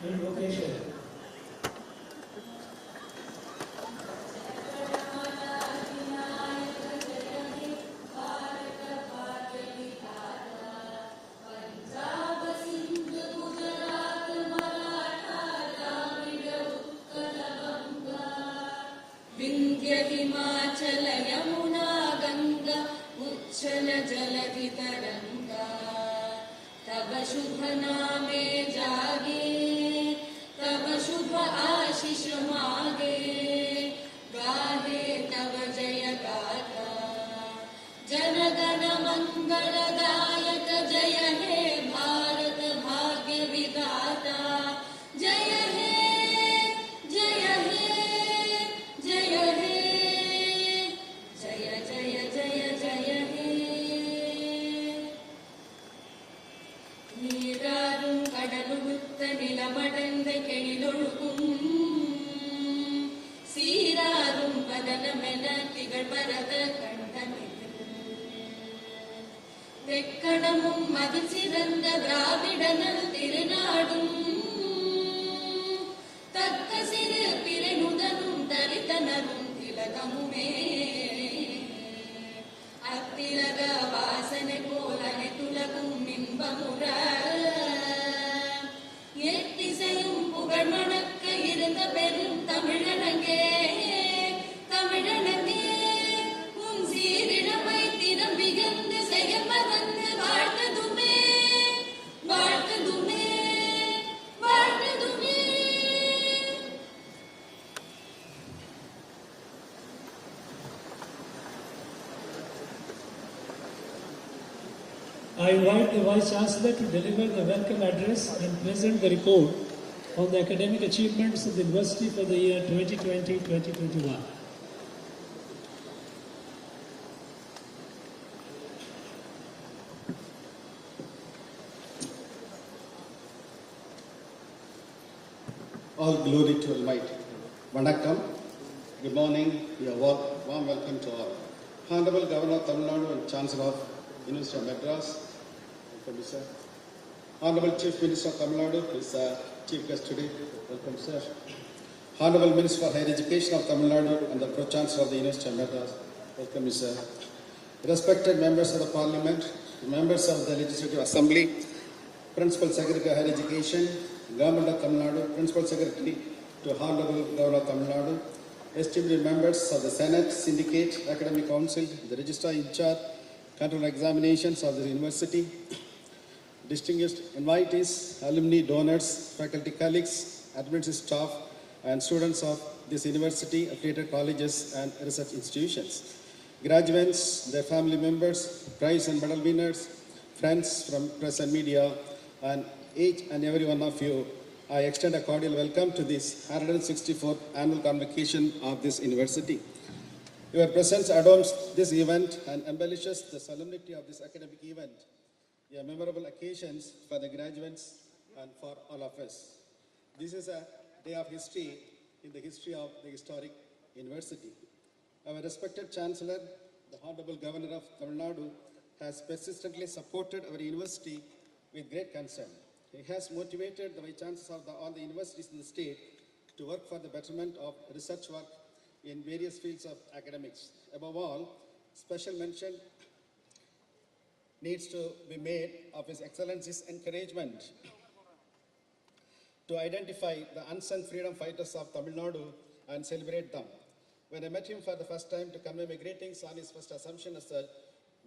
Convocation. जलधितरंगा तब शुभ नामे जागे तब शुभ आशीष मागे गाहे तब जय गाथा जनगण मंगलदायक जय हे भारत भाग्य विधाता जय हे जय हे जय हे जय जय जय जय हे நீராறும் கடலுடுத்த நிலமடந்த கெழிலொழுகும் சீராறும் பதனமென திகழ் பரத கண்டமிது தெக்கணமும் மது சிறந்த திராவிடனல் திருநாடும் தக்க சிறு பிறைநுதனும் தரித்தனரும் திலகமுமே அத்திலக வாசனை போல் அனைத்துலகும் இன்பமுற எத்திசையும் புகழ் மணக்க இருந்த பெரும் தமிழனங்கே தமிழனங்கே உன் சீரிழமை திறம் மிகுந்து செய்ய மறந்து வாழ்த்ததுமே வாழ்த்ததுமே வாழ்த்ததுமே. I invite the Vice Chancellor to deliver the welcome address and present the report on the academic achievements of the University for the year 2020-2021. All glory to Almighty. Vanakkam. Good morning. Your warm welcome to all. Honorable Governor of Tamil Nadu and Chancellor of University of Madras. Welcome, sir. Honorable Chief Minister of Tamil Nadu is Chief Guest today. Welcome, sir. Honorable Minister for Higher Education of Tamil Nadu and the Pro-Chancellor of the University of Madras. Welcome, sir. Respected members of the Parliament, members of the Legislative Assembly, Principal Secretary of Higher Education, Government of Tamil Nadu, Principal Secretary to Honorable Governor of Tamil Nadu, esteemed members of the Senate, Syndicate, Academic Council, the Registrar in charge, Control Examinations of the University, distinguished invitees, alumni, donors, faculty colleagues, administrative staff, and students of this university, affiliated colleges and research institutions, graduates, their family members, prize and medal winners, friends from press and media, and each and every one of you, I extend a cordial welcome to this 164th annual convocation of this university. Your presence adorns this event and embellishes the solemnity of this academic event, a memorable occasions for the graduates and for all of us. This is a day of history in the history of the historic university. Our respected Chancellor, the Honorable Governor of Tamil Nadu, has persistently supported our university with great concern. He has motivated the Vice Chancellors of all the universities in the state to work for the betterment of research work in various fields of academics. Above all, special mention needs to be made of His Excellency's encouragement to identify the unsung freedom fighters of Tamil Nadu and celebrate them. When I met him for the first time to convey my greetings on his first assumption as the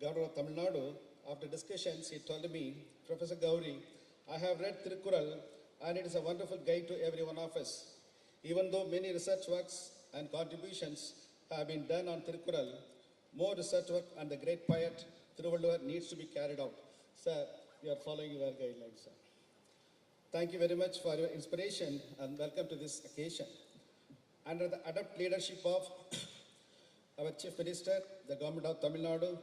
Governor of Tamil Nadu, after discussions, he told me, Professor Gauri, I have read Thirukkural and it is a wonderful guide to every one of us. Even though many research works and contributions have been done on Thirukkural, more research work on the great poet Thiruvalluvar needs to be carried out. Sir, you are following your guidelines, sir. Thank you very much for your inspiration and welcome to this occasion. Under the adept leadership of our Chief Minister, the Government of Tamil Nadu,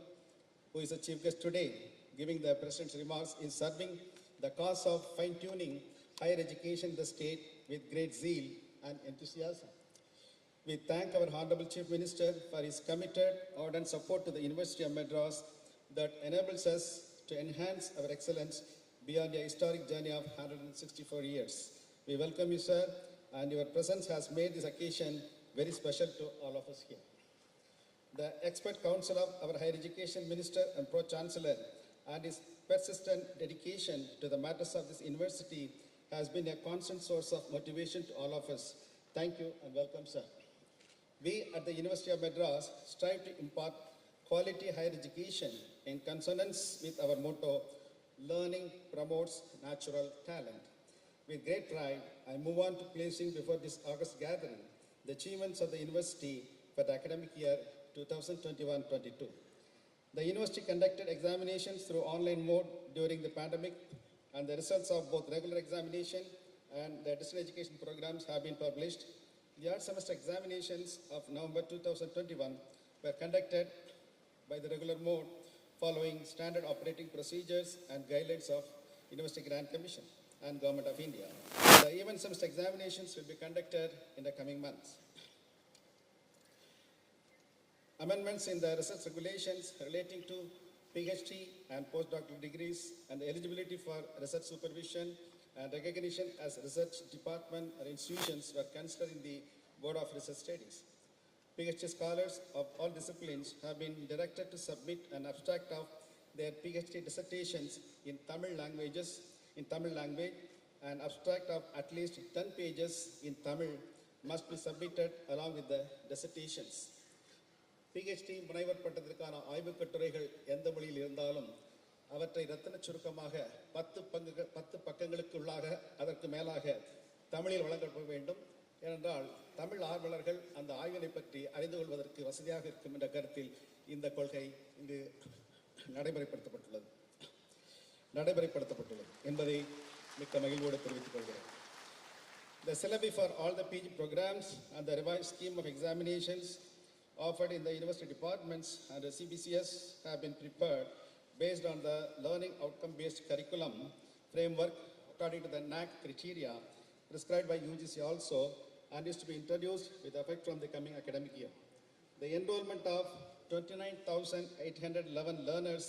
who is the Chief Guest today, giving the President's remarks, is serving the cause of fine-tuning higher education in the state with great zeal and enthusiasm. We thank our Honorable Chief Minister for his committed, ardent support to the University of Madras that enables us to enhance our excellence beyond a historic journey of 164 years. We welcome you, sir, and your presence has made this occasion very special to all of us here. The expert council of our Higher Education Minister and Pro-Chancellor and his persistent dedication to the matters of this university has been a constant source of motivation to all of us. Thank you and welcome, sir. We at the University of Madras strive to impart quality higher education in consonance with our motto, learning promotes natural talent. With great pride, I move on to placing before this August gathering the achievements of the university for the academic year 2021-22. The university conducted examinations through online mode during the pandemic, and the results of both regular examination and the distance education programs have been published. The third semester examinations of November 2021 were conducted by the regular mode following standard operating procedures and guidelines of University Grant Commission and Government of India. The even semester examinations will be conducted in the coming months. Amendments in the research regulations relating to PhD and postdoctoral degrees and the eligibility for research supervision and recognition as research department or institutions were considered in the Board of Research Studies. PhD scholars of all disciplines have been directed to submit an abstract of their PhD dissertations in Tamil language, and abstract of at least 10 pages in Tamil must be submitted along with the dissertations. PhD முனைவர் பட்டத்திற்கான ஆய்வுக் கட்டுரைகள் எந்த மொழியில் இருந்தாலும் அவற்றை ரத்தின சுருக்கமாக 10 பக்கங்களுக்குள்ளாக அதற்கு மேலாக தமிழில் வழங்கப்பட வேண்டும். ஏனென்றால் தமிழ் ஆர்வலர்கள் அந்த ஆய்வினை பற்றி அறிந்து கொள்வதற்கு வசதியாக இருக்கும் என்ற கருத்தில் இந்த கொள்கை இங்கு நடைமுறைப்படுத்தப்பட்டுள்ளது என்பதை மிக்க மகிழ்வோடு தெரிவித்துக் கொள்கிறேன். The syllabi for all the PG programs and the revised scheme of examinations offered in the university departments and the CBCS have been prepared based on the learning outcome-based curriculum framework according to the NAC criteria prescribed by UGC also, and is to be introduced with effect from the coming academic year. The enrollment of 29,811 learners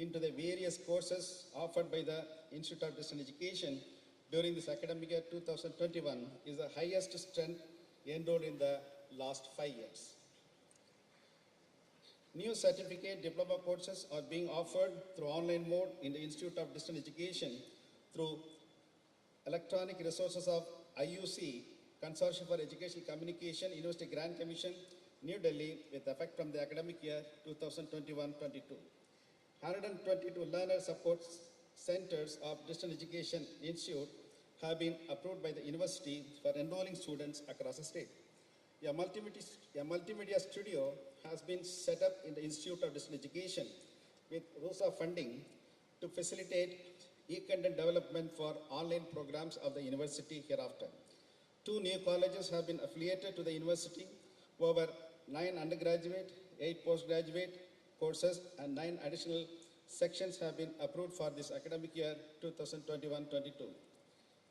into the various courses offered by the Institute of Distance Education during this academic year 2021 is the highest strength enrolled in the last 5 years. New certificate diploma courses are being offered through online mode in the Institute of Distance Education through electronic resources of IUC, Consortium for Educational Communication, University Grant Commission, New Delhi, with effect from the academic year 2021-22. 122 learner support centers of Distance Education Institute have been approved by the university for enrolling students across the state. A multimedia studio has been set up in the Institute of Distance Education with RUSA funding to facilitate e-content development for online programs of the university hereafter. 2 new colleges have been affiliated to the university. Over 9 undergraduate, 8 postgraduate courses and 9 additional sections have been approved for this academic year 2021-22.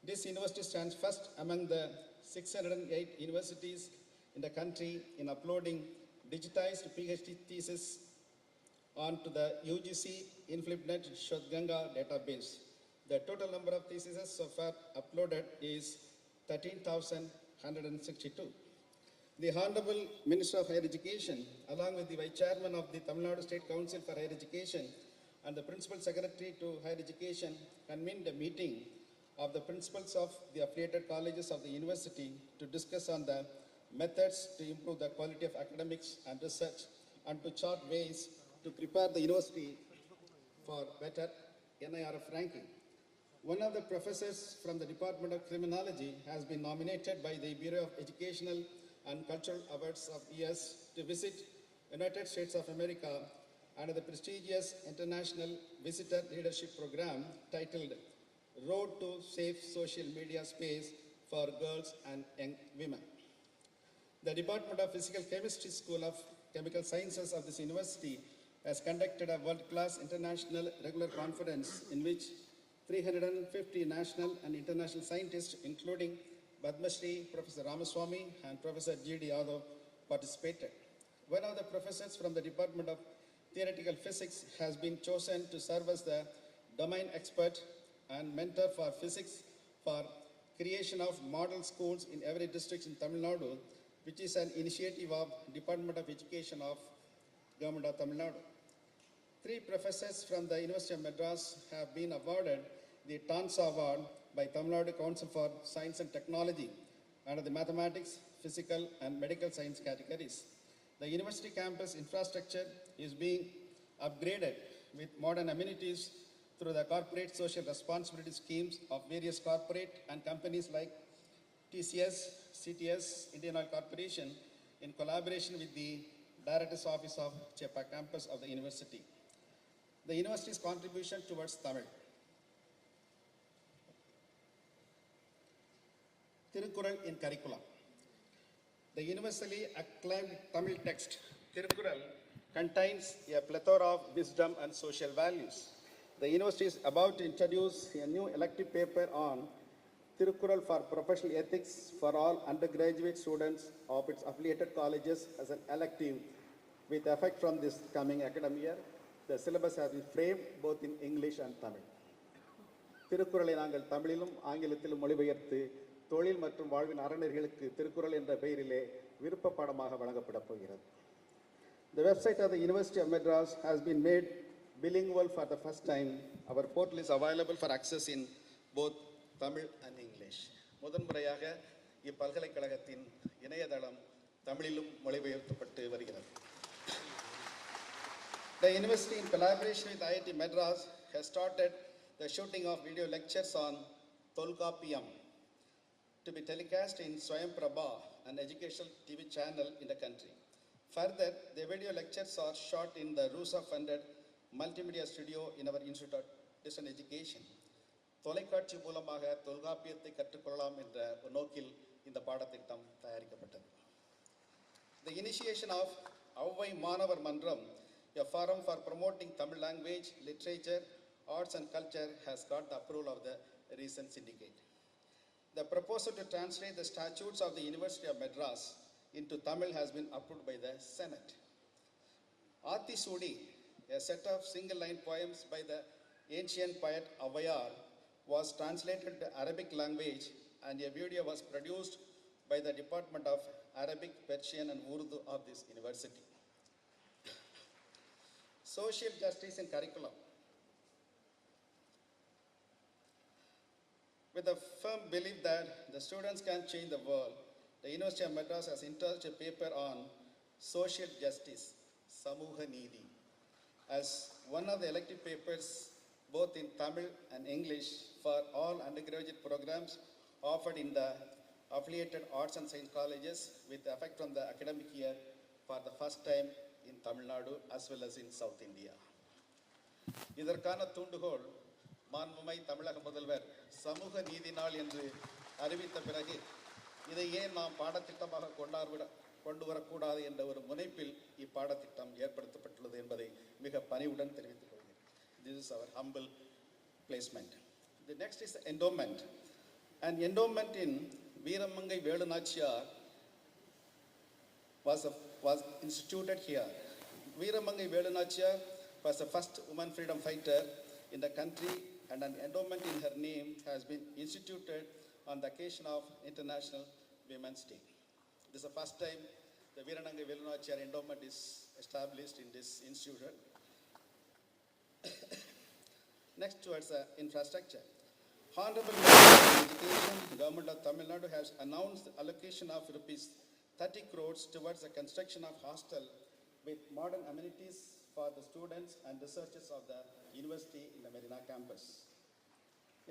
This university stands first among the 608 universities in the country in uploading digitized PhD thesis onto the UGC InflipNet Shwadganga database. The total number of theses so far uploaded is 13,162. The Honorable Minister of Higher Education, along with the Vice Chairman of the Tamil Nadu State Council for Higher Education and the Principal Secretary to Higher Education, convened a meeting of the principals of the affiliated colleges of the university to discuss on the methods to improve the quality of academics and research and to chart ways to prepare the university for better NIRF ranking. One of the professors from the Department of Criminology has been nominated by the Bureau of Educational and Cultural Awards of US to visit United States of America under the prestigious International Visitor Leadership Program titled Road to Safe Social Media Space for Girls and Young Women. The Department of Physical Chemistry School of Chemical Sciences of this university has conducted a world-class international regular conference in which 350 national and international scientists, including Padma Shri, Professor Ramaswamy and Professor G.D. Yadav participated. One of the professors from the Department of theoretical physics has been chosen to serve as the domain expert and mentor for physics for creation of model schools in every district in Tamil Nadu, which is an initiative of Department of Education of Government of Tamil Nadu. 3 professors from the University of Madras have been awarded the TANSA Award by Tamil Nadu Council for Science and Technology under the Mathematics, Physical and Medical Science categories. The university campus infrastructure is being upgraded with modern amenities through the corporate social responsibility schemes of various corporate and companies like TCS, CTS, Indian Oil Corporation, in collaboration with the Director's Office of CHEPA campus of the university. The university's contribution towards Tamil. Tirukkural in curriculum. The universally acclaimed Tamil text, Tirukkural, contains a plethora of wisdom and social values. The university is about to introduce a new elective paper on Tirukkural for professional ethics for all undergraduate students of its affiliated colleges as an elective with effect from this coming academic year. The syllabus has been framed both in English and Tamil. திருக்குறளை நாங்கள் தமிழிலும் ஆங்கிலத்திலும் மொழிபெயர்த்து தொழில் மற்றும் வாழ்வின் அறநெறிகளுக்கு திருக்குறள் என்ற பெயரிலே விருப்ப பாடமாக வழங்கப்பட போகிறது. The website of the University of Madras has been made bilingual for the first time. Our portal is available for access in both Tamil and English. முதன்முறையாக இப்பல்கலைக்கழகத்தின் இணையதளம் தமிழிலும் மொழிபெயர்க்கப்பட்டு வருகிறது. The university, in collaboration with IIT Madras, has started the shooting of video lectures on Tolkapiyam to be telecast in Swayam Prabha, an educational TV channel in the country. Further, the video lectures are shot in the RUSA-funded multimedia studio in our Institute of Distance Education. தொலைக்காட்சி மூலமாக தொல்காப்பியத்தை கற்றுக்கொள்ளலாம் என்ற நோக்கில் இந்த பாடத்திட்டம் தயாரிக்கப்பட்டது. The initiation of Avvai Manavar Mandram, a forum for promoting Tamil language, literature, arts and culture, has got the approval of the recent syndicate. The proposal to translate the statutes of the University of Madras into Tamil has been approved by the Senate. Ati Sudi, a set of single-line poems by the ancient poet Avayar, was translated to Arabic language, and a video was produced by the Department of Arabic, Persian and Urdu of this university. Social justice in curriculum. With a firm belief that the students can change the world, the University of Madras has introduced a paper on social justice, Samuha Needi, as one of the elective papers both in Tamil and English for all undergraduate programs offered in the affiliated arts and science colleges with effect from the academic year for the first time in Tamil Nadu as well as in South India. இதற்கான தூண்டுகோல் மாண்புமை தமிழக முதல்வர் சமூக நீதி நாள் என்று அறிவித்த பிறகு இதை ஏன் நாம் பாடத்திட்டமாக கொண்டு வரக்கூடாது என்ற ஒரு முனைப்பில் இப்பாடத்திட்டம் ஏற்படுத்தப்பட்டுள்ளது என்பதை மிக பணிவுடன் தெரிவித்துக் கொள்கிறேன். This is our humble placement. The next is the endowment. An endowment in Veeramangai Velunachiyar was instituted here. Veeramangai Velunachiyar was the first woman freedom fighter in the country, and an endowment in her name has been instituted on the occasion of International Women's Day. This is the first time the Veeramangai Velunachiyar endowment is established in this institution. Next, towards the infrastructure. Honorable Minister of Education, Government of Tamil Nadu has announced the allocation of rupees 30 crores towards the construction of hostel with modern amenities for the students and researchers of the university in the Marina campus.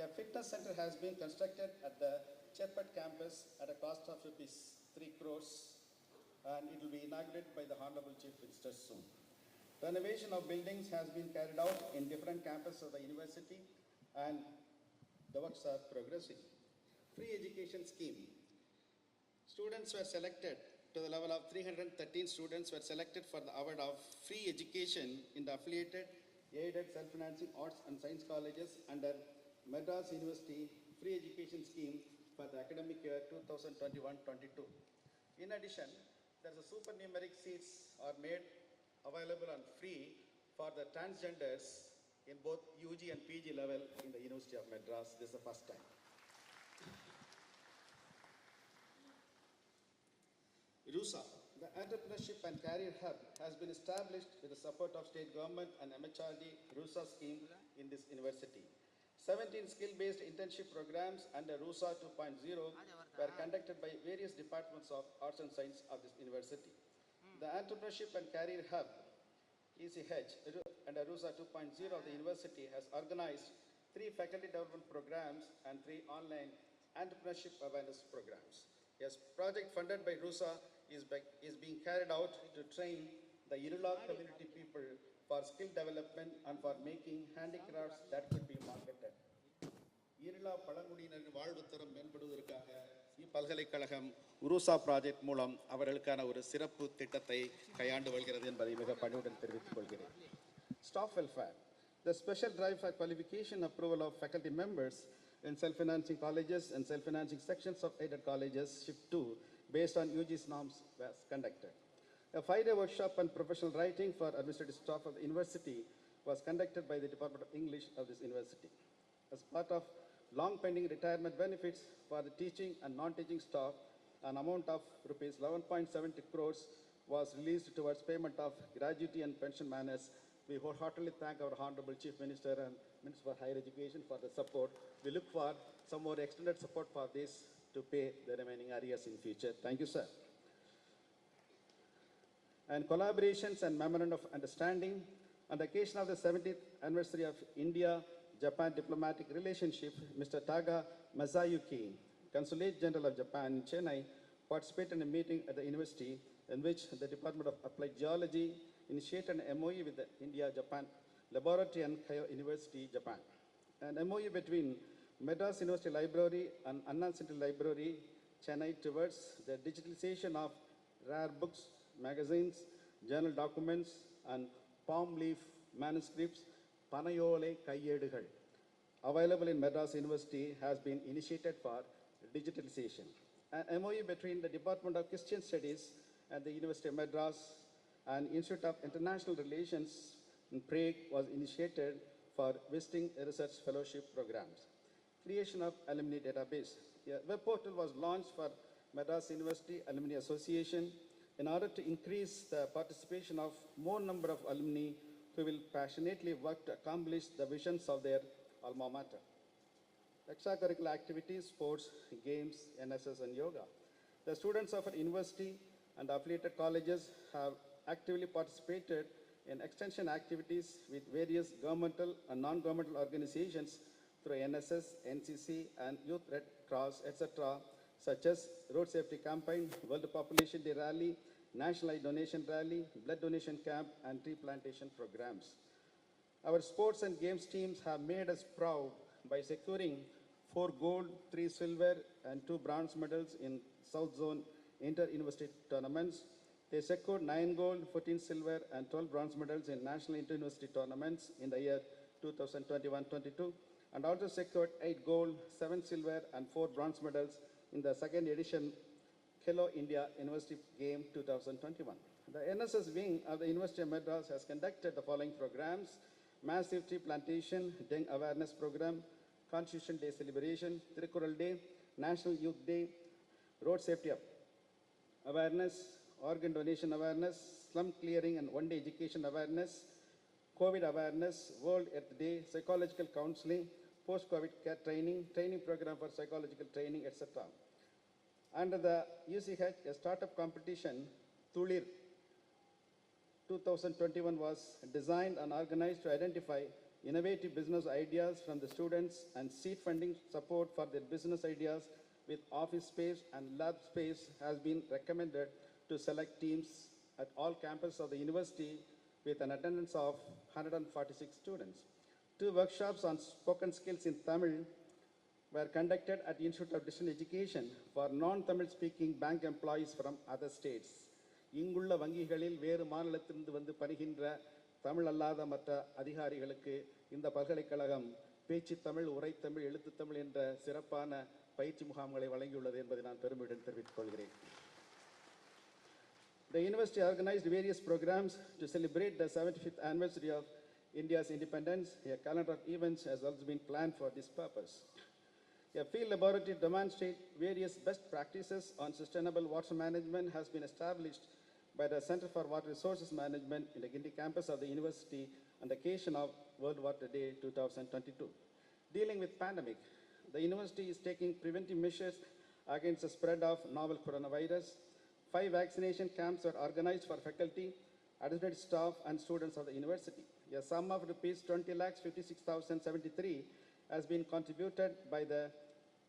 A fitness center has been constructed at the Cherpat campus at a cost of rupees 3 crores, and it will be inaugurated by the Honorable Chief Minister soon. Renovation of buildings has been carried out in different campuses of the university, and the works are progressing. Free education scheme. Students were selected to the level of 313 students were selected for the award of free education in the affiliated aided self-financing arts and science colleges under Madras University Free Education Scheme for the academic year 2021-22. In addition, there is a supernumeric seats are made available on free for the transgenders in both UG and PG level in the University of Madras. This is the first time. RUSA, the Entrepreneurship and Career Hub, has been established with the support of state government and MHRD RUSA scheme in this university. 17 skill-based internship programs under RUSA 2.0 were conducted by various departments of arts and science of this university. The Entrepreneurship and Career Hub, ECH, under RUSA 2.0 of the university has organized 3 faculty development programs and 3 online entrepreneurship awareness programs. A project funded by RUSA is being carried out to train the Irula community people for skill development and for making handicrafts that could be marketed. ஈரிலா பழங்குடியினரின் வாழ்வுத்தரம் மேம்படுவதற்காக இப்பல்கலைக்கழகம் உருசா project மூலம் அவர்களுக்கான ஒரு சிறப்பு திட்டத்தை கையாண்டு வருகிறது என்பதை மிக பணிவுடன் தெரிவித்துக் கொள்கிறேன். Staff welfare. The special drive for qualification approval of faculty members in self-financing colleges and self-financing sections of aided colleges, Shift 2, based on UG's norms was conducted. A 5-day workshop on professional writing for administrative staff of the university was conducted by the Department of English of this university. As part of long pending retirement benefits for the teaching and non-teaching staff, an amount of rupees 11.70 crores was released towards payment of gratuity and pension matters. We wholeheartedly thank our Honorable Chief Minister and Minister for Higher Education for the support. We look for some more extended support for this to pay the remaining arrears in future. Thank you, sir. And collaborations and memorandum of understanding on the occasion of the 70th anniversary of India-Japan diplomatic relationship, Mr. Taga Masayuki, Consulate General of Japan in Chennai, participated in a meeting at the university in which the Department of Applied Geology initiated an MOU with the India-Japan Laboratory and Keio University, Japan. An MOU between Madras University Library and Anna Central Library, Chennai, towards the digitalization of rare books, magazines, journal documents, and palm leaf manuscripts, Panayole Kayedugal, available in Madras University, has been initiated for digitalization. An MOU between the Department of Christian Studies at the University of Madras and Institute of International Relations in Prague was initiated for visiting research fellowship programs. Creation of alumni database. A web portal was launched for Madras University Alumni Association in order to increase the participation of more number of alumni who will passionately work to accomplish the visions of their alma mater. Extracurricular activities, sports, games, NSS, and yoga. The students of our university and affiliated colleges have actively participated in extension activities with various governmental and non-governmental organizations through NSS, NCC, and Youth Red Cross, etc., such as Road Safety Campaign, World Population Day Rally, National Eye Donation Rally, Blood Donation Camp, and Tree Plantation programs. Our sports and games teams have made us proud by securing 4 gold, 3 silver, and 2 bronze medals in South Zone inter-university tournaments. They secured 9 gold, 14 silver, and 12 bronze medals in national inter-university tournaments in the year 2021-22, and also secured 8 gold, 7 silver, and 4 bronze medals in the second edition Khelo India University Game 2021. The NSS wing of the University of Madras has conducted the following programs: Massive Tree Plantation, Dengue Awareness Program, Constitution Day Celebration, Tirukkural Day, National Youth Day, Road Safety Awareness, Organ Donation Awareness, Slum Clearing and One Day Education Awareness, COVID Awareness, World Earth Day, Psychological Counseling, Post-COVID Care Training, Training Program for Psychological Training, etc. Under the UCH, a startup competition, Tulir 2021 was designed and organized to identify innovative business ideas from the students and seed funding support for their business ideas with office space and lab space has been recommended to select teams at all campuses of the university with an attendance of 146 students. 2 workshops on spoken skills in Tamil were conducted at the Institute of Distance Education for non-Tamil speaking bank employees from other states. இங்குள்ள வங்கிகளில் வேறு மாநிலத்திலிருந்து வந்து பணிகின்ற தமிழ் அல்லாத மற்ற அதிகாரிகளுக்கு இந்த பல்கலைக்கழகம் பேச்சு தமிழ், உரைத்தமிழ், எழுத்துத்தமிழ் என்ற சிறப்பான பயிற்சி முகாம்களை வழங்கியுள்ளது என்பதை நான் பெருமையுடன் தெரிவித்துக் கொள்கிறேன். The university organized various programs to celebrate the 75th anniversary of India's independence. A calendar of events has also been planned for this purpose. A field laboratory to demonstrate various best practices on sustainable water management has been established by the Center for Water Resources Management in the Guindy campus of the university on the occasion of World Water Day 2022. Dealing with pandemic, the university is taking preventive measures against the spread of novel coronavirus. 5 vaccination camps were organized for faculty, administrative staff, and students of the university. A sum of rupees 20,56,073 has been contributed by the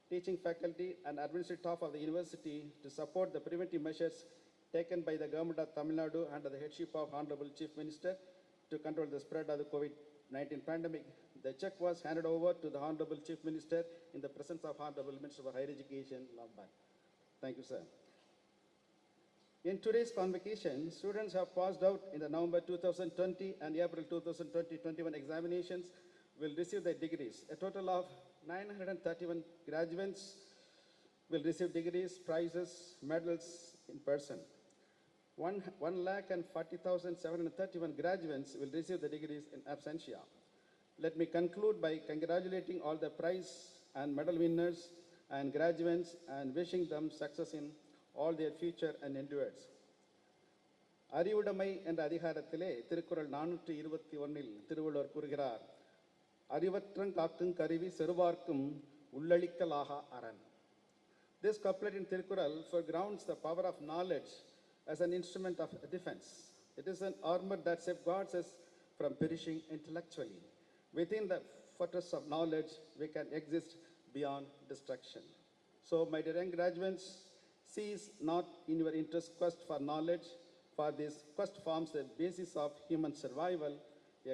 teaching faculty and administrative staff of the university to support the preventive measures taken by the government of Tamil Nadu under the headship of Honorable Chief Minister to control the spread of the COVID-19 pandemic. The check was handed over to the Honorable Chief Minister in the presence of Honorable Minister for Higher Education, Lamban. Thank you, sir. In today's convocation, students have passed out in the November 2020 and April 2020-21 examinations will receive their degrees. A total of 931 graduates will receive degrees, prizes, medals in person. 1,40,731 graduates will receive the degrees in absentia. Let me conclude by congratulating all the prize and medal winners and graduates and wishing them success in all their future and endeavors. அறிவுடைமை என்ற அதிகாரத்திலே திருக்குறள் 421 திருவள்ளுவர் கூறுகிறார், அறிவற்றங் காக்குங் கருவி செருவார்க்கும் உள்ளளிக்கலாகா அரண். This couplet in Tirukkural foregrounds the power of knowledge as an instrument of defense. It is an armor that safeguards us from perishing intellectually. Within the fortress of knowledge, we can exist beyond destruction. So, my dear young graduates, cease not in your interest quest for knowledge, for this quest forms the basis of human survival,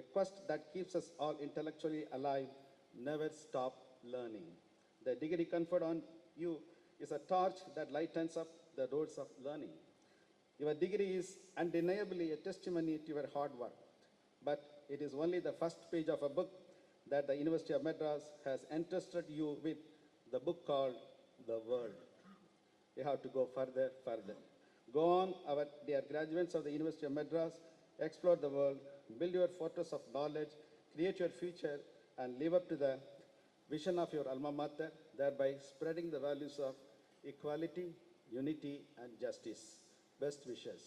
a quest that keeps us all intellectually alive. Never stop learning. The degree conferred on you is a torch that lightens up the roads of learning. Your degree is undeniably a testimony to your hard work, but it is only the first page of a book that the University of Madras has entrusted you with, the book called The World. You have to go further. Go on, our dear graduates of the University of Madras, explore the world, build your fortress of knowledge, create your future, and live up to the vision of your alma mater, thereby spreading the values of equality, unity, and justice. Best wishes.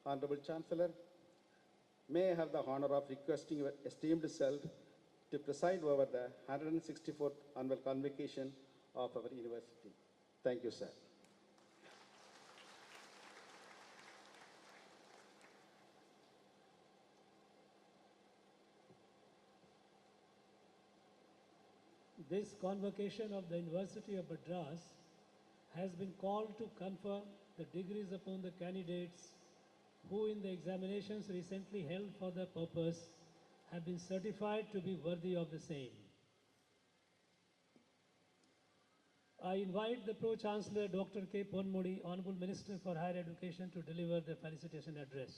Honorable Chancellor, may I have the honor of requesting your esteemed self to preside over the 164th annual convocation of our university. Thank you, sir. This convocation of the University of Madras has been called to confer the degrees upon the candidates who in the examinations recently held for the purpose have been certified to be worthy of the same. I invite the Pro-Chancellor Dr. K. Ponmudi, Honorable Minister for Higher Education, to deliver the felicitation address.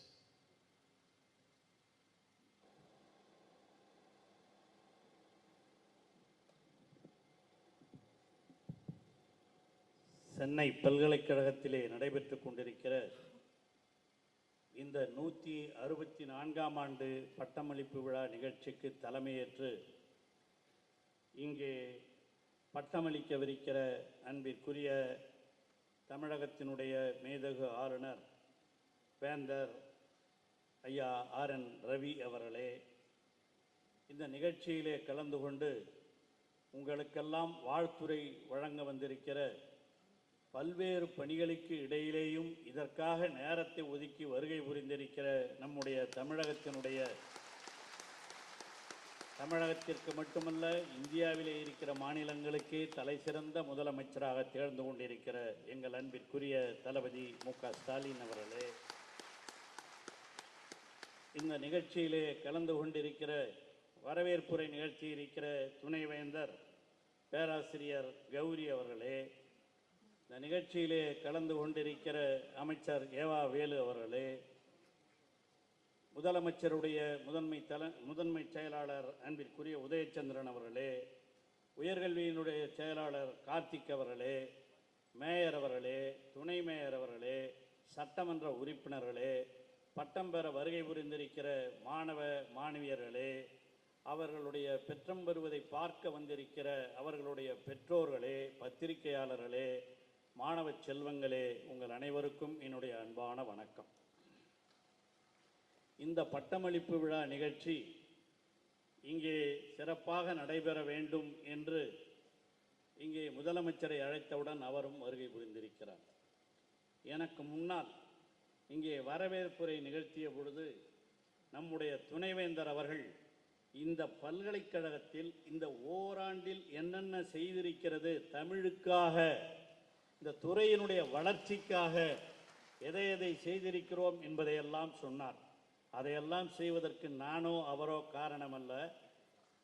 Chennai பல்கலைக்கழகத்திலே நடைபெற்று கொண்டிருக்கிற இந்த 164ஆம் ஆண்டு பட்டமளிப்பு விழா நிகழ்ச்சிக்கு தலைமையேற்று இங்கே பட்டமளிக்கவிருக்கிற அன்பிற்குரிய தமிழகத்தினுடைய மேதகு ஆளுநர் வேந்தர் ஐயா ஆர்.என். ரவி அவர்களே, இந்த நிகழ்ச்சியிலே கலந்து கொண்டு உங்களுக்கெல்லாம் வாழ்த்துரை வழங்க வந்திருக்கிற பல்வேறு பணிகளுக்கு இடையிலேயும் இதற்காக நேரத்தை ஒதுக்கி வருகை புரிந்திருக்கிற நம்முடைய தமிழகத்திற்கு மட்டுமல்ல, இந்தியாவிலே இருக்கிற மாநிலங்களுக்கே தலை சிறந்த முதலமைச்சராக திகழ்ந்து கொண்டிருக்கிற எங்கள் அன்பிற்குரிய தளபதி மு.க. ஸ்டாலின் அவர்களே, இந்த நிகழ்ச்சியிலே கலந்து கொண்டிருக்கிற வரவேற்புரை நிகழ்ச்சி இருக்கிற துணைவேந்தர் பேராசிரியர் கௌரி அவர்களே, இந்த நிகழ்ச்சியிலே கலந்து கொண்டிருக்கிற அமைச்சர் ஏவா வேலு அவர்களே, முதலமைச்சருடைய முதன்மை செயலாளர் அன்பிற்குரிய உதயச்சந்திரன் அவர்களே, உயர்கல்வியினுடைய செயலாளர் கார்த்திக் அவர்களே, மேயர் அவர்களே, துணை மேயர் அவர்களே, சட்டமன்ற உறுப்பினர்களே, பட்டம் பெற வருகை புரிந்திருக்கிற மாணவ மாணவியர்களே, அவர்களுடைய பெற்றம் பெறுவதை பார்க்க வந்திருக்கிற அவர்களுடைய பெற்றோர்களே, பத்திரிகையாளர்களே, மாணவ செல்வங்களே, உங்கள் அனைவருக்கும் என்னுடைய அன்பான வணக்கம். இந்த பட்டமளிப்பு விழா நிகழ்ச்சி இங்கே சிறப்பாக நடைபெற வேண்டும் என்று இங்கே முதலமைச்சரை அழைத்தவுடன் அவரும் வருகை புரிந்திருக்கிறார். எனக்கு முன்னால் இங்கே வரவேற்புரை நிகழ்த்திய பொழுது நம்முடைய துணைவேந்தர் அவர்கள் இந்த பல்கலைக்கழகத்தில் இந்த ஓராண்டில் என்னென்ன செய்திருக்கிறது, தமிழுக்காக, இந்த துறையினுடைய வளர்ச்சிக்காக எதை எதை செய்திருக்கிறோம் என்பதையெல்லாம் சொன்னார். அதையெல்லாம் செய்வதற்கு நானோ அவரோ காரணமல்ல.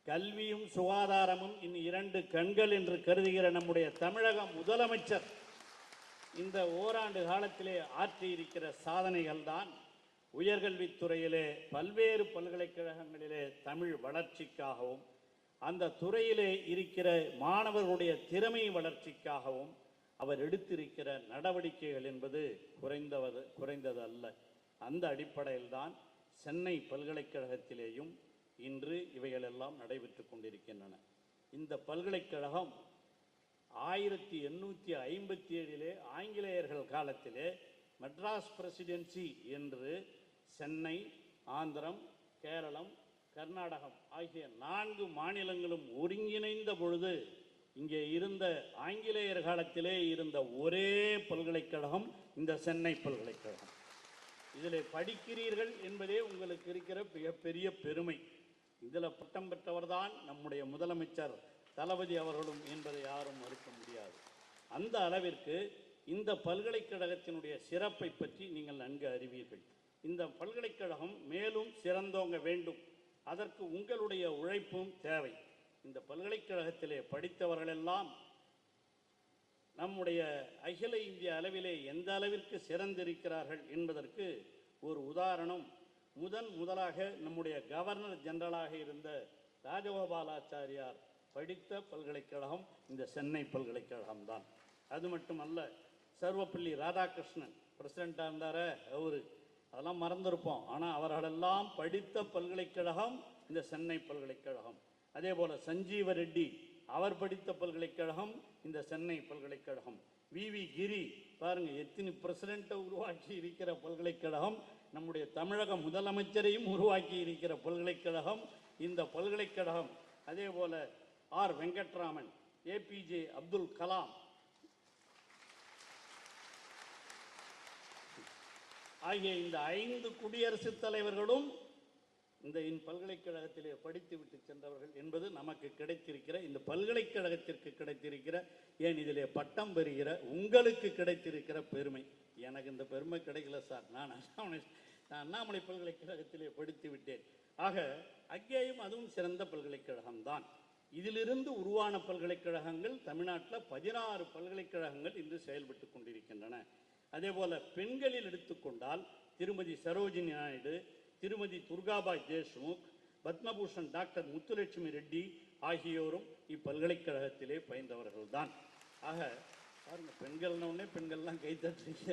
கல்வியும் சுகாதாரமும் இரண்டு கண்கள் என்று கருதுகிற நம்முடைய தமிழக முதலமைச்சர் இந்த ஓராண்டு காலத்திலே ஆற்றியிருக்கிற சாதனைகள் தான் உயர்கல்வித்துறையிலே பல்வேறு பல்கலைக்கழகங்களிலே தமிழ் வளர்ச்சிக்காகவும் அந்த துறையிலே இருக்கிற மாணவர்களுடைய திறமை வளர்ச்சிக்காகவும் அவர் எடுத்திருக்கிற நடவடிக்கைகள் என்பது குறைந்தது அல்ல. அந்த அடிப்படையில்தான் சென்னை பல்கலைக்கழகத்திலேயும் இன்று இவைகளெல்லாம் நடைபெற்று கொண்டிருக்கின்றன. இந்த பல்கலைக்கழகம் 1857 ஆங்கிலேயர்கள் காலத்திலே மெட்ராஸ் பிரசிடென்சி என்று சென்னை, ஆந்திரம், கேரளம், கர்நாடகம் ஆகிய 4 மாநிலங்களும் ஒருங்கிணைந்த பொழுது இங்கே இருந்த ஆங்கிலேயர் காலத்திலே இருந்த ஒரே பல்கலைக்கழகம் இந்த சென்னை பல்கலைக்கழகம். இதில் படிக்கிறீர்கள் என்பதே உங்களுக்கு இருக்கிற மிகப்பெரிய பெருமை. இதில் பட்டம் பெற்றவர்தான் நம்முடைய முதலமைச்சர் தளபதி அவர்களும் என்பதை யாரும் மறுக்க முடியாது. அந்த அளவிற்கு இந்த பல்கலைக்கழகத்தினுடைய சிறப்பை பற்றி நீங்கள் நன்கு அறிவீர்கள். இந்த பல்கலைக்கழகம் மேலும் சிறந்தோங்க வேண்டும். அதற்கு உங்களுடைய உழைப்பும் தேவை. இந்த பல்கலைக்கழகத்திலே படித்தவர்களெல்லாம் நம்முடைய அகில இந்திய அளவிலே எந்த அளவிற்கு சிறந்திருக்கிறார்கள் என்பதற்கு ஒரு உதாரணம், முதலாக நம்முடைய கவர்னர் ஜெனரலாக இருந்த ராஜகோபாலாச்சாரியார் படித்த பல்கலைக்கழகம் இந்த சென்னை பல்கலைக்கழகம் தான். அது மட்டுமல்ல, சர்வப்பள்ளி ராதாகிருஷ்ணன் பிரசிடெண்ட்டாக இருந்தார, அதெல்லாம் மறந்துருப்போம். ஆனால் அவர்களெல்லாம் படித்த பல்கலைக்கழகம் இந்த சென்னை பல்கலைக்கழகம். அதே போல் சஞ்சீவ ரெட்டி அவர் படித்த பல்கலைக்கழகம் இந்த சென்னை பல்கலைக்கழகம். வி கிரி பாருங்க, எத்தனை பிரசிடெண்ட்டை உருவாக்கி இருக்கிற பல்கலைக்கழகம். நம்முடைய தமிழக முதலமைச்சரையும் உருவாக்கி இருக்கிற பல்கலைக்கழகம் இந்த பல்கலைக்கழகம். அதே போல ஆர் வெங்கட்ராமன், ஏபிஜே அப்துல் கலாம் ஆகிய இந்த 5 குடியரசுத் தலைவர்களும் இந்த பல்கலைக்கழகத்திலே படித்து விட்டு சென்றவர்கள் என்பது நமக்கு கிடைத்திருக்கிற, இந்த பல்கலைக்கழகத்திற்கு கிடைத்திருக்கிற, ஏன் இதிலே பட்டம் பெறுகிற உங்களுக்கு கிடைத்திருக்கிற பெருமை. எனக்கு இந்த பெருமை கிடைக்கல சார். நான் அண்ணாமலை பல்கலைக்கழகத்திலே படித்து விட்டேன். ஆக அங்கேயும் அதுவும் சிறந்த பல்கலைக்கழகம்தான். இதிலிருந்து உருவான பல்கலைக்கழகங்கள் தமிழ்நாட்டில் 16 பல்கலைக்கழகங்கள் இன்று செயல்பட்டு கொண்டிருக்கின்றன. அதே போல பெண்களில் எடுத்துக்கொண்டால் திருமதி சரோஜினி நாயுடு, திருமதி துர்காபாய் தேஷ்முக், பத்மபூஷன் டாக்டர் முத்துலட்சுமி ரெட்டி ஆகியோரும் இப்பல்கலைக்கழகத்திலே பயின்றவர்கள் தான். ஆக பாருங்க, பெண்கள்னே பெண்கள்லாம் கைத்தட்டுறீங்க.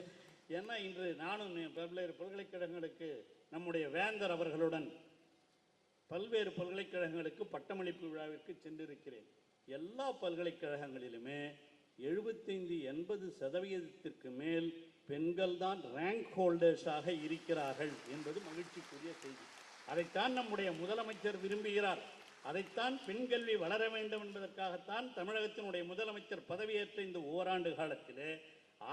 ஏன்னா இன்று நானும் பல்வேறு பல்கலைக்கழகங்களுக்கு நம்முடைய வேந்தர் அவர்களுடன் பல்வேறு பல்கலைக்கழகங்களுக்கு பட்டமளிப்பு விழாவிற்கு சென்றிருக்கிறேன். எல்லா பல்கலைக்கழகங்களிலுமே 75-80% மேல் பெண்கள் தான் ரேங்க் ஹோல்டர்ஸாக இருக்கிறார்கள் என்பது மகிழ்ச்சிக்குரிய செய்தி. அதைத்தான் நம்முடைய முதலமைச்சர் விரும்புகிறார். அதைத்தான் பெண் கல்வி வளர வேண்டும் என்பதற்காகத்தான் தமிழகத்தினுடைய முதலமைச்சர் பதவியேற்ற இந்த ஓராண்டு காலத்திலே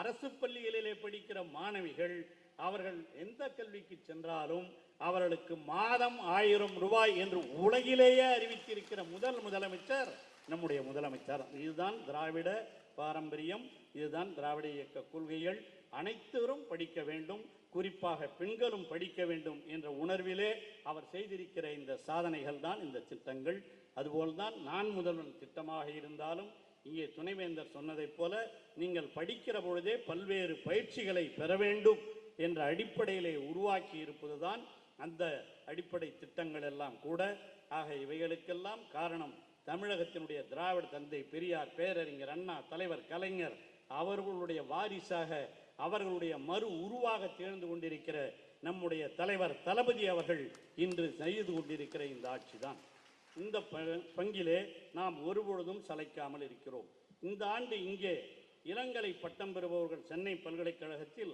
அரசு பள்ளிகளிலே படிக்கிற மாணவிகள் அவர்கள் எந்த கல்விக்கு சென்றாலும் அவர்களுக்கு மாதம் 1000 ரூபாய் என்று உலகிலேயே அறிவித்திருக்கிற முதலமைச்சர் நம்முடைய முதலமைச்சர். இதுதான் திராவிட பாரம்பரியம், இதுதான் திராவிட இயக்க கொள்கைகள். அனைத்தரும் படிக்க வேண்டும், குறிப்பாக பெண்களும் படிக்க வேண்டும் என்ற உணர்விலே அவர் செய்திருக்கிற இந்த சாதனைகள் தான் இந்த திட்டங்கள். அதுபோல்தான் நான் முதல்வன் திட்டமாக இருந்தாலும் இங்கே துணைவேந்தர் சொன்னதைப் போல நீங்கள் படிக்கிற பொழுதே பல்வேறு பயிற்சிகளை பெற வேண்டும் என்ற அடிப்படையிலே உருவாக்கி இருப்பதுதான் அந்த அடிப்படை திட்டங்கள் எல்லாம் கூட. ஆக இவைகளுக்கெல்லாம் காரணம் தமிழகத்தினுடைய திராவிட தந்தை பெரியார், பேரறிஞர் அண்ணா, தலைவர் கலைஞர் அவர்களுடைய வாரிசாக அவர்களுடைய மறு உருவாக திகழ்ந்து கொண்டிருக்கிற நம்முடைய தலைவர் தளபதி அவர்கள் இன்று செய்து கொண்டிருக்கிற இந்த ஆட்சி தான். இந்த பங்கிலே நாம் ஒருபொழுதும் சளைக்காமல் இருக்கிறோம். இந்த ஆண்டு இங்கே இளங்கலை பட்டம் பெறுபவர்கள் சென்னை பல்கலைக்கழகத்தில்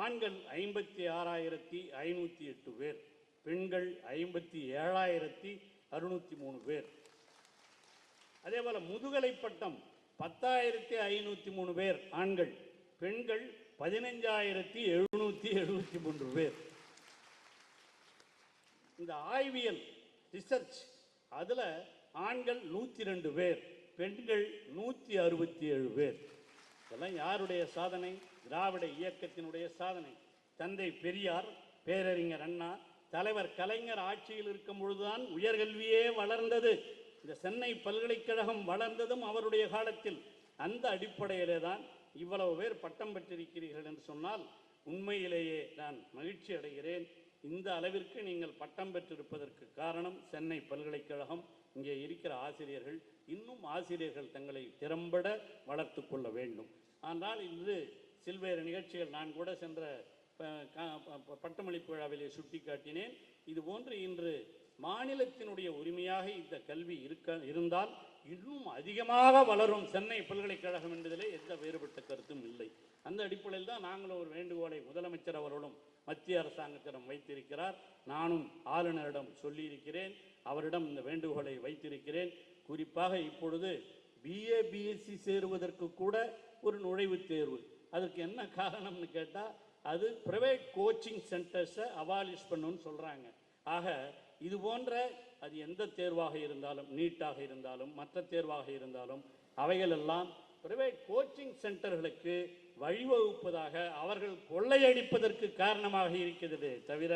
ஆண்கள் 56,508 பேர், பெண்கள் 57,603 பேர். அதே போல முதுகலை பட்டம் 10,503 பேர் ஆண்கள், பெண்கள் 15,773 பேர். இந்த ஆய்வியல் ரிசர்ச் அதுல ஆண்கள் 102 பேர், பெண்கள் 167 பேர். இதெல்லாம் யாருடைய சாதனை? திராவிட இயக்கத்தினுடைய சாதனை. தந்தை பெரியார், பேரறிஞர் அண்ணா, தலைவர் கலைஞர் ஆட்சியில் இருக்கும் பொழுதுதான் உயர்கல்வியே வளர்ந்தது. இந்த சென்னை பல்கலைக்கழகம் வளர்ந்ததும் அவருடைய காலத்தில். அந்த அடிப்படையிலே தான் இவ்வளவு பேர் பட்டம் பெற்றிருக்கிறீர்கள் என்று சொன்னால் உண்மையிலேயே நான் மகிழ்ச்சி அடைகிறேன். இந்த அளவிற்கு நீங்கள் பட்டம் பெற்றிருப்பதற்கு காரணம் சென்னை பல்கலைக்கழகம். இங்கே இருக்கிற ஆசிரியர்கள் இன்னும் ஆசிரியர்கள் தங்களை திறம்பட வளர்த்து கொள்ள வேண்டும். ஆனால் இன்று சில்வேறு நிகழ்ச்சிகள் நான் கூட சென்ற பட்டமளிப்பு விழாவிலே சுட்டி காட்டினேன். இதுபோன்று இன்று மாநிலத்தினுடைய உரிமையாக இந்த கல்வி இருந்தால் இன்னும் அதிகமாக வளரும் சென்னை பல்கலைக்கழகம் என்பதிலே எந்த வேறுபட்ட கருத்தும் இல்லை. அந்த அடிப்படையில் தான் நாங்களும் ஒரு வேண்டுகோளை முதலமைச்சர் அவர்களும் மத்திய அரசாங்கத்திடம் வைத்திருக்கிறார். நானும் ஆளுநரிடம் சொல்லியிருக்கிறேன், அவரிடம் இந்த வேண்டுகோளை வைத்திருக்கிறேன். குறிப்பாக இப்பொழுது BA BSc சேருவதற்கு கூட ஒரு நுழைவுத் தேர்வு. அதற்கு என்ன காரணம்னு கேட்டால் அது பிரைவேட் கோச்சிங் சென்டர்ஸை அபாலிஷ் பண்ணணும்னு சொல்கிறாங்க. ஆக இது போன்ற அது எந்த தேர்வாக இருந்தாலும், நீட்டாக இருந்தாலும் மற்ற தேர்வாக இருந்தாலும் அவைகளெல்லாம் பிரைவேட் கோச்சிங் சென்டர்களுக்கு வழிவகுப்பதாக அவர்கள் கொள்ளையடிப்பதற்கு காரணமாக இருக்கிறது தவிர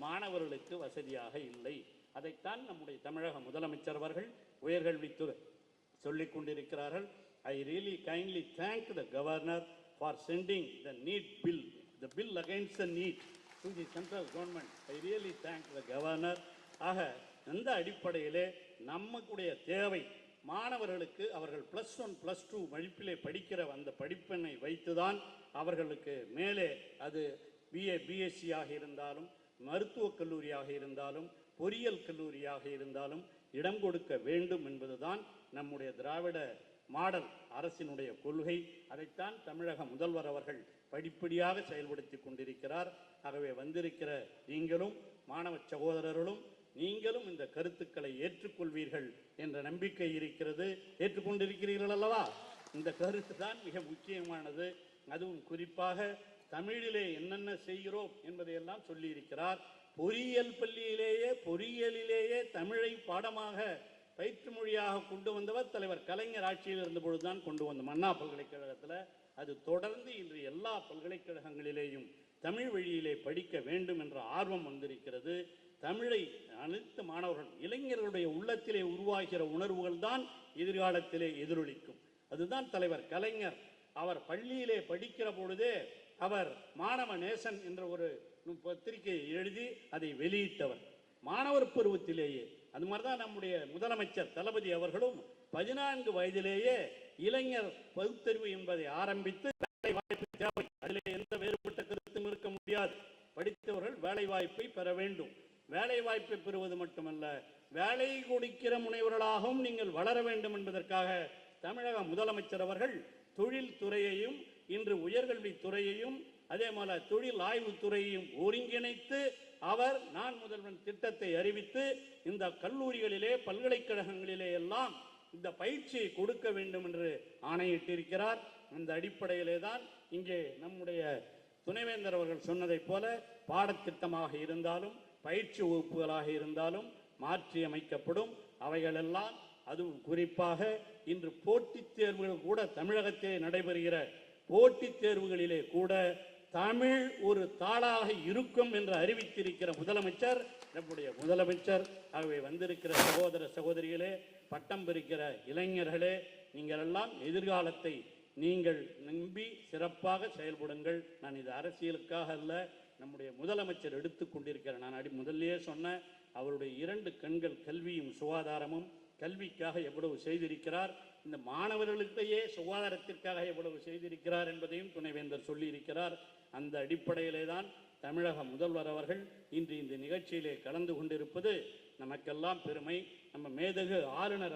மாணவர்களுக்கு வசதியாக இல்லை. அதைத்தான் நம்முடைய தமிழக முதலமைச்சர் அவர்கள் உயர்கல்வித்துறை சொல்லிக் கொண்டிருக்கிறார்கள். I really kindly thank the governor for sending the NEET bill, the bill against the NEET to the central government. I really thank the governor. ஆக அந்த அடிப்படையிலே நம்முடைய தேவை மாணவர்களுக்கு அவர்கள் +1 +2 மதிப்பிலே படிக்கிற அந்த படிப்பினை வைத்துதான் அவர்களுக்கு மேலே அது BA BSc ஆக இருந்தாலும், மருத்துவக் கல்லூரியாக இருந்தாலும், பொறியியல் கல்லூரியாக இருந்தாலும் இடம் கொடுக்க வேண்டும் என்பதுதான் நம்முடைய திராவிட மாடல் அரசினுடைய கொள்கை. அதைத்தான் தமிழக முதல்வர் அவர்கள் படிப்படியாக செயல்படுத்தி கொண்டிருக்கிறார். ஆகவே வந்திருக்கிற நீங்களும் மாணவ சகோதரர்களும் நீங்களும் இந்த கருத்துக்களை ஏற்றுக்கொள்வீர்கள் என்ற நம்பிக்கை இருக்கிறது. ஏற்றுக்கொண்டிருக்கிறீர்கள் அல்லவா? இந்த கருத்து தான் மிக முக்கியமானது. அதுவும் குறிப்பாக தமிழிலே என்னென்ன செய்கிறோம் என்பதையெல்லாம் சொல்லியிருக்கிறார். பொறியியல் பள்ளியிலேயே பொறியியலிலேயே தமிழை பாடமாக பயிற்று மொழியாக கொண்டு வந்தவர் தலைவர் கலைஞர் ஆட்சியில் இருந்தபொழுதுதான் கொண்டு வந்த அண்ணா பல்கலைக்கழகத்தில். அது தொடர்ந்து இன்று எல்லா பல்கலைக்கழகங்களிலேயும் தமிழ் வழியிலே படிக்க வேண்டும் என்ற ஆர்வம் வந்திருக்கிறது. தமிழை அனைத்து மாணவர்கள் இளைஞர்களுடைய உள்ளத்திலே உருவாகிற உணர்வுகள் தான் எதிர்காலத்திலே எதிரொலிக்கும். அதுதான் தலைவர் கலைஞர் அவர் பள்ளியிலே படிக்கிற பொழுதே அவர் மாணவ நேசன் என்ற ஒரு பத்திரிகையை எழுதி அதை வெளியிட்டவர் மாணவர் பருவத்திலேயே. அது மாதிரிதான் நம்முடைய முதலமைச்சர் தளபதி அவர்களும் 14 வயதிலேயே இளைஞர் பகுத்தறிவு என்பதை ஆரம்பித்து வேலை வாய்ப்பு தேவை, அதிலே எந்த வேறுபட்ட கருத்தும் இருக்க முடியாது. படித்தவர்கள் வேலை வாய்ப்பை பெற வேண்டும். வேலை வாய்ப்பை பெறுவது மட்டுமல்ல, வேலை கொடுக்கிற முனைவர்களாகவும் நீங்கள் வளர வேண்டும் என்பதற்காக தமிழக முதலமைச்சர் அவர்கள் தொழில் துறையையும் இன்று உயர்கல்வித்துறையையும் அதே போல தொழில் ஆய்வுத்துறையையும் ஒருங்கிணைத்து அவர் நான் முதல்வன் திட்டத்தை அறிவித்து இந்த கல்லூரிகளிலே பல்கலைக்கழகங்களிலே எல்லாம் இந்த பயிற்சியை கொடுக்க வேண்டும் என்று ஆணையிட்டிருக்கிறார். இந்த அடிப்படையிலே தான் இங்கே நம்முடைய துணைவேந்தர் அவர்கள் சொன்னதைப் போல பாடத்திட்டமாக இருந்தாலும் பயிற்சி வகுப்புகளாக இருந்தாலும் மாற்றி அமைக்கப்படும். அவைகளெல்லாம் அதுவும் குறிப்பாக இன்று போட்டித் தேர்வுகள் கூட தமிழகத்திலே நடைபெறுகிற போட்டித் தேர்வுகளிலே கூட தமிழ் ஒரு தாளாக இருக்கும் என்று அறிவித்திருக்கிற முதலமைச்சர் நம்முடைய முதலமைச்சர். ஆகவே வந்திருக்கிற சகோதர சகோதரிகளே, பட்டம் பெறுகிற இளைஞர்களே, நீங்கள் எல்லாம் எதிர்காலத்தை நீங்கள் நம்பி சிறப்பாக செயல்படுங்கள். நான் இது அரசியலுக்காக அல்ல, நம்முடைய முதலமைச்சர் எடுத்துக்கொண்டிருக்கிற நான் முதல்லையே சொன்ன அவருடைய 2 கண்கள் கல்வியும் சுகாதாரமும் கல்விக்காக எவ்வளவு செய்திருக்கிறார், இந்த மாணவர்களுக்கிடையே சுகாதாரத்திற்காக எவ்வளவு செய்திருக்கிறார் என்பதையும் துணைவேந்தர் சொல்லியிருக்கிறார். அந்த அடிப்படையிலே தான் தமிழக முதல்வர் அவர்கள் இன்று இந்த நிகழ்ச்சியிலே கலந்து கொண்டிருப்பது நமக்கெல்லாம் பெருமை. நம்ம மேதகு ஆளுநர்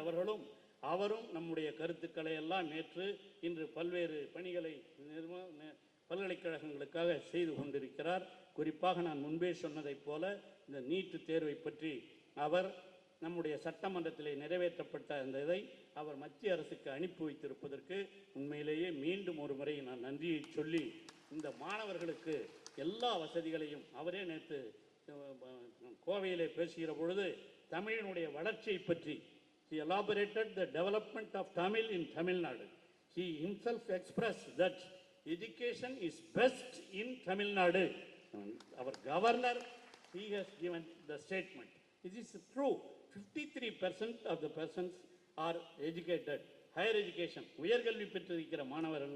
அவரும் நம்முடைய கருத்துக்களை எல்லாம் ஏற்று இன்று பல்வேறு பணிகளை பல்கலைக்கழகங்களுக்காக செய்து கொண்டிருக்கிறார். குறிப்பாக நான் முன்பே சொன்னதைப் போல இந்த நீட்டு தேர்வை பற்றி அவர் நம்முடைய சட்டமன்றத்திலே நிறைவேற்றப்பட்ட அந்த இதை அவர் மத்திய அரசுக்கு அனுப்பி வைத்திருப்பதற்கு உண்மையிலேயே மீண்டும் ஒரு முறை நான் நன்றியை சொல்லி, இந்த மாணவர்களுக்கு எல்லா வசதிகளையும் அவரே நேற்று கோவையிலே பேசுகிற பொழுது தமிழினுடைய வளர்ச்சியை பற்றி he elaborated the development of Tamil in Tamil Nadu. He himself expressed that education is best in Tamil Nadu. Our governor, he has given the statement. It is true. 53% of the persons are educated. Higher education, உயர்கல்வி பெற்றிருக்கிற மாணவர்கள்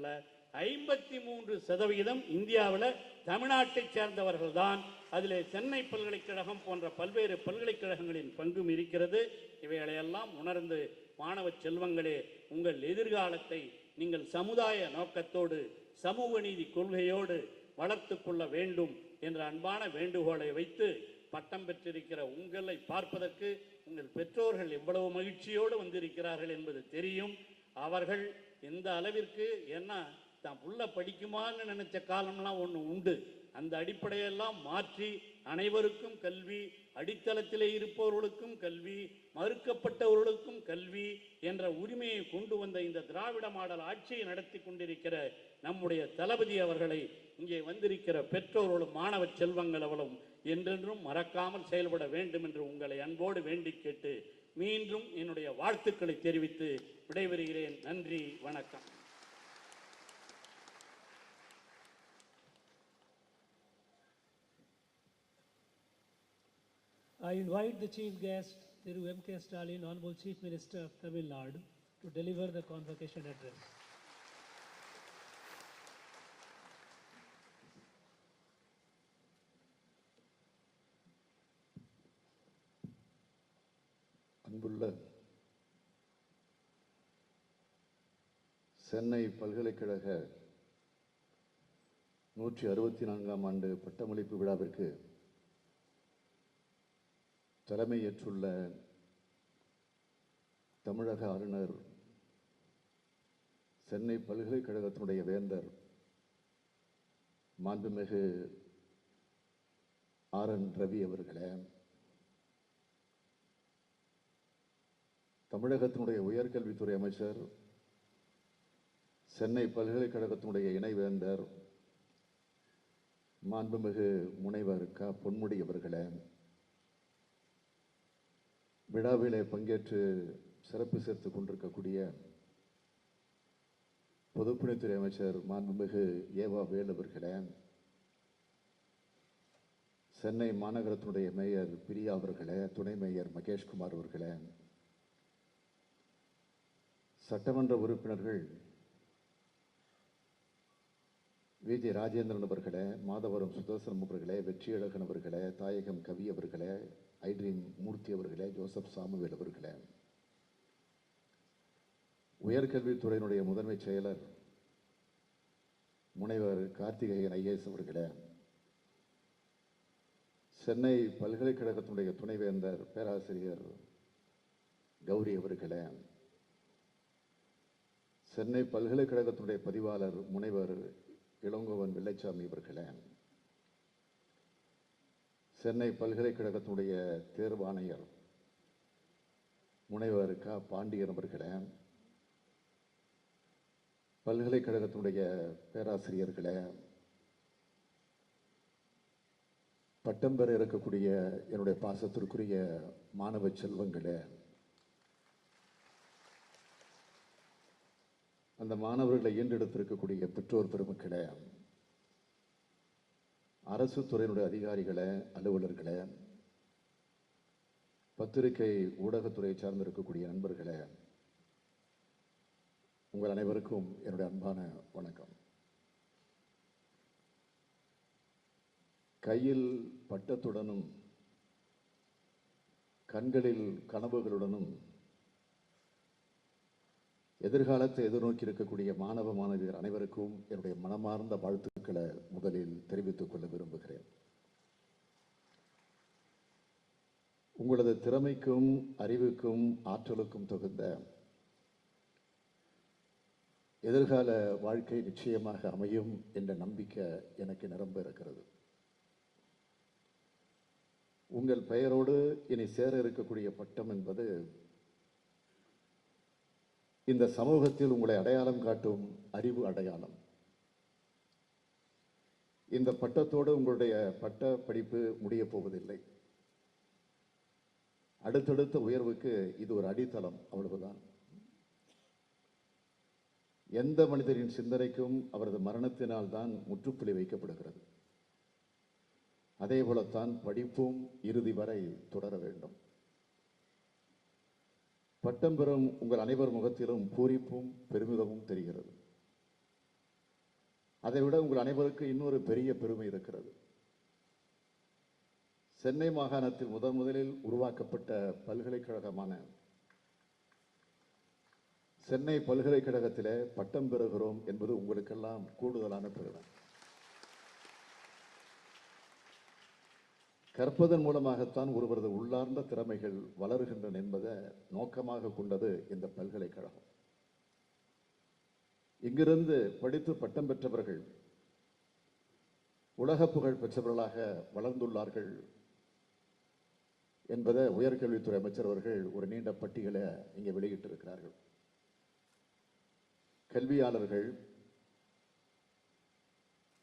53% இந்தியாவில் தமிழ்நாட்டைச் சேர்ந்தவர்கள் தான். அதில் சென்னை பல்கலைக்கழகம் போன்ற பல்வேறு பல்கலைக்கழகங்களின் பங்கும் இருக்கிறது. இவைகளையெல்லாம் உணர்ந்து மாணவ செல்வங்களே, உங்கள் எதிர்காலத்தை நீங்கள் சமுதாய நோக்கத்தோடு சமூக நீதி கொள்கையோடு வளர்த்து கொள்ள வேண்டும் என்ற அன்பான வேண்டுகோளை வைத்து, பட்டம் பெற்றிருக்கிற உங்களை பார்ப்பதற்கு உங்கள் பெற்றோர்கள் எவ்வளவு மகிழ்ச்சியோடு வந்திருக்கிறார்கள் என்பது தெரியும். அவர்கள் எந்த அளவிற்கு, ஏன்னா தான் புள்ள படிக்குமான்னு நினைச்ச காலம்லாம் ஒன்று உண்டு. அந்த அடிப்படையெல்லாம் மாற்றி அனைவருக்கும் கல்வி, அடித்தளத்திலே இருப்பவர்களுக்கும் கல்வி, மறுக்கப்பட்டவர்களுக்கும் கல்வி என்ற உரிமையை கொண்டு வந்த இந்த திராவிட மாடல் ஆட்சியை நடத்தி கொண்டிருக்கிற நம்முடைய தளபதி அவர்களை இங்கே வந்திருக்கிற பெற்றோர்களும் மாணவ செல்வங்களவளும் என்றென்றும் மறக்காமல் செயல்பட வேண்டும் என்று உங்களை அன்போடு வேண்டி கேட்டு மீண்டும் என்னுடைய வாழ்த்துக்களை தெரிவித்து விடைபெறுகிறேன். நன்றி, வணக்கம். I invite the Chief Guest, Thiru M. K. Stalin, Honorable Chief Minister of Tamil Nadu, to deliver the convocation address. அன்புள்ள சென்னை பல்கலைக்கழக 164ஆம் ஆண்டு பட்டமளிப்பு விழாவிற்கு தலைமையேற்றுள்ள தமிழக ஆளுநர், சென்னை பல்கலைக்கழகத்தினுடைய வேந்தர் மாண்புமிகு ஆர்.என். ரவி அவர்களே, தமிழகத்தினுடைய உயர்கல்வித்துறை அமைச்சர், சென்னை பல்கலைக்கழகத்தினுடைய இணைவேந்தர் மாண்புமிகு முனைவர் க. பொன்முடி அவர்களே, விழாவிலே பங்கேற்று சிறப்பு சேர்த்துக் கொண்டிருக்கக்கூடிய பொதுப்பணித்துறை அமைச்சர் மாண்புமிகு ஏவா வேலு அவர்களே, சென்னை மாநகரத்தினுடைய மேயர் பிரியா அவர்களே, துணை மேயர் மகேஷ்குமார் அவர்களே, சட்டமன்ற உறுப்பினர்கள் வி.ஜி. ராஜேந்திரன் அவர்களே, மாதவரம் சுதர்சனம் அவர்களே, வெற்றியழகன் அவர்களே, தாயகம் கவி அவர்களே, ஐட்ரீன் மூர்த்தி அவர்களே, ஜோசப் சாமுவேல் அவர்களே, உயர்கல்வித்துறையினுடைய முதன்மை செயலர் முனைவர் கார்த்திகேயன் ஐஏஎஸ் அவர்களே, சென்னை பல்கலைக்கழகத்தினுடைய துணைவேந்தர் பேராசிரியர் கௌரி அவர்களே, சென்னை பல்கலைக்கழகத்தினுடைய பதிவாளர் முனைவர் இளங்கோவன் வெள்ளைச்சாமி அவர்களே, சென்னை பல்கலைக்கழகத்தினுடைய தேர்வாணையர் முனைவர் க. பாண்டியன் அவர்களே, பல்கலைக்கழகத்தினுடைய பேராசிரியர்களே, பட்டம் பெற இருக்கக்கூடிய என்னுடைய பாசத்திற்குரிய மாணவ செல்வங்களே, அந்த மாணவர்களை ஈண்டெடுத்திருக்கக்கூடிய பெற்றோர் பெருமக்களே, அரசு துறையினுடைய அதிகாரிகளே, அலுவலர்களே, பத்திரிகை ஊடகத்துறையை சார்ந்திருக்கக்கூடிய நண்பர்களே, உங்கள் அனைவருக்கும் என்னுடைய அன்பான வணக்கம். கையில் பட்டத்துடனும் கண்களில் கனவுகளுடனும் எதிர்காலத்தை எதிர்நோக்கி இருக்கக்கூடிய மாணவ மாணவியர் அனைவருக்கும் என்னுடைய மனமார்ந்த வாழ்த்துக்களை முதலில் தெரிவித்துக் கொள்ள விரும்புகிறேன். உங்களது திறமைக்கும் அறிவுக்கும் ஆற்றலுக்கும் தகுந்த எதிர்கால வாழ்க்கை நிச்சயமாக அமையும் என்ற நம்பிக்கை எனக்கு நிரம்ப இருக்கிறது. உங்கள் பெயரோடு இனி சேர இருக்கக்கூடிய பட்டம் என்பது இந்த சமூகத்தில் உங்களை அடையாளம் காட்டும் அறிவு அடையாளம். இந்த பட்டத்தோடு உங்களுடைய பட்ட படிப்பு முடிய போவதில்லை. அடுத்தடுத்த உயர்வுக்கு இது ஒரு அடித்தளம், அவ்வளவுதான். எந்த மனிதரின் சிந்தனைக்கும் அவரது மரணத்தினால் தான் முற்றுப்புள்ளி வைக்கப்படுகிறது. அதே போலத்தான் படிப்பும் இறுதி வரை தொடர வேண்டும். பட்டம் பெறும் உங்கள் அனைவர் முகத்திலும் பூரிப்பும் பெருமிதமும் தெரிகிறது. அதைவிட உங்கள் அனைவருக்கு இன்னொரு பெரிய பெருமை இருக்கிறது. சென்னை மாகாணத்தில் முதலில் உருவாக்கப்பட்ட பல்கலைக்கழகமான சென்னை பல்கலைக்கழகத்திலே பட்டம் பெறுகிறோம் என்பது உங்களுக்கெல்லாம் கூடுதலான பெருமை. கற்பதன் மூலமாகத்தான் ஒருவரது உள்ளார்ந்த திறமைகள் வளருகின்றன என்பதை நோக்கமாக கொண்டது இந்த பல்கலைக்கழகம். இங்கிருந்து படித்து பட்டம் பெற்றவர்கள் உலக புகழ் பெற்றவர்களாக வளர்ந்துள்ளார்கள் என்பதை உயர்கல்வித்துறை அமைச்சர் அவர்கள் ஒரு நீண்ட பட்டியலை இங்கே வெளியிட்டிருக்கிறார்கள். கல்வியாளர்கள்,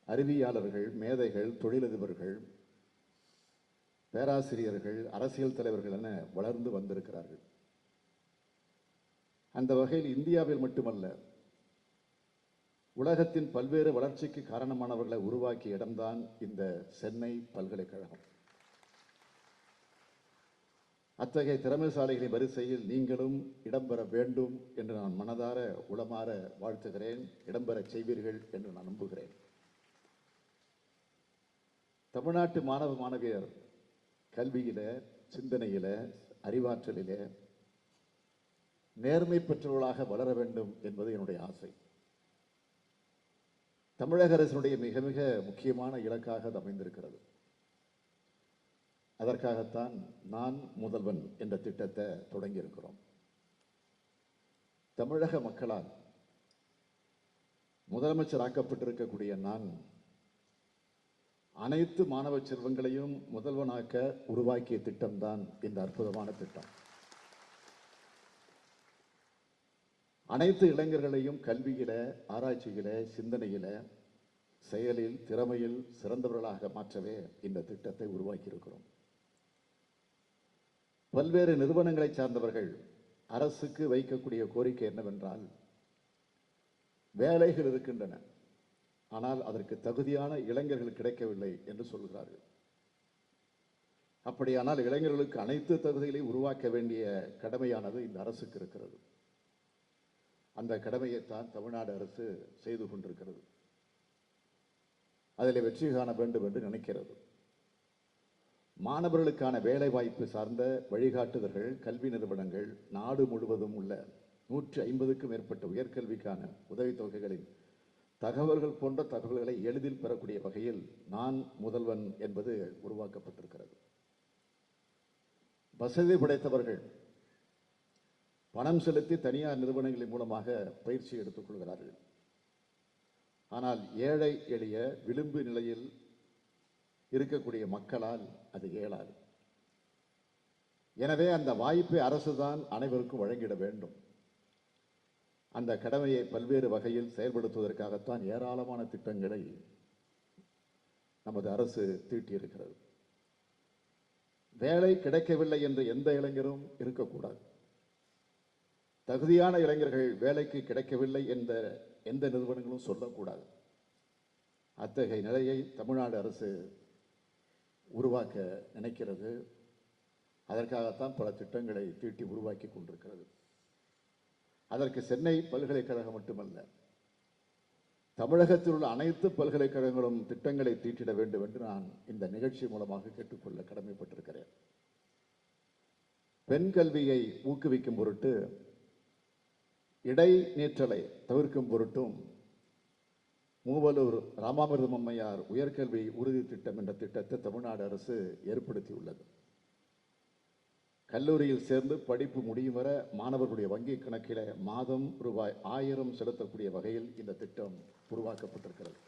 அறிவியாளர்கள், மேதைகள், தொழிலதிபர்கள், பேராசிரியர்கள், அரசியல் தலைவர்கள் என வளர்ந்து வந்திருக்கிறார்கள். அந்த வகையில் இந்தியாவில் மட்டுமல்ல, உலகத்தின் பல்வேறு வளர்ச்சிக்கு காரணமானவர்களை உருவாக்கிய இடம்தான் இந்த சென்னை பல்கலைக்கழகம். அத்தகைய திறமைசாலிகளின் வரிசையில் நீங்களும் இடம்பெற வேண்டும் என்று நான் மனதார உளமாற வாழ்த்துகிறேன். இடம்பெறச் செய்வீர்கள் என்று நான் நம்புகிறேன். தமிழ்நாட்டு மாணவ மாணவியர் கல்வியில, சிந்தனையில, அறிவாற்றலில நேர்மை பெற்றவர்களாக வளர வேண்டும் என்பது என்னுடைய ஆசை. தமிழக அரசினுடைய மிக மிக முக்கியமான இலக்காக அது அமைந்திருக்கிறது. அதற்காகத்தான் நான் முதல்வன் என்ற திட்டத்தை தொடங்கியிருக்கிறோம். தமிழக மக்களால் முதலமைச்சராக்கப்பட்டிருக்கக்கூடிய நான் அனைத்து மாணவ செல்வங்களையும் முதல்வனாக்க உருவாக்கிய திட்டம்தான் இந்த அற்புதமான திட்டம். அனைத்து இளைஞர்களையும் கல்வியில, ஆராய்ச்சியில, சிந்தனையில, செயலில், திறமையில் சிறந்தவர்களாக மாற்றவே இந்த திட்டத்தை உருவாக்கியிருக்கிறோம். பல்வேறு நிறுவனங்களை சார்ந்தவர்கள் அரசுக்கு வைக்கக்கூடிய கோரிக்கை என்னவென்றால், வேலைகள் இருக்கின்றன, ஆனால் அதற்கு தகுதியான இளைஞர்கள் கிடைக்கவில்லை என்று சொல்கிறார்கள். அப்படியானால் இளைஞர்களுக்கு அனைத்து தகுதிகளையும் உருவாக்க வேண்டிய கடமையானது இந்த அரசுக்கு இருக்கிறது. அந்த கடமையைத்தான் தமிழ்நாடு அரசு செய்து கொண்டிருக்கிறது. அதில் வெற்றி காண வேண்டும் என்று நினைக்கிறது. மாணவர்களுக்கான வேலை வாய்ப்பு சார்ந்த வழிகாட்டுதல்கள், கல்வி நிறுவனங்கள், நாடு முழுவதும் உள்ள 150க்கும் மேற்பட்ட உயர்கல்விக்கான உதவித்தொகைகளின் தகவல்கள் போன்ற தகவல்களை எளிதில் பெறக்கூடிய வகையில் நான் முதல்வன் என்பது உருவாக்கப்பட்டிருக்கிறது. வசதி படைத்தவர்கள் பணம் செலுத்தி தனியார் நிறுவனங்களின் மூலமாக பயிற்சி எடுத்துக் கொள்கிறார்கள். ஆனால் ஏழை எளிய விளிம்பு நிலையில் இருக்கக்கூடிய மக்களால் அது இயலாது. எனவே அந்த வாய்ப்பை அரசுதான் அனைவருக்கும் வழங்கிட வேண்டும். அந்த கடமையை பல்வேறு வகையில் செயல்படுத்துவதற்காகத்தான் ஏராளமான திட்டங்களை நமது அரசு தீட்டியிருக்கிறது. வேலை கிடைக்கவில்லை என்று எந்த இளைஞரும் இருக்கக்கூடாது. தகுதியான இளைஞர்கள் வேலைக்கு கிடைக்கவில்லை என்ற எந்த நிறுவனங்களும் சொல்லக்கூடாது. அத்தகைய நிலையை தமிழ்நாடு அரசு உருவாக்க நினைக்கிறது. அதற்காகத்தான் பல திட்டங்களை தீட்டி உருவாக்கி கொண்டிருக்கிறது. அதற்கு சென்னை பல்கலைக்கழகம் மட்டுமல்ல, தமிழகத்தில் உள்ள அனைத்து பல்கலைக்கழகங்களும் திட்டங்களை தீட்டிட வேண்டும் என்று நான் இந்த நிகழ்ச்சி மூலமாக கேட்டுக்கொள்ள கடமைப்பட்டிருக்கிறேன். பெண் கல்வியை ஊக்குவிக்கும் பொருட்டு இடைநீற்றலை தவிர்க்கும் பொருட்டும் மூவலூர் ராமாமிர்தம் அம்மையார் உயர்கல்வி உறுதி திட்டம் என்ற திட்டத்தை தமிழ்நாடு அரசு ஏற்படுத்தியுள்ளது. கல்லூரியில் சேர்ந்து படிப்பு முடியும் வரை மாணவர்களுடைய வங்கி கணக்கில் மாதம் ரூபாய் 1000 செலுத்தக்கூடிய வகையில் இந்த திட்டம் உருவாக்கப்பட்டிருக்கிறது.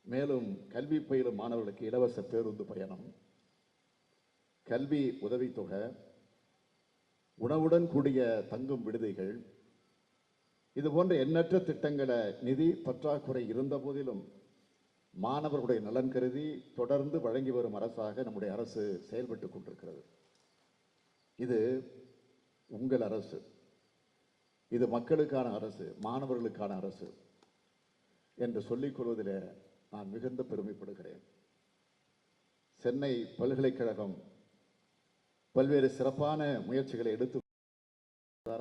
மேலும் கல்வி பயிலும் மாணவர்களுக்கு இலவச பேருந்து பயணம், கல்வி உதவித்தொகை, உணவுடன் கூடிய தங்கும் விடுதிகள், இது போன்ற எண்ணற்ற திட்டங்களை நிதி பற்றாக்குறை இருந்த போதிலும் மாணவர்களுடைய நலன் கருதி தொடர்ந்து வழங்கி வரும் அரசாக நம்முடைய அரசு செயல்பட்டு கொண்டிருக்கிறது. இது உங்கள் அரசு, இது மக்களுக்கான அரசு, மாணவர்களுக்கான அரசு என்று சொல்லிக் கொள்வதில் நான் மிகுந்த பெருமைப்படுகிறேன். சென்னை பல்கலைக்கழகம் பல்வேறு சிறப்பான முயற்சிகளை எடுத்து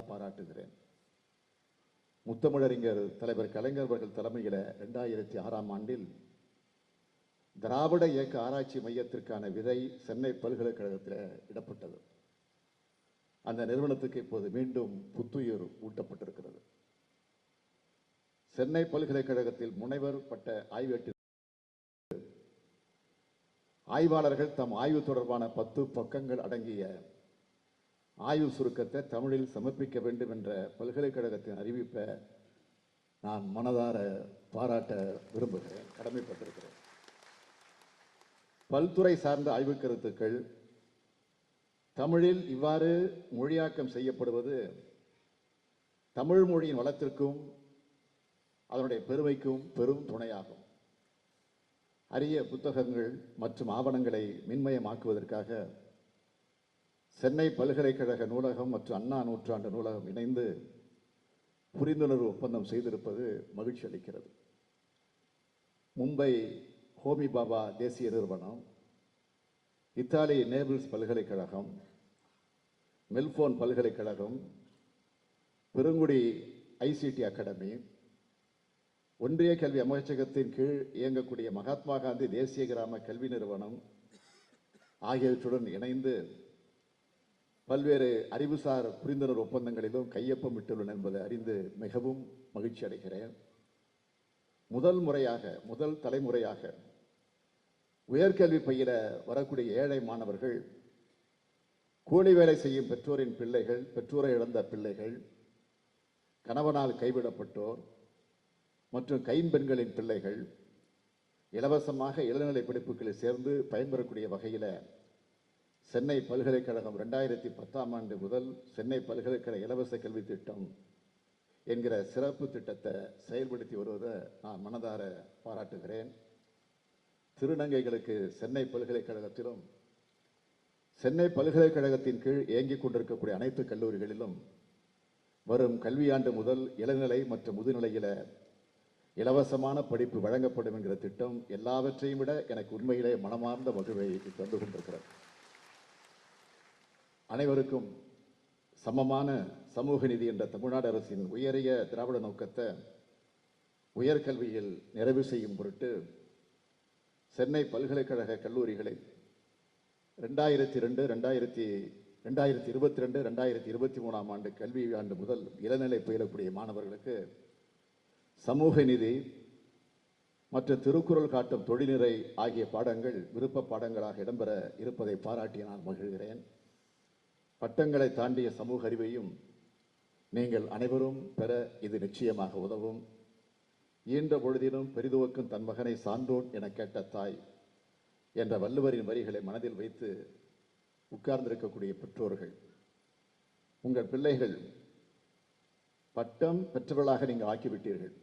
பாராட்டுகிறேன். முத்தமிழறிஞர் தலைவர் கலைஞர் அவர்கள் தலைமையில் 2006ஆம் ஆண்டில் திராவிட இயக்க ஆராய்ச்சி மையத்திற்கான விதை சென்னை பல்கலைக்கழகத்தில் இடப்பட்டது. அந்த நிறுவனத்துக்கு இப்போது மீண்டும் புத்துயிர் ஊட்டப்பட்டிருக்கிறது. சென்னை பல்கலைக்கழகத்தில் முனைவர் பட்ட ஆய்வேட்டில் ஆய்வாளர்கள் தம் ஆய்வு தொடர்பான 10 பக்கங்கள் அடங்கிய ஆய்வு சுருக்கத்தை தமிழில் சமர்ப்பிக்க வேண்டும் என்ற பல்கலைக்கழகத்தின் அறிவிப்பை நான் மனதார பாராட்ட விரும்புகிறேன், கடமைப்பட்டிருக்கிறேன். பல்துறை சார்ந்த ஆய்வு கருத்துக்கள் தமிழில் இவ்வாறு மொழியாக்கம் செய்யப்படுவது தமிழ் மொழியின் வளத்திற்கும் அதனுடைய பெருமைக்கும் பெரும் துணையாகும். அரிய புத்தகங்கள் மற்றும் ஆவணங்களை மின்மயமாக்குவதற்காக சென்னை பல்கலைக்கழக நூலகம் மற்றும் அண்ணா நூற்றாண்டு நூலகம் இணைந்து புரிந்துணர்வு ஒப்பந்தம் செய்திருப்பது மகிழ்ச்சி அளிக்கிறது. மும்பை ஹோமி பாபா தேசிய நிறுவனம், இத்தாலி நேபிள்ஸ் பல்கலைக்கழகம், மெல்போர்ன் பல்கலைக்கழகம், பெருங்குடி ஐசிடி அகாடமி, ஒன்றிய கல்வி அமைச்சகத்தின் கீழ் இயங்கக்கூடிய மகாத்மா காந்தி தேசிய கிராம கல்வி நிறுவனம் ஆகியவற்றுடன் இணைந்து பல்வேறு அறிவுசார் புரிந்துணர்வு ஒப்பந்தங்களிலும் கையொப்பமிட்டுள்ளன என்பதை அறிந்து மிகவும் மகிழ்ச்சி அடைகிறேன். முதல் தலைமுறையாக உயர்கல்வி பயில வரக்கூடிய ஏழை மாணவர்கள், கூலி வேலை செய்யும் பெற்றோரின் பிள்ளைகள், பெற்றோரை இழந்த பிள்ளைகள், கணவனால் கைவிடப்பட்டோர் மற்றும் கைம்பெண்களின் பிள்ளைகள் இலவசமாக இளநிலை படிப்புகளில் சேர்ந்து பயன்பெறக்கூடிய வகையில் சென்னை பல்கலைக்கழகம் 2010ஆம் ஆண்டு முதல் சென்னை பல்கலைக்கழக இலவச கல்வி திட்டம் என்கிற சிறப்பு திட்டத்தை செயல்படுத்தி வருவதை நான் மனதார பாராட்டுகிறேன். திருநங்கைகளுக்கு சென்னை பல்கலைக்கழகத்திலும் சென்னை பல்கலைக்கழகத்தின் கீழ் இயங்கிக் கொண்டிருக்கக்கூடிய அனைத்து கல்லூரிகளிலும் வரும் கல்வியாண்டு முதல் இளநிலை மற்றும் முதுநிலையில இலவசமான படிப்பு வழங்கப்படும் என்கிற திட்டம் எல்லாவற்றையும் விட எனக்கு உண்மையிலே மனமார்ந்த மகிழ்வை தந்து கொண்டிருக்கிறது. அனைவருக்கும் சமமான சமூக நீதி என்ற தமிழ்நாடு அரசின் உயரிய திராவிட நோக்கத்தை உயர்கல்வியில் நிறைவு செய்யும் பொருட்டு சென்னை பல்கலைக்கழக கல்லூரிகளில் 2022, 2023ஆம் ஆண்டு கல்வி ஆண்டு முதல் இளநிலை பயிலக்கூடிய மாணவர்களுக்கு சமூக நீதி மற்றும் திருக்குறள் காட்டும் தொழில்நிறை ஆகிய பாடங்கள் விருப்ப பாடங்களாக இடம்பெற இருப்பதை பாராட்டி நான் மகிழ்கிறேன். பட்டங்களை தாண்டிய சமூக அறிவையும் நீங்கள் அனைவரும் பெற இது நிச்சயமாக உதவும். ஈன்ற பொழுதிலும் பெரிதுவக்கும் தன் மகனை சான்றோன் என கேட்ட தாய் என்ற வள்ளுவரின் வரிகளை மனதில் வைத்து உட்கார்ந்திருக்கக்கூடிய பெற்றோர்கள், உங்கள் பிள்ளைகள் பட்டம் பெற்றவர்களாக நீங்கள் ஆக்கிவிட்டீர்கள்.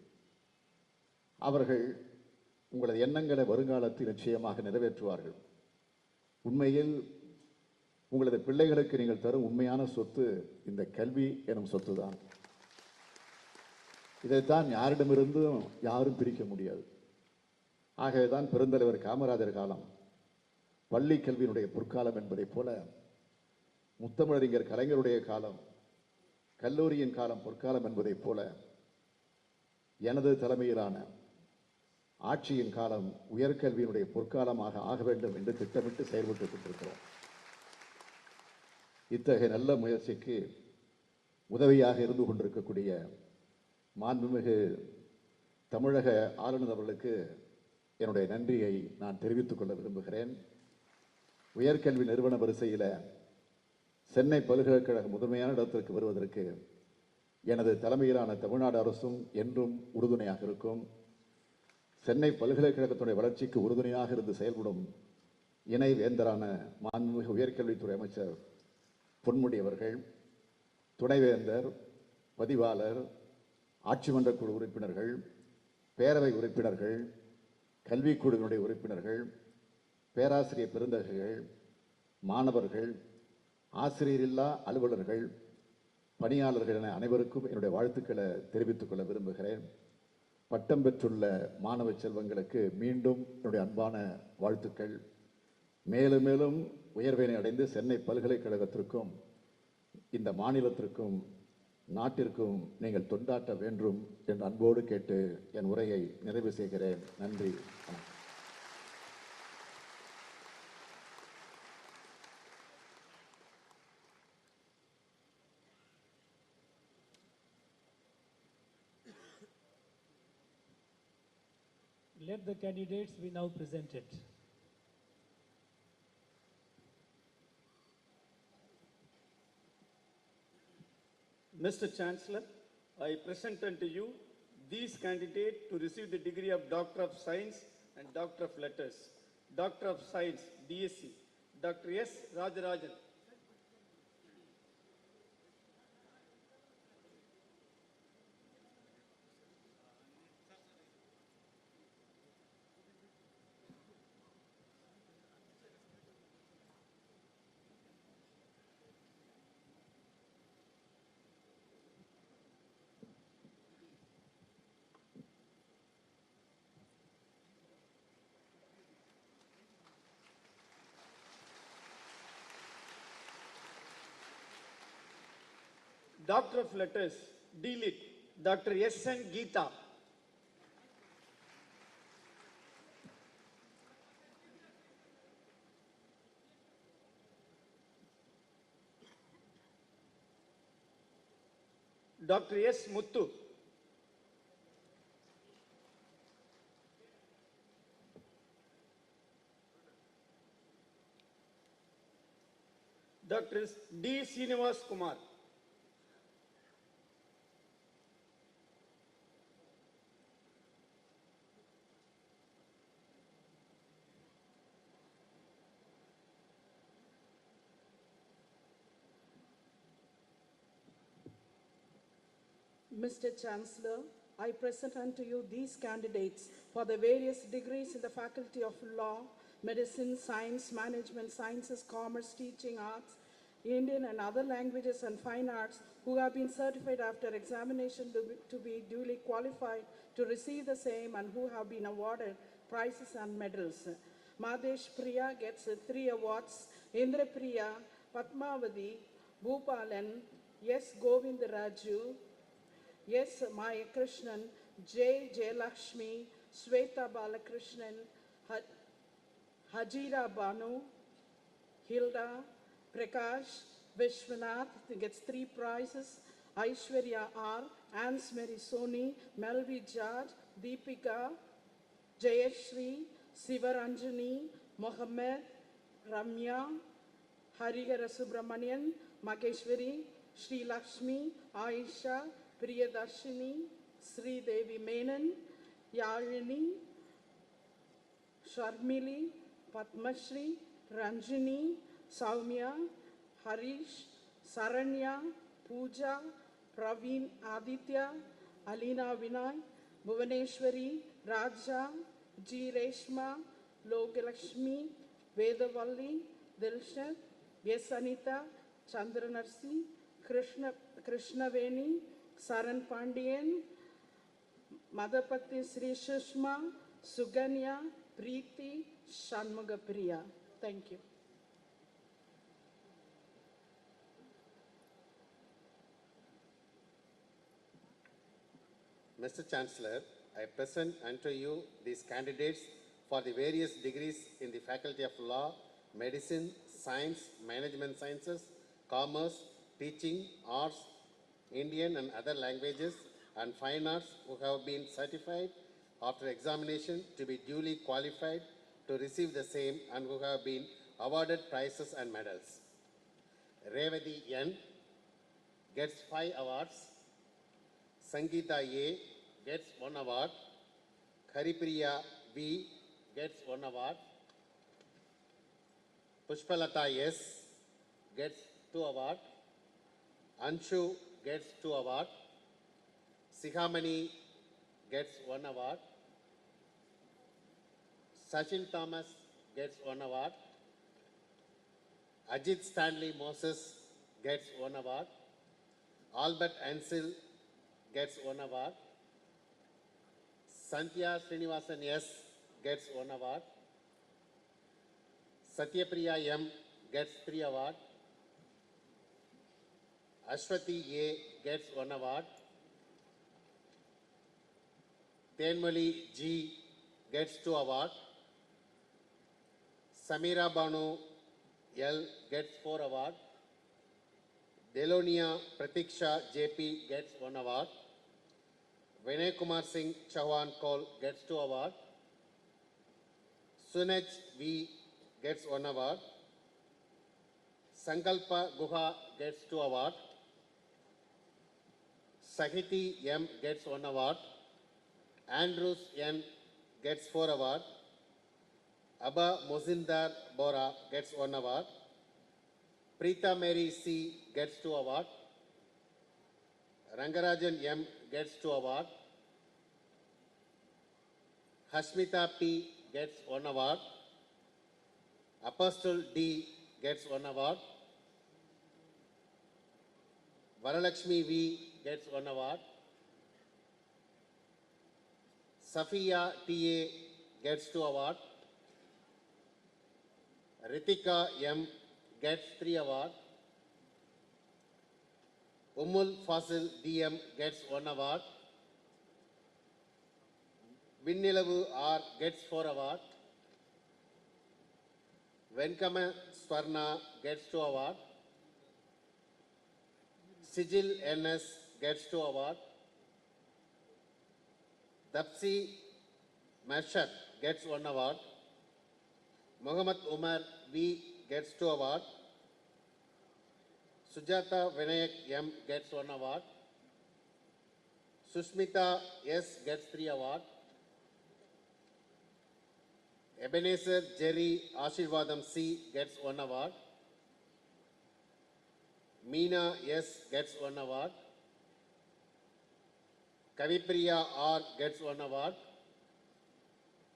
அவர்கள் உங்களது எண்ணங்களை வருங்காலத்தில் நிச்சயமாக நிறைவேற்றுவார்கள். உண்மையில் உங்களது பிள்ளைகளுக்கு நீங்கள் தரும் உண்மையான சொத்து இந்த கல்வி எனும் சொத்து தான். இதைத்தான் யாரிடமிருந்தும் யாரும் பிரிக்க முடியாது. ஆகவேதான் பெருந்தலைவர் காமராஜர் காலம் பள்ளி கல்வியினுடைய பொற்காலம் என்பதைப் போல முத்தமிழறிஞர் கலைஞருடைய காலம் கல்லூரியின் காலம் பொற்காலம் என்பதைப் போல எனது தலைமையிலான ஆட்சியின் காலம் உயர்கல்வியினுடைய பொற்காலமாக ஆக வேண்டும் என்று திட்டமிட்டு செயல்பட்டுக் கொண்டிருக்கிறோம். இத்தகைய நல்ல முயற்சிக்கு உதவியாக இருந்து கொண்டிருக்கக்கூடிய மாண்புமிகு தமிழக ஆளுநர் அவர்களுக்கு என்னுடைய நன்றியை நான் தெரிவித்துக் கொள்ள விரும்புகிறேன். உயர்கல்வி நிறுவன வரிசையில் சென்னை பல்கலைக்கழக முதன்மையான இடத்திற்கு வருவதற்கு எனது தலைமையிலான தமிழ்நாடு அரசும் என்றும் உறுதுணையாக இருக்கும். சென்னை பல்கலைக்கழகத்துடைய வளர்ச்சிக்கு உறுதுணையாக இருந்து செயல்படும் இணை வேந்தரான மாண்புமிகு உயர்கல்வித்துறை அமைச்சர் பொன்முடி அவர்கள், துணைவேந்தர், பதிவாளர், ஆட்சிமன்ற குழு உறுப்பினர்கள், பேரவை உறுப்பினர்கள், கல்விக்குழுவினுடைய உறுப்பினர்கள், பேராசிரியர் பெருந்தகைகள், மாணவர்கள், ஆசிரியரில்லா அலுவலர்கள், பணியாளர்கள் என அனைவருக்கும் என்னுடைய வாழ்த்துக்களை தெரிவித்துக் கொள்ள விரும்புகிறேன். பட்டம் பெற்றுள்ள மாணவ செல்வங்களுக்கு மீண்டும் என்னுடைய அன்பான வாழ்த்துக்கள். மேலும் மேலும் உயர்வினை அடைந்து சென்னை பல்கலைக்கழகத்திற்கும் இந்த மாநிலத்திற்கும் நாட்டிற்கும் நீங்கள் தொண்டாற்ற வேண்டும் என்று அன்போடு கேட்டு என் உரையை நிறைவு செய்கிறேன். நன்றி. Let the candidates be now presented. Mr. Chancellor, I present unto you these candidates to receive the degree of Doctor of Science and Doctor of Letters. Doctor of Science, DSc, Dr. S. Rajarajan. Doctor of Letters, D.Lit, Dr. S. N. Geeta. Dr. S. Muthu. Dr. D. Srinivas Kumar. Mr. Chancellor, I present unto you these candidates for the various degrees in the Faculty of Law, Medicine, Science, Management, Sciences, Commerce, Teaching, Arts, Indian and other languages and fine arts who have been certified after examination to be duly qualified to receive the same and who have been awarded prizes and medals. Madesh Priya gets 3 awards, Indra Priya, Padmavati, Bhupalan, S. Govind Raju, S. Maya Krishnan, J. Jayalakshmi, Sweta Balakrishnan, Hajira Banu, Hilda, Prakash, Vishwanath gets 3 prizes, Aishwarya R, Ansmeri Soni, Melvi George, Deepika, Jayashri, Sivaranjani, Mohammed, Ramya, Harihara Subramanian, Mageshwari, Sri Lakshmi, Aisha, Priyadarshini, Sri Devi Menon, Yalini, Sharmili, Padmashri, Ranjini, Saumya, Harish, Saranya, Pooja, Praveen Aditya, Alina Vinay, Bhuvaneshwari, Raja, G. Reshma, Logalakshmi, Vedavalli, Dilshat, S. Anita, Chandranarsi, Krishnaveni, Saran Pandian, Madhapati Sri Shushma, Suganya, Preeti, Shanmugapriya. Thank you. Mr. Chancellor, I present unto you these candidates for the various degrees in the Faculty of Law, Medicine, Science, Management Sciences, Commerce, Teaching, Arts, Indian and other languages, and fine arts who have been certified after examination to be duly qualified to receive the same and who have been awarded prizes and medals. Revati N gets 5 awards. Sangeeta A gets 1 award. Haripriya V gets 1 award. Pushpalata S gets 2 awards. Anshu gets 2 awards. Sihamani gets 1 award. Sachin Thomas gets 1 award. Ajit Stanley Moses gets 1 award. Albert Ansel gets 1 award. Santhya Srinivasan S gets 1 award. Satyapriya M gets 3 awards. Ashwati A gets 1 award. Tenmali G gets 2 awards. Samira Banu L gets 4 awards. Delonia Pratiksha JP gets 1 award. Vinay Kumar Singh Chauhan Kaul gets 2 awards. Sunaj V gets 1 award. Sankalpa Guha gets 2 awards. Sahiti M gets 1 award. Andrews N gets 4 awards. Abba Mozindar Bora gets 1 award. Preeta Mary C gets 2 awards. Rangarajan M gets 2 awards. Hashmita P gets 1 award. Apostle D gets 1 award. Varalakshmi V gets 1 award. Safiya TA gets 2 awards. Ritika M gets 3 awards. Umul Fasil DM gets 1 award. Vinnilavu R gets 4 awards. Venkama Swarna gets 2 awards. Sijil NS gets 2 awards. Dapsi Mashat gets 1 award. Muhammad Umar V gets 2 awards. Sujata Vinayak M gets 1 award. Sushmita S gets 3 awards. Ebenezer Jerry Ashirvadam C gets 1 award. Meena S gets 1 award. Kavipriya R gets 1 award.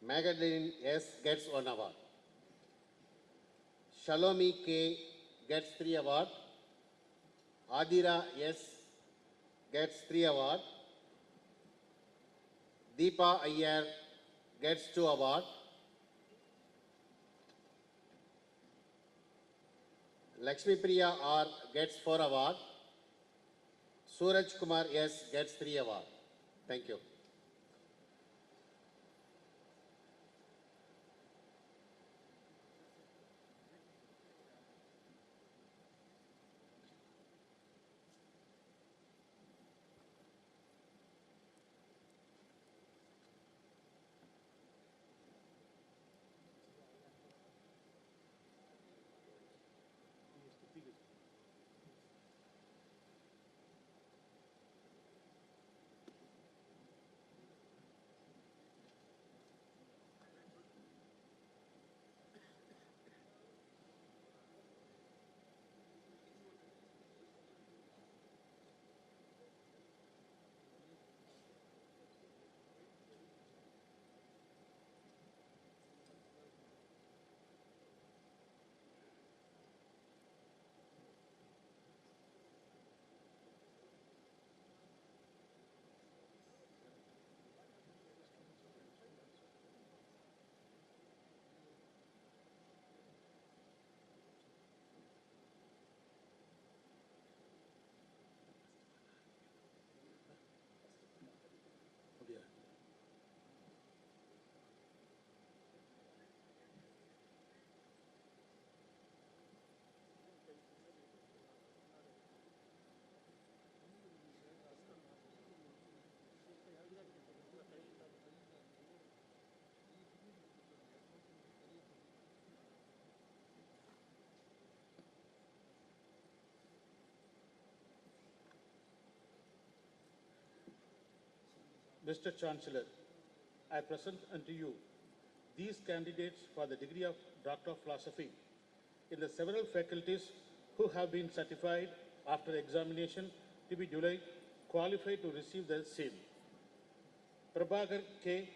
Magadine S gets 1 award. Shalomi K gets 3 awards. Adira S gets 3 awards. Deepa Iyer gets 2 awards. Lakshmi Priya R gets 4 awards. Suraj Kumar S gets 3 awards. Thank you. Mr. Chancellor, I present unto you these candidates for the degree of Doctor of Philosophy in the several faculties who have been certified after examination to be duly qualified to receive the same. Prabhakar K,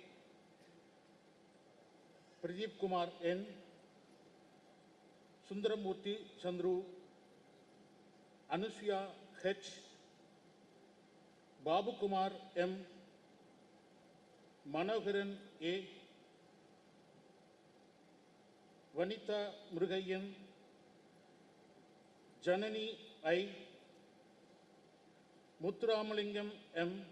Pradeep Kumar N, Sundaramurthy Chandru, Anushya H, Babu Kumar M, Manoharan A, Vanitha Murugayan, Janani I, Muthuramalingam M,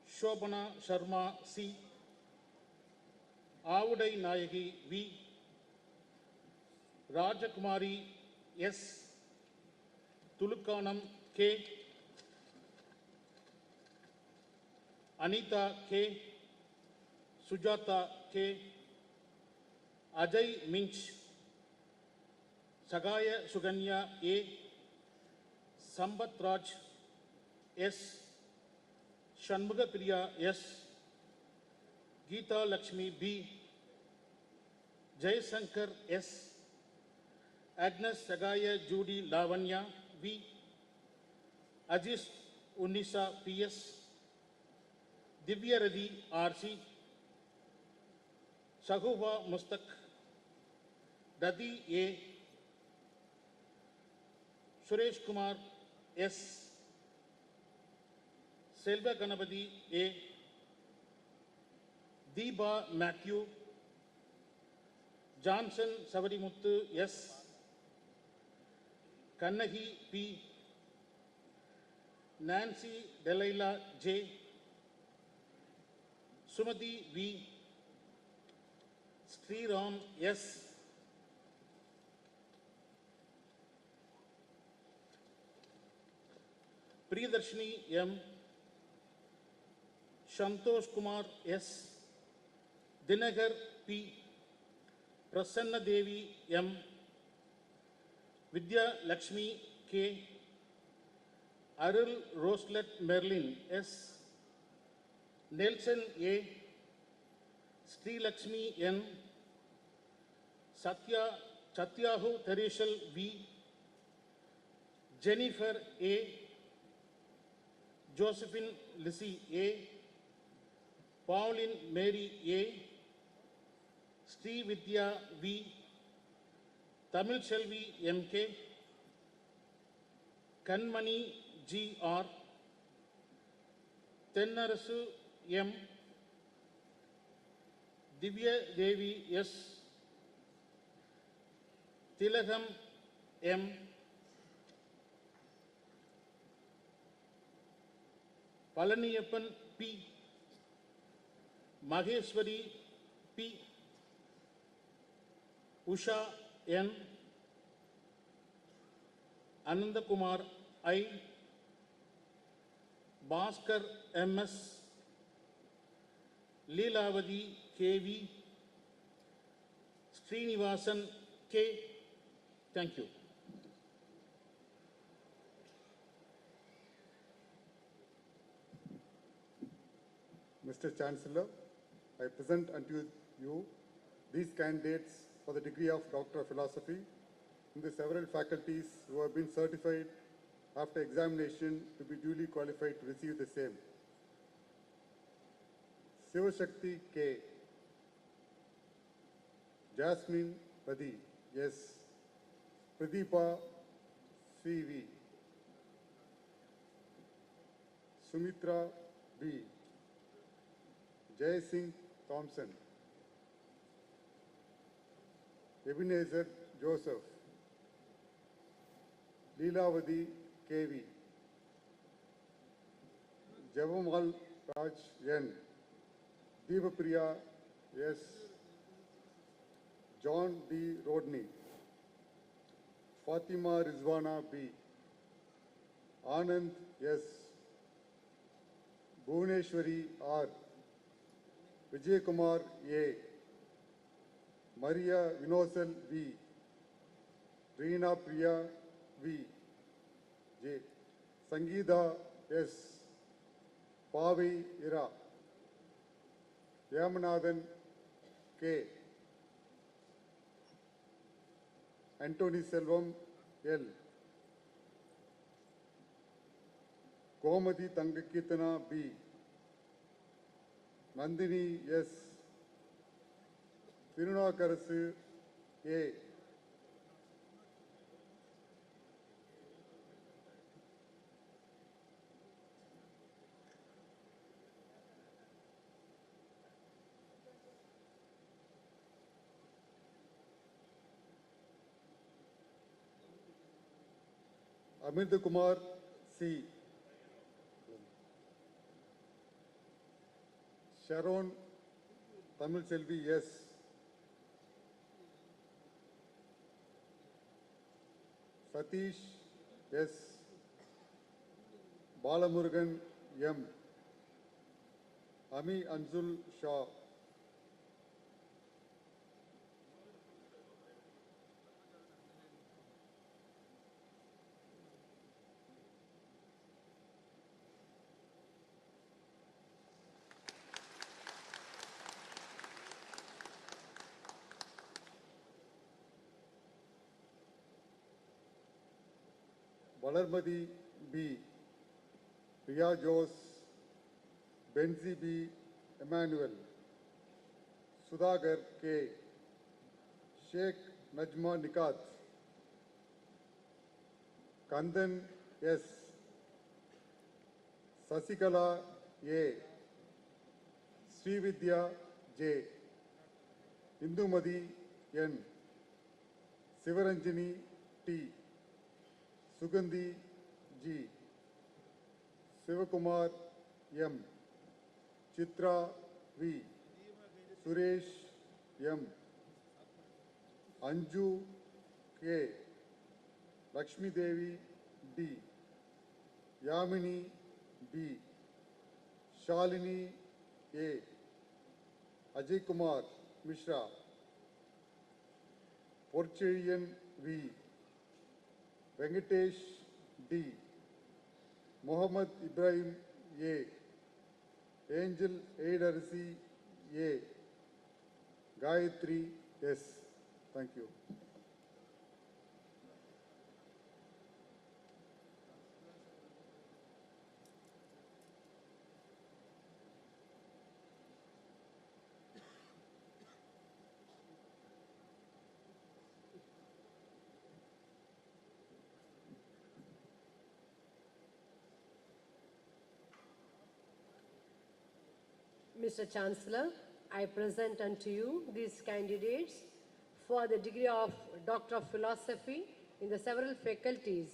Shobana Sharma C, Avudai Nayagi V, Rajakumari S, Tulukanam K, Anita K, Sujata K, Ajay Minch, Sagaya Suganya A, Sambat Raj S, Shanmuga Priya S, Geeta Lakshmi B, Jay Sankar S, Agnes Sagaya Judy Lavanya V, Ajis Unisa PS, Divya Radhi RC, Shahuba Mustak, Dadi A, Suresh Kumar S, Selva Ganapati A, Deeba Matthew, Johnson Savadimuthu S, Kannahi P, Nancy Delilah J, Sumati V, Sriram S, Priyadarshini M, Shantosh Kumar S, Dinagar P, Prasanna Devi M, Vidya Lakshmi K, Arul Roselet Merlin S, Nelson A, Sri Lakshmi N, Satyahu Thereshal V, Jennifer A, Josephine Lissy A, Pauline Mary A, Sri Vidya V, Tamil Shelvi MK, Kanmani GR, Tennarasu M, Divya Devi S, Tilagam M, Palaniyappan P, Maheshwari P, Usha N, Anandakumar I, Bhaskar MS, Leelavadi KV, Srinivasan K. Thank you. Mr. Chancellor, I present unto you these candidates for the degree of Doctor of Philosophy in the several faculties who have been certified after examination to be duly qualified to receive the same. Shivashakti K, Jasmine Padi, yes. Pradeepa CV, Sumitra B, Jay Singh Thompson, Ebenezer Joseph, Leelavadi KV, Javamal Raj N, Deepapriya S, John D. Rodney, Fatima Rizwana B, Anand S, Bhuvaneshwari R, Vijay Kumar A, Maria Vinosal V, Reena Priya V, J, Sangeeta S, Pavi Ira, Yamanathan K, Anthony Selvam L, Komati Tangakitana B, Nandini S, Tirunakarasu A, Amita Kumar C, Sharon Tamil Selvi S, Satish S, Balamurugan M, Ami Anzul Shah, Valarmadi B, Ria Jose, Benzi B, Emmanuel, Sudhagar K, Sheikh Najma Nikat, Kandan S, Sasikala A, Srividya J, Indumadi N, Sivaranjini T, Sugandhi G, Sivakumar M, Chitra V, Suresh M, Anju K, Lakshmi Devi D, Yamini B, Shalini A, Ajay Kumar Mishra, Porcherian V, Venkatesh D, Mohammad Ibrahim A, Angel Aidarasi A, Gayatri S. Thank you. Mr. Chancellor, I present unto you these candidates for the degree of Doctor of Philosophy in the several faculties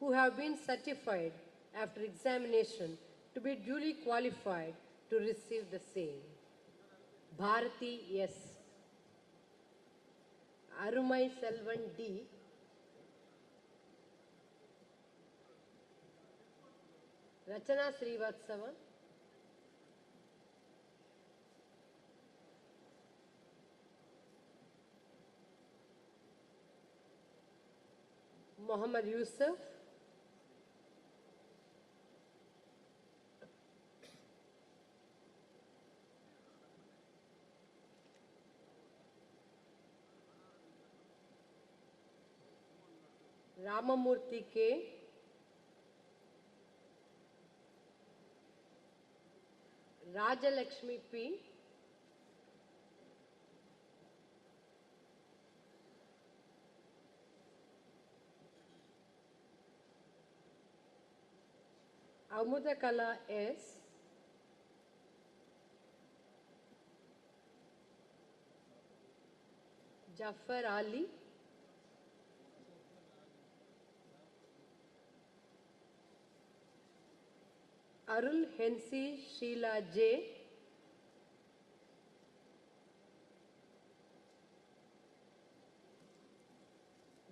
who have been certified after examination to be duly qualified to receive the same. Bharati S. Arumai Selvan D. Rachana Srivatsava. Muhammad Yusuf, Ramamurthy K, Rajalakshmi P, Amudakala S, Jafar Ali, Arul Hensi Sheila J,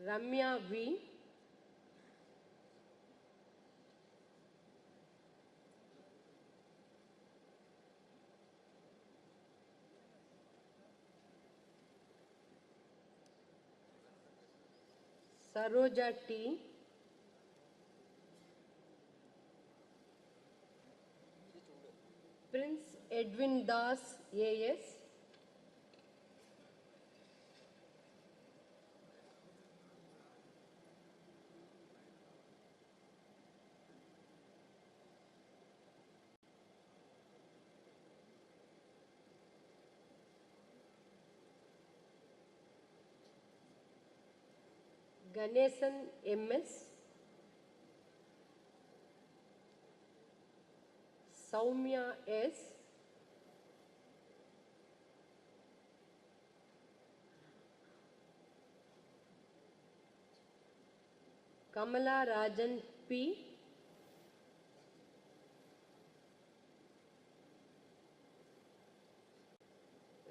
Ramya V, Saroja T, Edwin Das, AS. Ganesan, MS. Saumya, S. Kamala Rajan, P.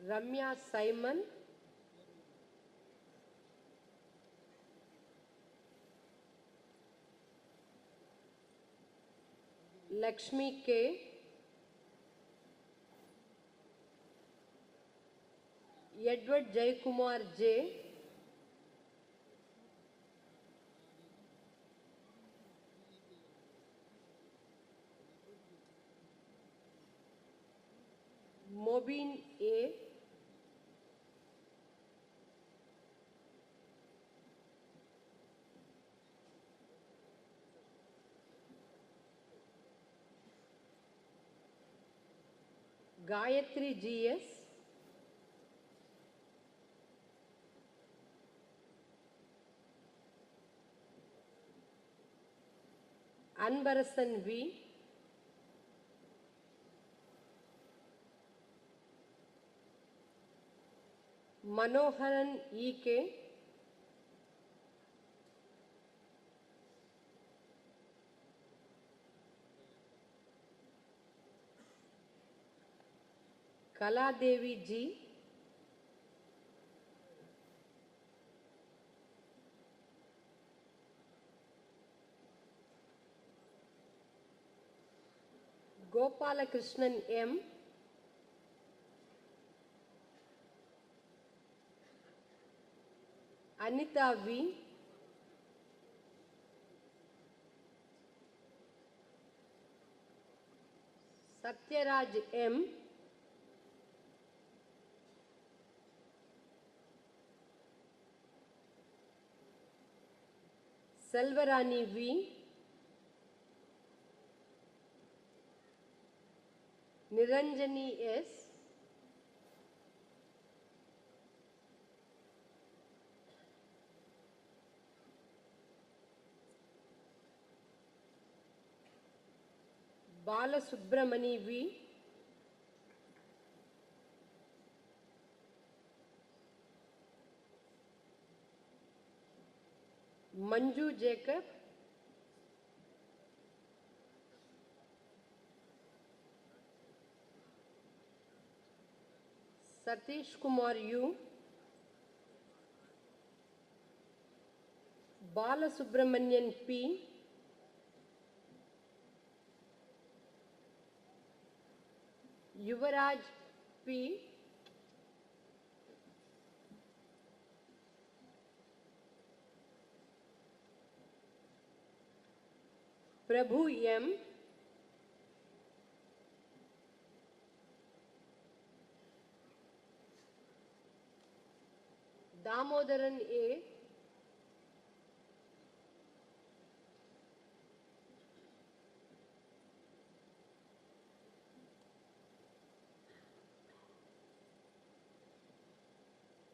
Ramya Simon. Lakshmi K. Edward Jaykumar J. Mobin A. Gayatri GS. Anbarasan V. Manoharan E.K. Kaladevi G. Gopalakrishnan M. Anita V. Satyaraj M. Selvarani V. Niranjani S. Balasubramani V. Manju Jacob. Satish Kumar U. Balasubramanian P. Yuvaraj P. Prabhu M. Damodaran A.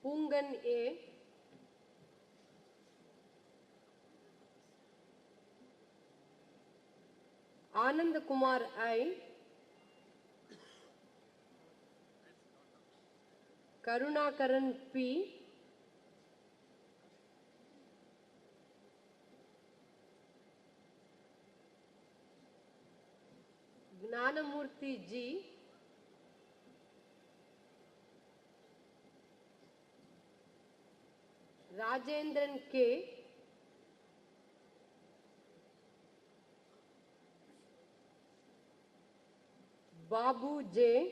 Pungan A. Anand Kumar I. Karunakaran P. Gnanamurthy G. Rajendran K. Babu J.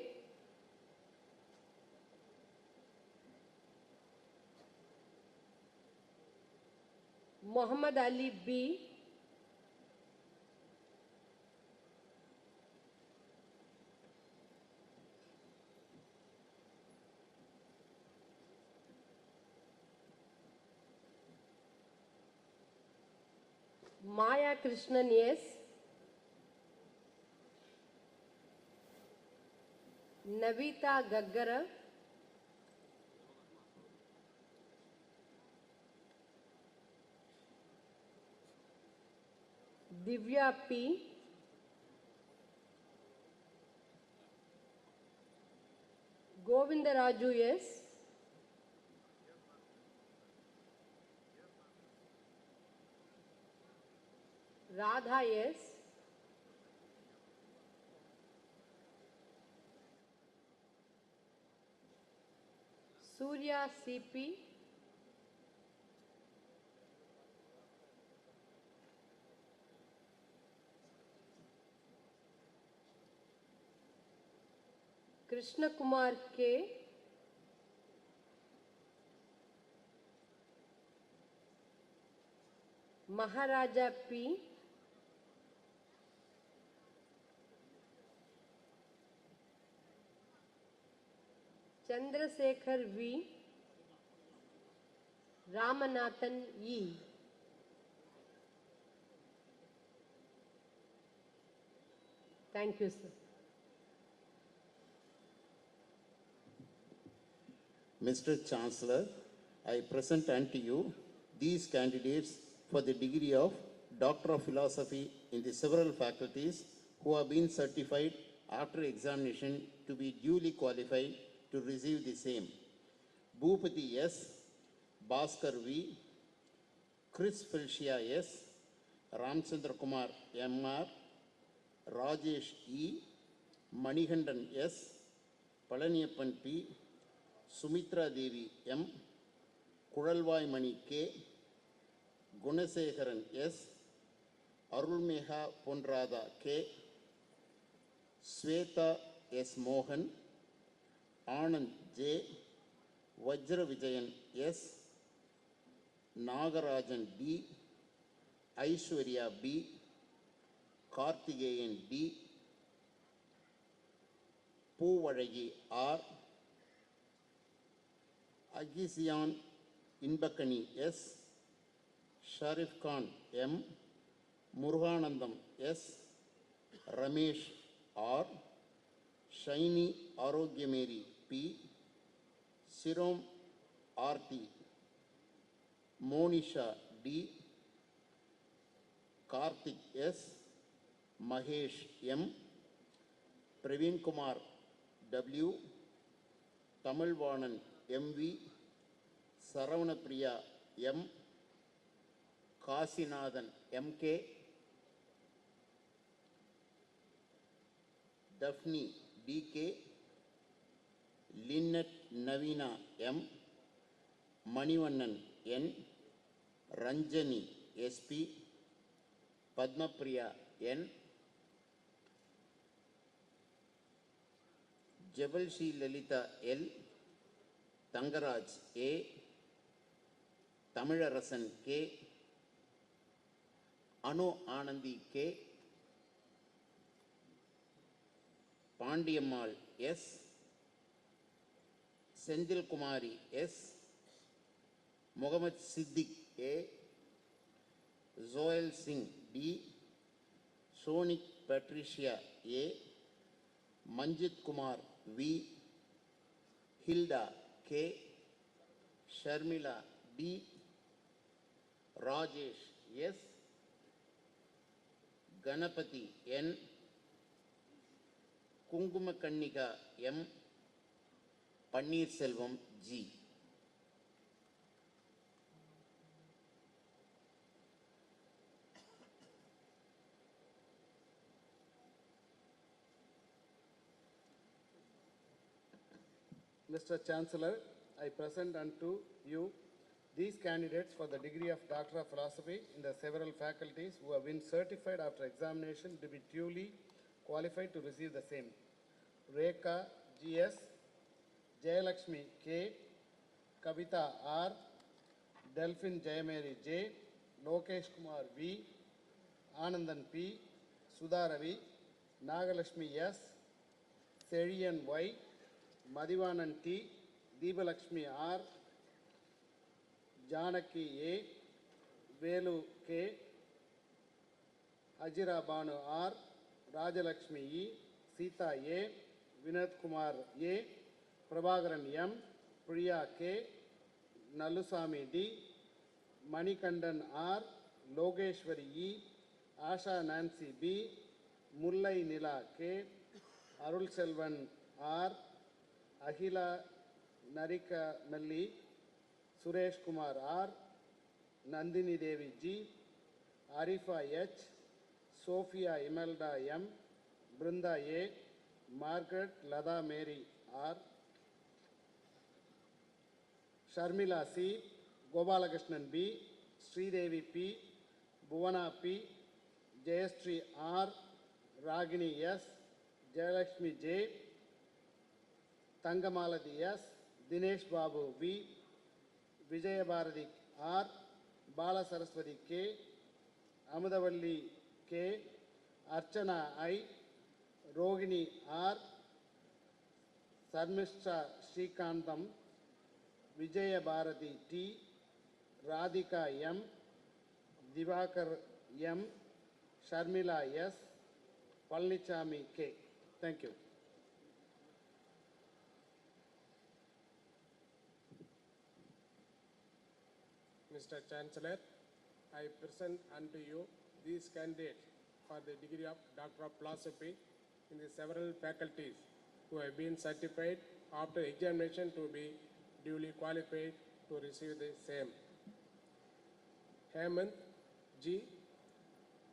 Muhammad Ali B. Maya Krishnan S. Navita Gaggara. Divya P. Govindaraju S. Radha S. Surya CP. Krishna Kumar K. Maharaja P. Chandrasekhar V. Ramanathan E. Thank you, sir. Mr. Chancellor, I present unto you these candidates for the degree of Doctor of Philosophy in the several faculties who have been certified after examination to be duly qualified to receive the same. Bhupati S., Bhaskar V., Chris Felicia S., Ramchandra Kumar M.R., Rajesh E., Manikandan S., Palaniyappan P., Sumitra Devi M., Kudalvai Mani K., Gunasekharan S., Arulmeha Ponrada K., Sweta S. Mohan, Anand J., Vajra Vijayan S., Nagarajan D., Aishwarya B., Kartigeyan D., Poovazhagi R., Agisiyan Inbakani S., Sharif Khan M., Muruganandam S., Ramesh R., Shaini Arogyameri P., Sirom R.T., Monisha D., Karthik S., Mahesh M., Praveen Kumar W., Tamilvanan M.V., Saravanapriya M., Kasinathan M.K., Daphne D.K., Lynette Navina M., Manivannan N., Ranjani S.P., Padmapriya N., Jabalshi Lalita L., Tangaraj A., Tamilarasan K., Anu Anandi K., Pandiyammal S., Senthil Kumari S., Mohammed Siddiq A., Zoel Singh D., Sonik Patricia A., Manjit Kumar V., Hilda K., Sharmila D., Rajesh S., Ganapati N., Kungumakannika M., Pannir Selvam G. Mr. Chancellor, I present unto you these candidates for the degree of Doctor of Philosophy in the several faculties who have been certified after examination to be duly qualified to receive the same. Rekha G.S., Jayalakshmi K., Kavita R., Delphine Jayameri J., Lokesh Kumar V., Anandan P., Sudha Ravi, Nagalakshmi S., Serian Y., Madhivanan T., Deebalakshmi R., Janaki A., Velu K., Ajira Banu R, Rajalakshmi E, Sita A, Vinod Kumar A, Prabhakaran M, Priya K, Nalusami D, Manikandan R, Logeshwari E, Asha Nancy B, Mullai Nila K, Arul Selvan R, Ahila Narika Melli, Suresh Kumar R, Nandini Devi G, Arifa H, Sophia Imelda M, Brinda A, Margaret Lada Mary R, Sharmila C, Gopalakrishnan B, Sridevi P, Bhuvana P, Jayashree R, Ragini S, Jayalakshmi J, Tangamaladi S, Dinesh Babu V, Vijaya Bharati R, Bala Saraswati K, Amadavalli K, Archana I, Rogini R, Sarmishra Srikantam, Vijaya Bharati T, Radhika M, Divakar M, Sharmila S, Palnichami K. Thank you. Mr. Chancellor, I present unto you these candidates for the degree of Doctor of Philosophy in the several faculties who have been certified after examination to be duly qualified to receive the same. Hemant G,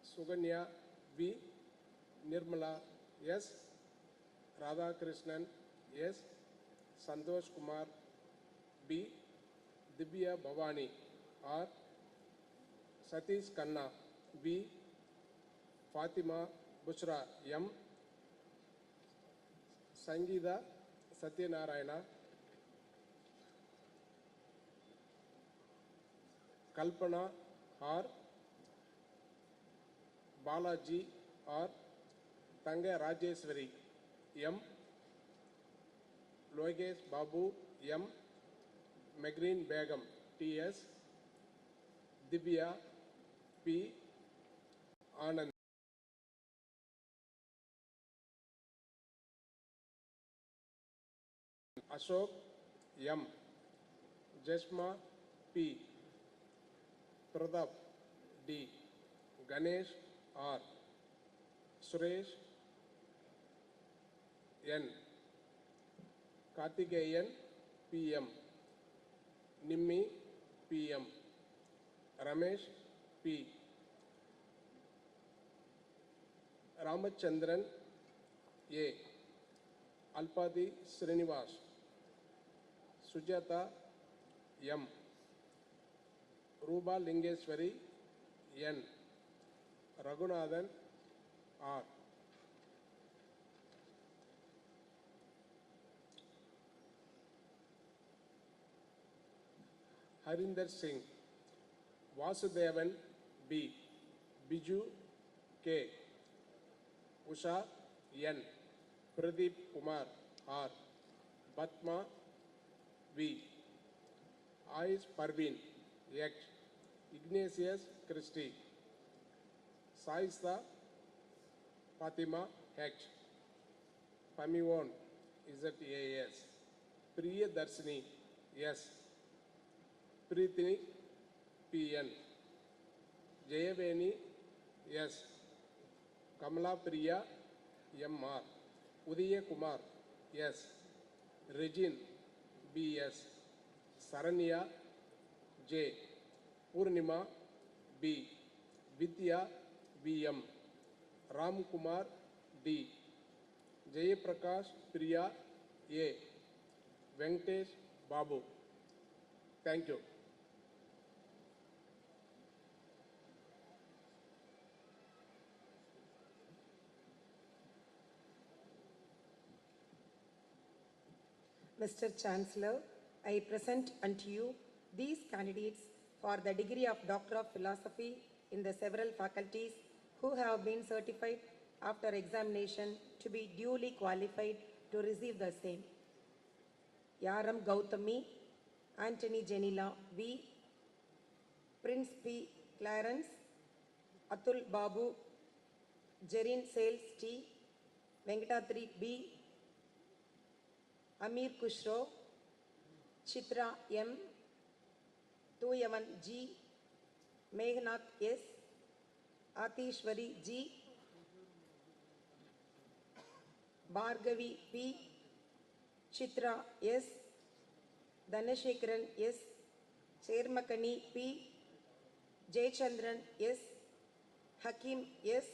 Suganya V, Nirmala S, Radhakrishnan S, Santosh Kumar B, Divya Bhavani R, Satish Khanna B, Fatima Bushra M, Sangeeta Satyanarayana, Kalpana R, Balaji R, Tanga Rajeswari M, Logesh Babu M, Megreen Begum T.S., Divya P. Anand. Ashok M, Jeshma P, Pradap D, Ganesh R, Suresh N, Karthikeyan PM, Nimmi PM, Ramesh P, Ramachandran A, Alpadi Srinivas, Sujata M, Ruba Lingeshwari N, Raghunathan R. Harinder Singh, Vasudevan B, Biju K, Usha N, Pradeep Kumar R, Batma V, Ais Parveen X, Ignatius Christie, Saista Fatima H, Pamiwon ZAS, Priya Darshini S, Preethini PN, Jayaveni S, Kamala Priya MR, Udaya Kumar S, Regine BS, Saranya J, Purnima B, Vidya VM, Ram Kumar D, Jayaprakash Priya A, Venkatesh Babu. Thank you. Mr. Chancellor, I present unto you these candidates for the degree of Doctor of Philosophy in the several faculties who have been certified after examination to be duly qualified to receive the same. Yaram Gautami, Anthony Janila V, Prince P. Clarence, Atul Babu, Jerin Sales T, Venkatatri B, Amir Kushro, Chitra M, Tuyavan G, Meghnath S, Atishwari G, Bhargavi P, Chitra S, Dhanashekaran S, Chermakani P, Jaychandran S, Hakim S,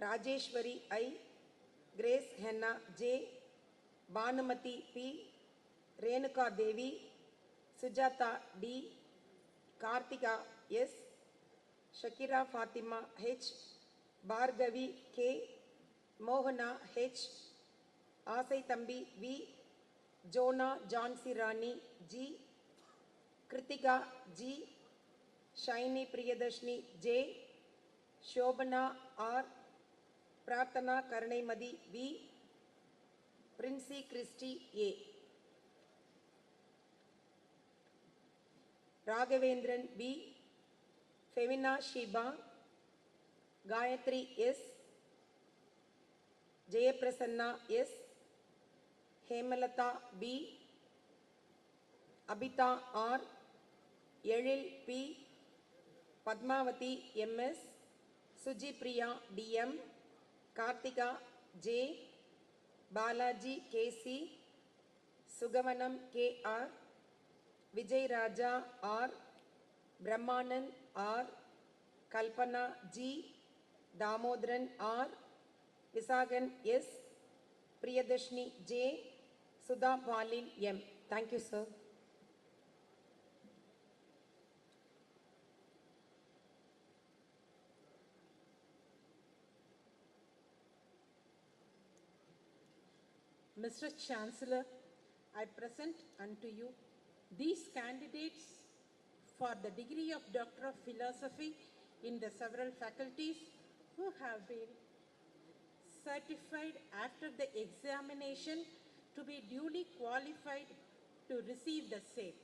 Rajeshwari I, Grace Henna J, Bhanumati P, Renuka Devi, Sujata D, Kartika S, Shakira Fatima H, Bhargavi K, Mohana H, Asai Tambi V, Jonah Jhansi Rani G, Kritika G, Shiny Priyadashni J, Shobana R, Prarthana Karnaimadi V, Princey Christy A, Raghavendran B, Femina Shiba, Gayatri S, Jayaprasanna S, Hemalata B, Abita R, Yelil P, Padmavati MS, Sujipriya DM, Kartika J, Balaji KC, Sugavanam KR, Vijay Raja R, Brahmanan R, Kalpana G, Damodran R, Visagan S, Priyadashni J, Sudha Palin M. Thank you, sir. Mr. Chancellor, I present unto you these candidates for the degree of Doctor of Philosophy in the several faculties who have been certified after the examination to be duly qualified to receive the same.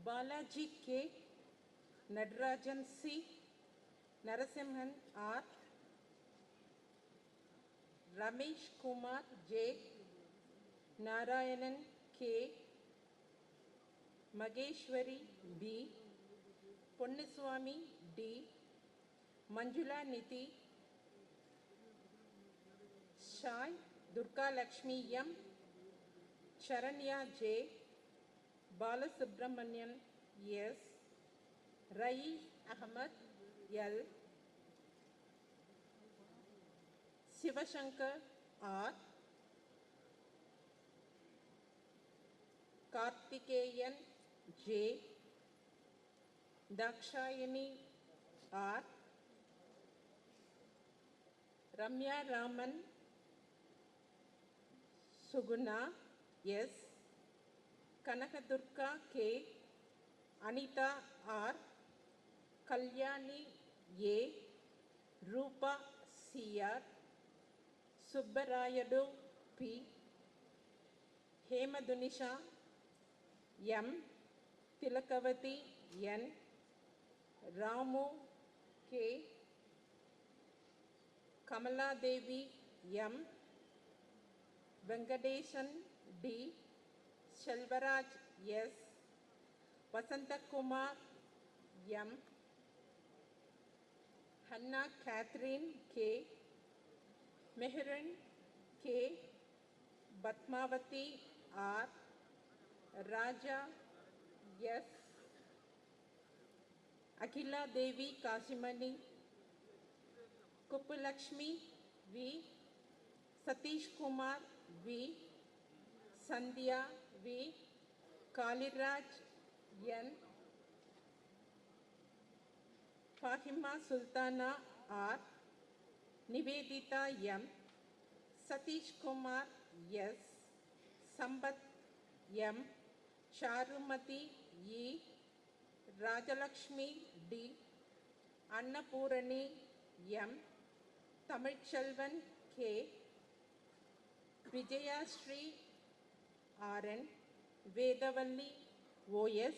Balaji K, Nadarajan C, Narasimhan R, Ramesh Kumar J, Narayanan K, Mageshwari B, Ponniswamy D, Manjula Niti, Shai Durga Lakshmi M, Charanya J, Balasubramanian S, Rais Ahmad L, Shivashankar R, Kartikeyan J, Dakshayani R, Ramya Raman Suguna S, Kanakadurga K, Anita R, Kalyani A, Rupa CR, Subbarayadu P, Hemadunisha M, Tilakavati N, Ramu K, Kamala Devi M, Venkadesan D, Shelvaraj S, Vasanta Kumar M, Hannah Catherine K, Meheran K, Batmavati R, Raja S, Akila Devi Kashimani, Kuppulakshmi V, Satish Kumar V, Sandhya V, Kaliraj N, Fahima Sultana R, Nivedita M, Satish Kumar S, Sambat M, Charumati E, Rajalakshmi D, Annapurani M, Tamilchelvan K, Vijayashree RN, Vedavalli OS,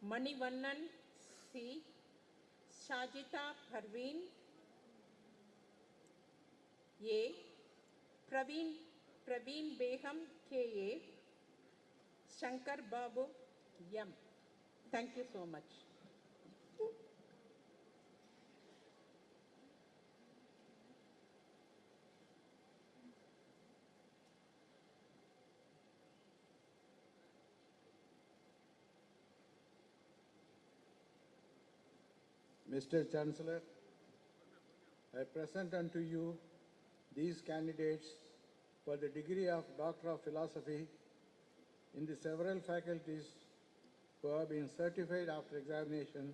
Manivannan C, Shajita Parveen A, Praveen Beham KA, Shankar Babu M. Thank you so much. Mr. Chancellor, I present unto you these candidates for the degree of Doctor of Philosophy in the several faculties who have been certified after examination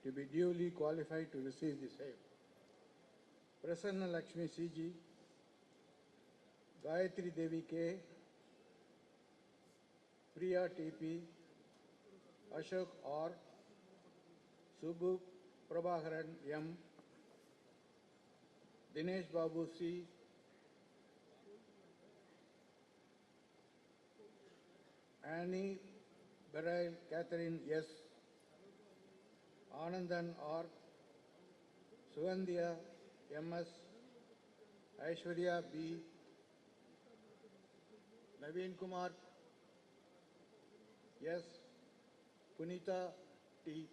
to be duly qualified to receive the same. Prasanna Lakshmi C.G., Gayatri Devi K., Priya T.P., Ashok R., Subbu Prabhakaran M., Dinesh Babu C., Annie Beryl Catherine S., Anandan R., Sugandhya M.S., Aishwarya B., Naveen Kumar S., Punita T.,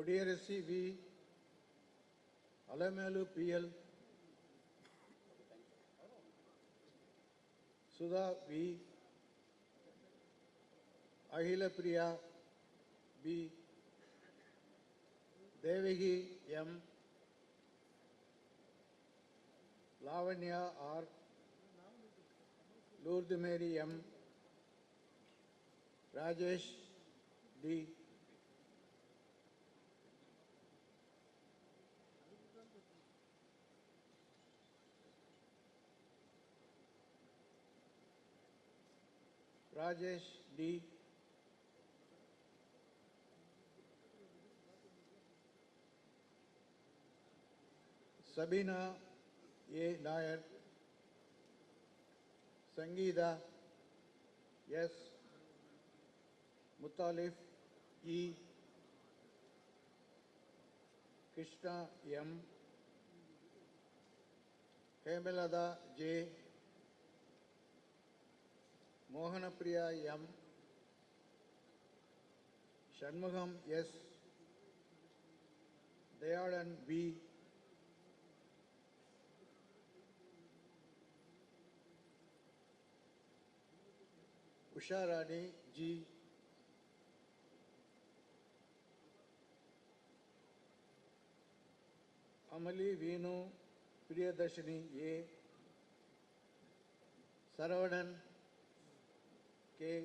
Kodiyarasi V., Alamelu P.L., Sudha V., Ahila Priya B., Devagi M., Lavanya R., Lourdes Mary M., Rajesh D., Rajesh D., Sabina A. Nair, Sangeeta S., Mutalif E., Krishna M., Hemalada J., Mohanapriya M., Shanmugam S., Dayalan B., Usharani G., Amali Venu Priyadarshini A., Saravanan K.,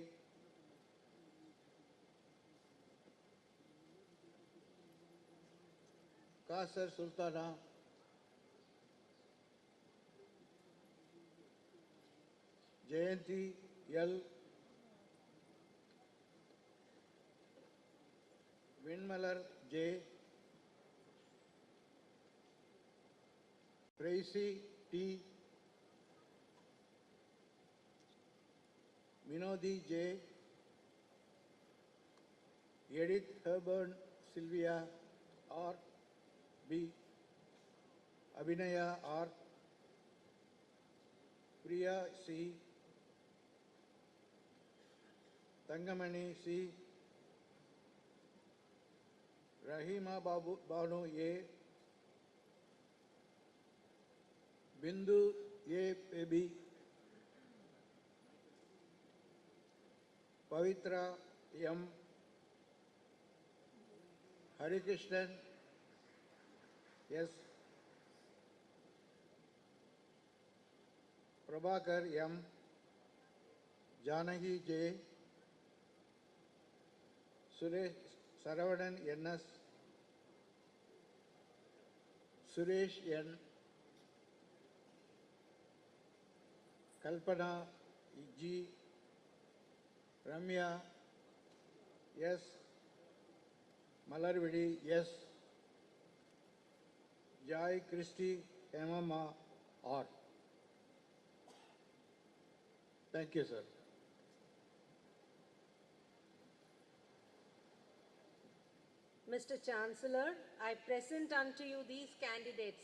Kasar Sultana, Jayanti L., Vinmalar J., Tracy T., Minodi J., Edith Herburn Sylvia R. B. Abhinaya R. Priya C. Tangamani C. Rahima Banu A. Bindu A. B. Pavitra M. Harikrishnan S. Prabhakar M. Janagi J. Suresh Saravanan N.S. Suresh N. Kalpana G. Ramya S. Malarvidi S. Jai Christy Hemama R. Thank you, sir. Mr. Chancellor, I present unto you these candidates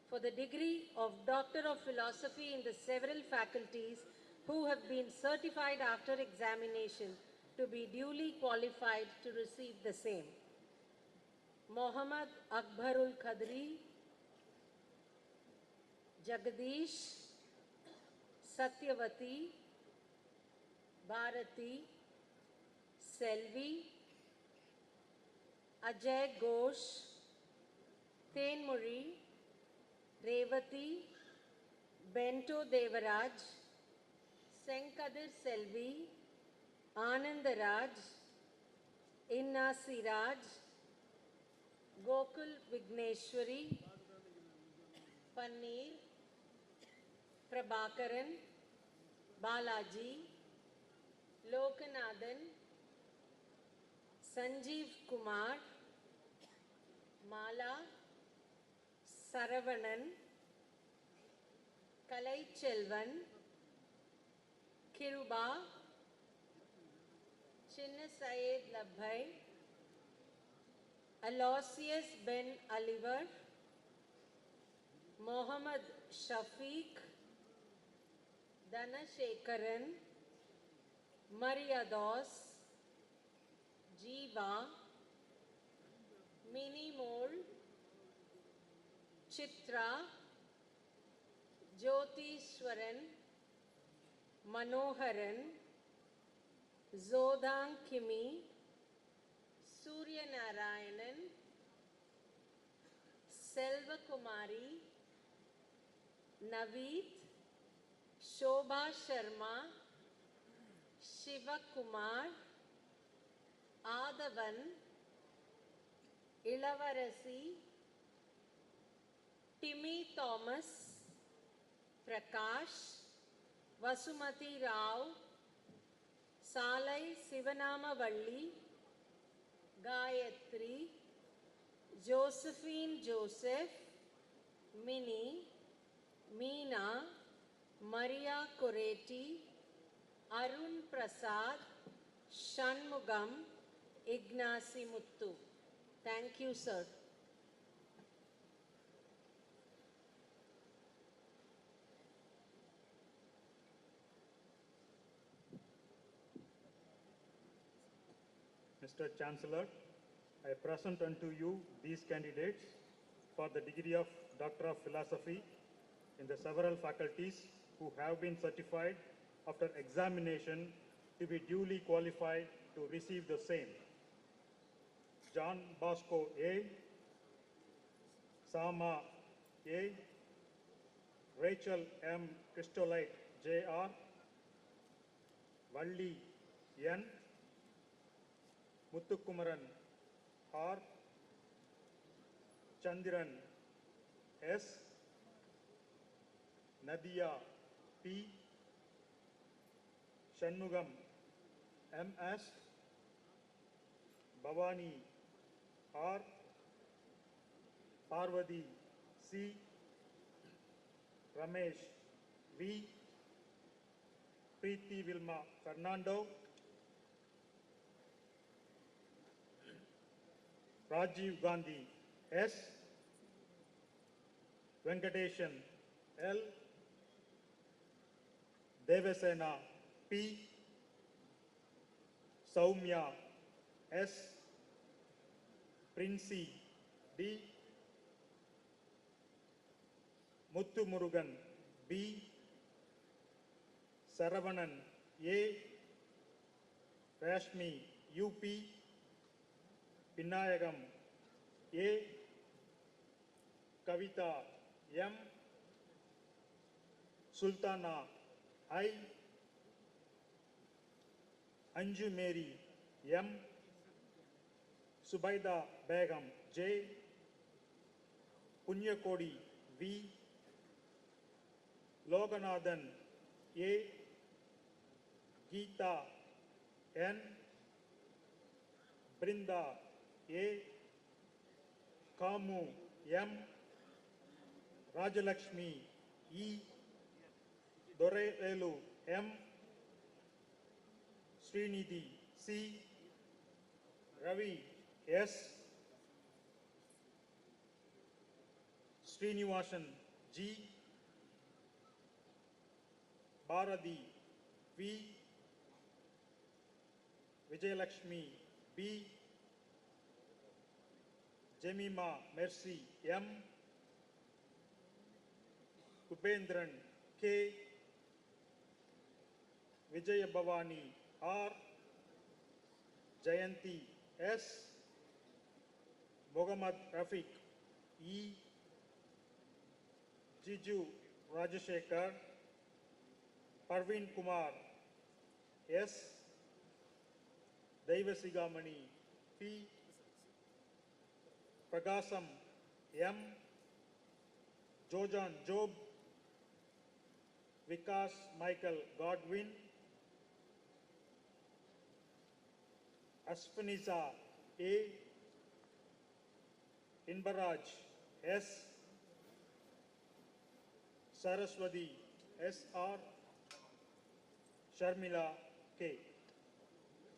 for the degree of Doctor of Philosophy in the several faculties who have been certified after examination to be duly qualified to receive the same. Mohammad Akbarul Khadri, Jagadish, Satyavati, Bharati, Selvi, Ajay Ghosh, Tenmuri, Revati, Bento Devaraj, Senkadir Selvi, Anandaraj, Inna Siraj, Gokul Vigneshwari, Paneer, Prabhakaran, Balaji, Lokanathan, Sanjeev Kumar, Mala, Saravanan, Kalai Chelvan, Kiruba, Chinna Syed Labhai, Aloysius Ben Oliver, Mohammad Shafiq, Dhanashekaran, Mariados, Jiva, Mini Mole, Chitra, Jyotishwaran, Manoharan, Zodang Kimi, Surya Narayanan, Selva Kumari, Naveed, Shobha Sharma, Shiva Kumar, Adavan, Ilavarasi, Timmy Thomas, Prakash, Vasumati Rao, Salai Sivanama Valli, Gayatri, Josephine Joseph, Mini, Meena, Maria Coreti, Arun Prasad, Shanmugam, Ignasi Muttu. Thank you, sir. Mr. Chancellor, I present unto you these candidates for the degree of Doctor of Philosophy in the several faculties who have been certified after examination to be duly qualified to receive the same. John Bosco A, Sama A, Rachel M. Christolite Jr., Valli N, Muthukumaran R, Chandran S, Nadia P, Shanmugam M.S., Bhavani R, Parvati C, Ramesh V, Preeti Vilma Fernando, Rajiv Gandhi S. Venkateshan L. Devasena P. Saumya S. Princey D. Muthu Murugan B. Saravanan A. Rashmi UP. Pinayagam A. Kavita M. Sultana I. Anju Mary M. Subaida Begum J. Punyakodi V. Loganathan A. Geeta N. Brinda A. Kamu M. Rajalakshmi E. Dorevelu M. Srinidhi C. Ravi S. Srinivasan G. Bharati V. Vijayalakshmi B. Jemima Mercy M. Upendran K. Vijaya Bhavani R. Jayanti S. Mohammad Rafiq E. Jiju Rajashekar Parveen Kumar S. Devasigamani P. Pragasam M. Jojan Job Vikas Michael Godwin Aspaniza A. Inbaraj S. Saraswati S.R. Sharmila K.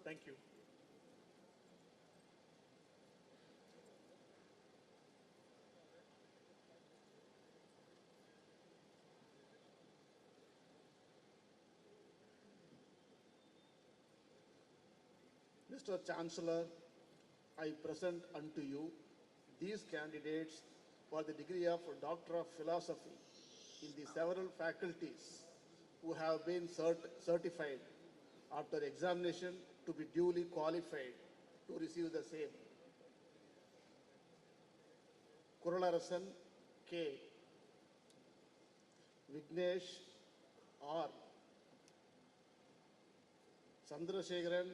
Thank you. Mr. Chancellor, I present unto you these candidates for the degree of Doctor of Philosophy in the several faculties who have been certified after examination to be duly qualified to receive the same. Kuralarasan K. Vignesh R. Chandrasekharan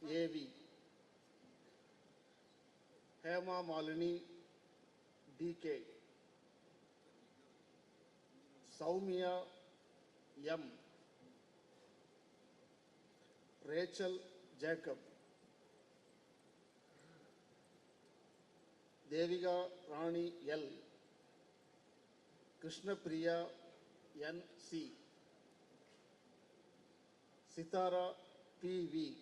A.V. Hema Malini D.K. Saumya M. Rachel Jacob. Devika Rani L. Krishna Priya N.C. Sitara P.V.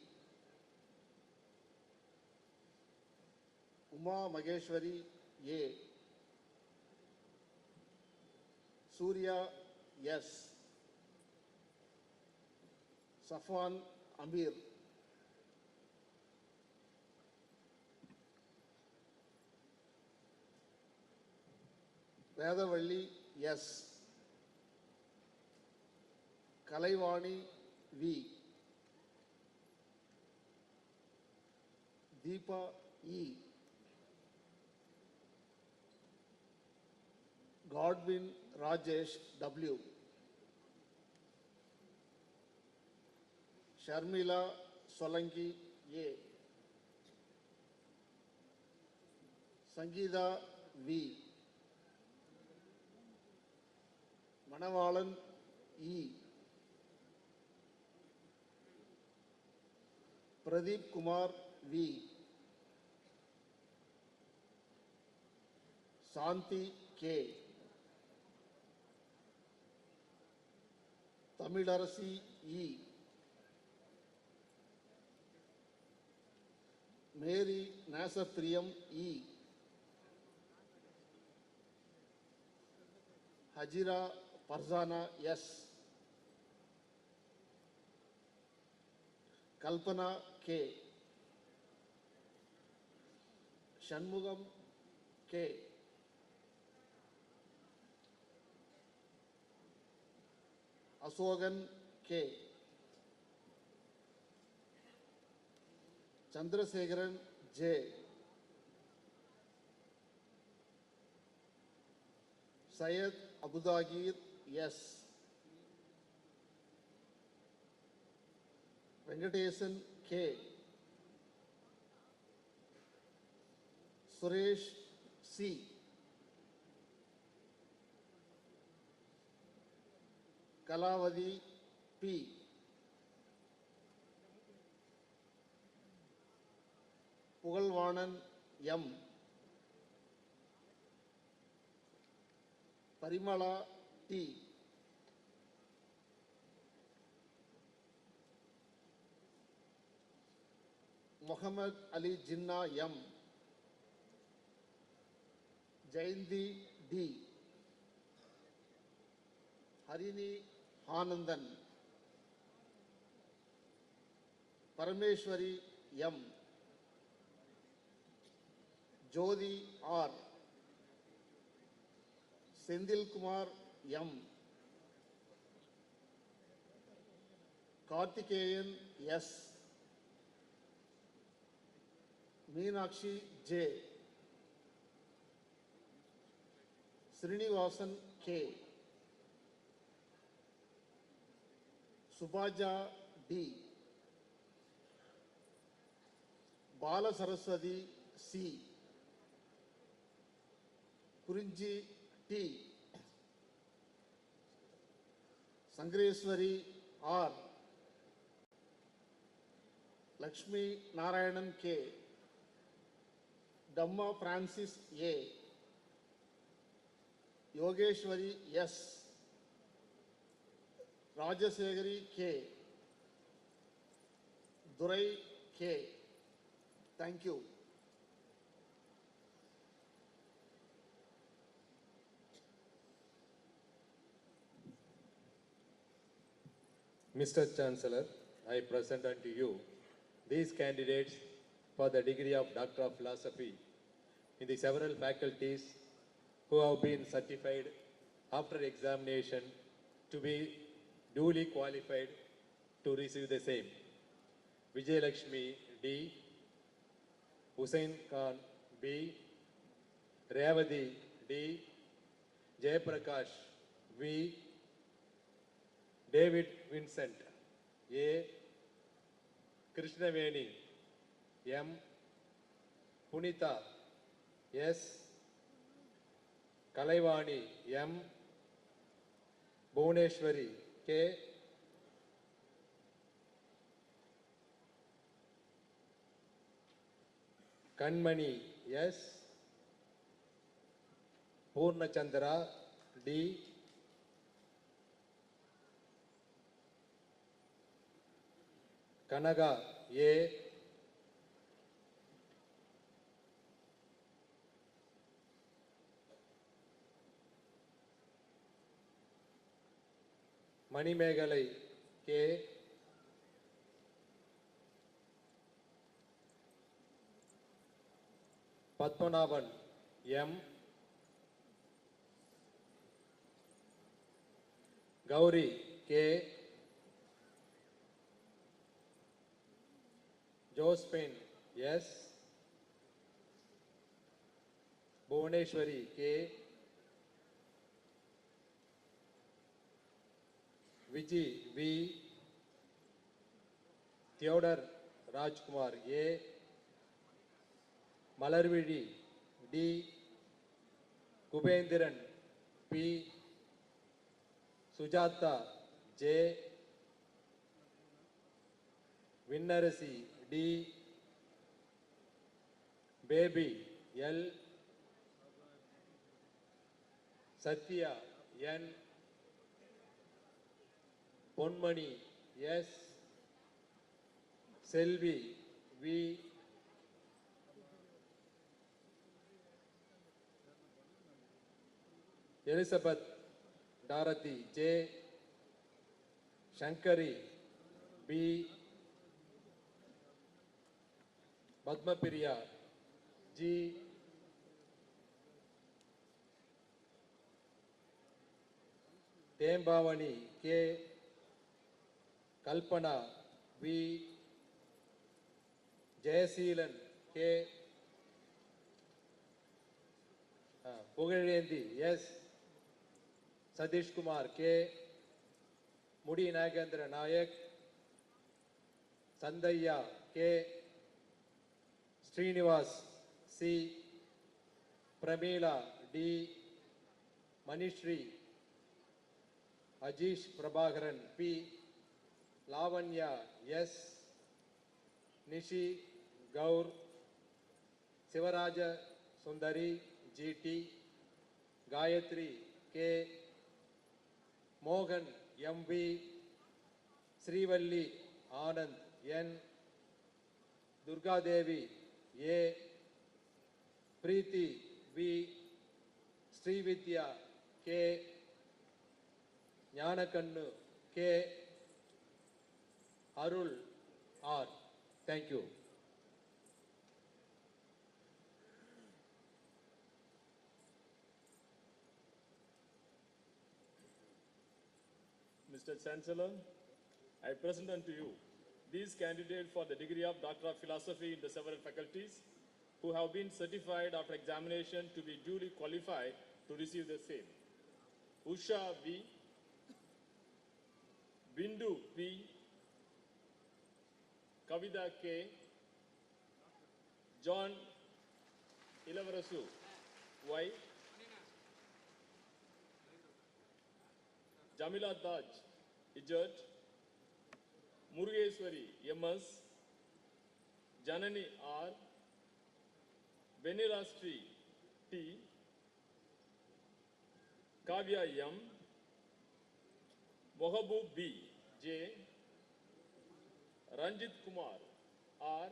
Uma Mageshwari A. Surya S. Safwan Amir. Vedavalli S. Kalaivani V. Deepa E. Godwin Rajesh W. Sharmila Solanki A. Sangeeta V. Manavalan E. Pradeep Kumar V. Santi K. Tamilarasi E. Mary Nasapriyam E. Hajira Farzana S. Kalpana K. Shanmugam K. Asogan K. Chandrasekharan J. Syed Abudagir S. Venkatesan K. Suresh C. Kalavadi P. Pugalvanan M. Parimala T. Muhammad Ali Jinnah M. Jayanti D. Harini Anandan. Parameshwari M. Jodi R. Sendil Kumar M. Karthikeyan S. Meenakshi J. Srinivasan K. Subaja D. Bala Saraswati C. Kurinji T. Sangreswari R. Lakshmi Narayanan K. Dhamma Francis A. Yogeshwari S. Rajasegari K. Durai K. Thank you. Mr. Chancellor, I present unto you these candidates for the degree of Doctor of Philosophy in the several faculties who have been certified after examination to be duly qualified to receive the same. Vijay Lakshmi D. Hussain Khan B. Revati D. Jayaprakash V. David Vincent A. Krishnaveni M. Punita S. Kalaivani M. Bhuvaneshwari K. Kanmani S. Purnachandra D. Kanaga A. Manimegalai K. Padmanabhan M. Gauri K. Josephine S. Bhuvaneshwari K. Vijay V. Theodore Rajkumar A. Malarvidi D. Kubendran P. Sujata J. Vinnarasi D. Baby L. Satya N. Ponmani S. Selvi V. Elizabeth Dorothy J. Shankari B. Padmapriya G. Tembavani K. Kalpana V. Jayaseelan K. Pugalendi S. Sadish Kumar K. Mudi Nagendra Nayak Sandaya K. Srinivas C. Pramila D. Manishri Ajish Prabhakaran P. Lavanya S. Nishi Gaur Sivaraja Sundari GT Gayatri K. Mohan MV Srivalli Anand N. Durga Devi A. Preeti V. Srividya K. Gnanakannu K. Arul R. Thank you. Mr. Chancellor, I present unto you these candidates for the degree of Doctor of Philosophy in the several faculties who have been certified after examination to be duly qualified to receive the same. Usha V. Bindu P. Kavida K. John Ilavarasu Y. Jamila Taj Ijat. Murugeswari MS. Janani R. Venila Street T. Kavya M. Mohabub B. J. Ranjit Kumar R.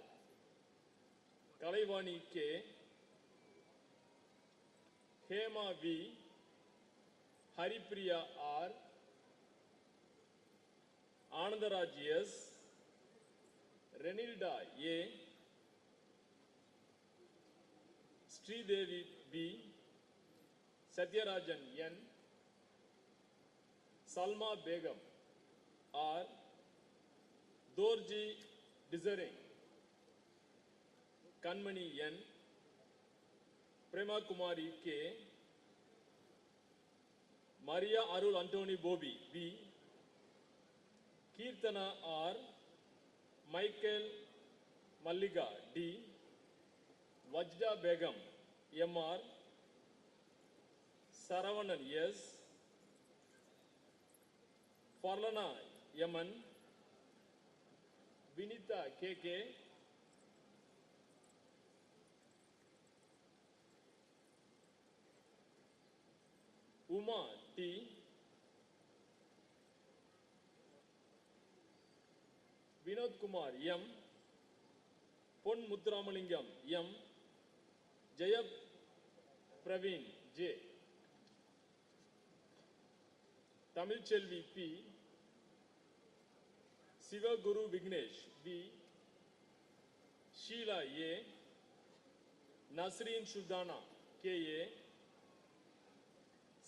Kalaivani K. Hema V. Haripriya R. Anandaraj S. Renilda A. Sridevi B. Satyarajan N. Salma Begum R. Dorji Desiring Kanmani N. Prema Kumari K. Maria Arul Antoni Bobi B. Kirtana R. Michael Malliga D. Vajda Begum MR. Saravanan S. Farlana Yaman. Vinita KK. Uma T. Vinod Kumar M. Pon Muthuramalingam M. Jayab Praveen J. Tamil Chelvi P. Siva Guru Vignesh B. Sheila A. Nasreen Sudana K.A.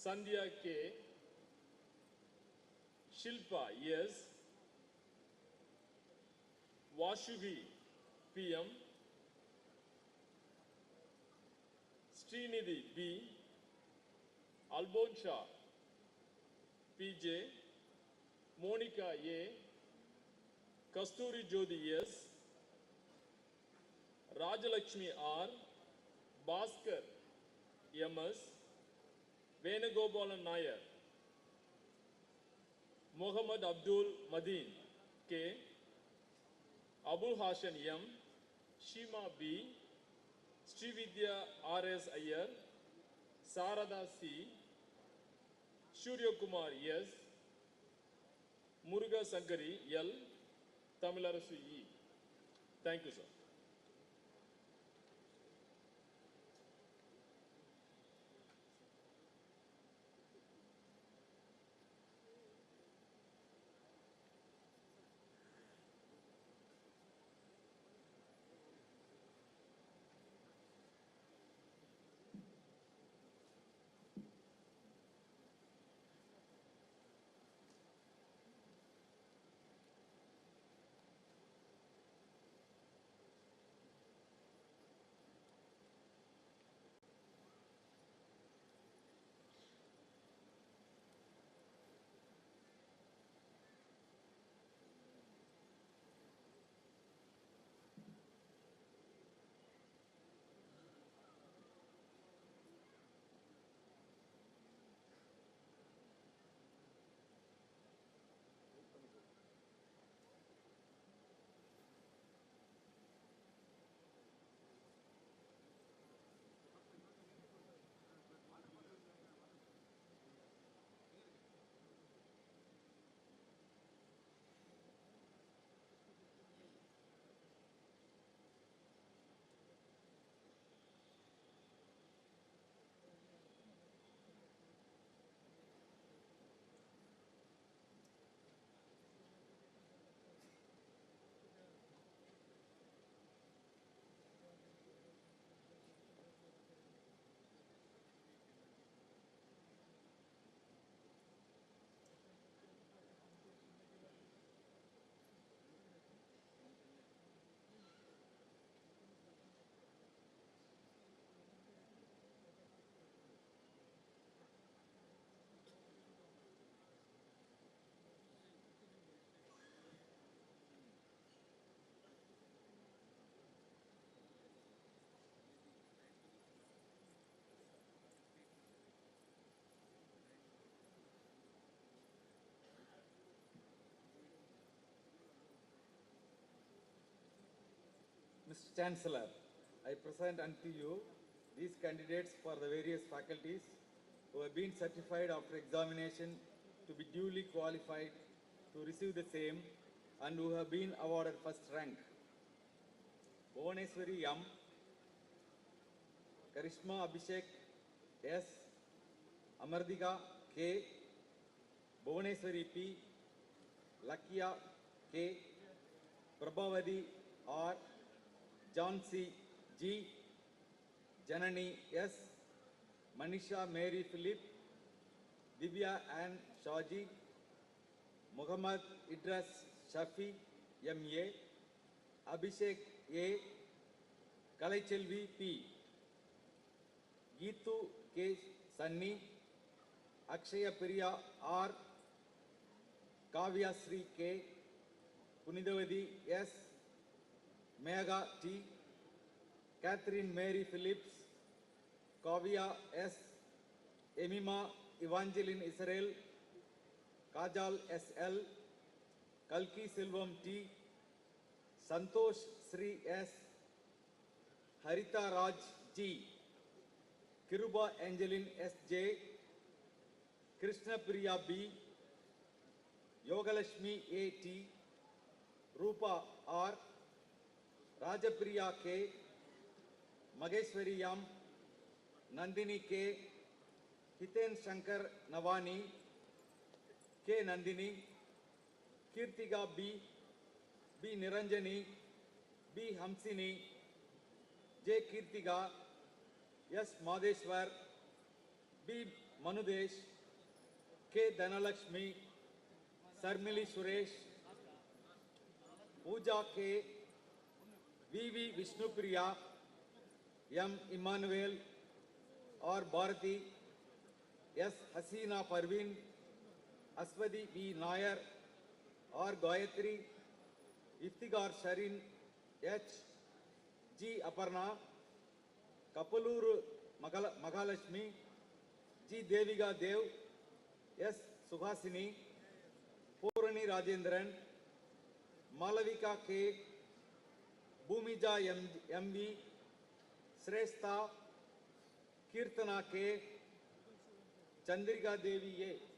Sandhya K. Shilpa S. Vashuvi PM. Srinidhi B. Albonsha PJ. Monica A. Kasturi Jyoti S. Rajalakshmi R. Bhaskar MS. Venugopalan Nair. Mohammad Abdul Madin K. Abul Hassan M. Shima B. Srividya R.S. Iyer. Sarada C. Surya Kumar S. Muruga Sankari L. Tamilarasu E. Thank you, sir. Chancellor, I present unto you these candidates for the various faculties who have been certified after examination to be duly qualified to receive the same and who have been awarded first rank. Bhuvaneswari M, Karishma Abhishek S, Amardika K, Bhuvaneswari P, Lakya K, Prabhavati R, Jhansi G, Janani S, Manisha Mary Philip, Divya Ann Shaji, Muhammad Idris Shafi M.A., Abhishek A, Kalaicelvi P, Geetu K. Sunny, Akshaya Priya R, Kavya Sri K, Punidavadi S, Megha T, Catherine Mary Phillips, Kavya S, Emima Evangeline Israel, Kajal S.L., Kalki Silvam T, Santosh Sri S, Harita Raj G, Kiruba Angeline S.J., Krishna Priya B, Yogalashmi A.T., Rupa R, Rajapriya K, Mageshwari M, Nandini K, Hiten Shankar Navani, K. Nandini, Kirtika B, B. Niranjani, B. Hamsini, J. Kirtika, S. Madeshwar, B. Manudesh, K. Dhanalakshmi, Sarmili Suresh, Pooja K, V. Vishnupriya, M. Emmanuel, R. Bharati, S. Hasina Parveen, Aswati V. Nair, R. Gayatri, Iftigar Sharin H. G. Aparna, Kapaluru Mahalakshmi, G. Deviga Dev, S. Suhasini, Purani Rajendran, Malavika K, Bhumija M.V., Shrestha, Kirtana K, Chandrika Devi A.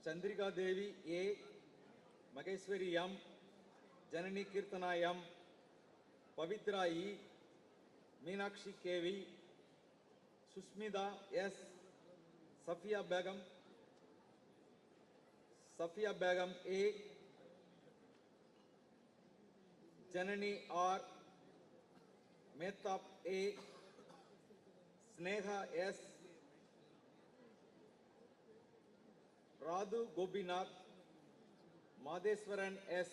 Chandrika Devi A, Mageshwari M, Janani Kirtana M, Pavitra E, Meenakshi KV, Sushmita S, Safia Begum A, Janani R, Mehtab A, Sneha S, Radhu Gobinath, Madeswaran S,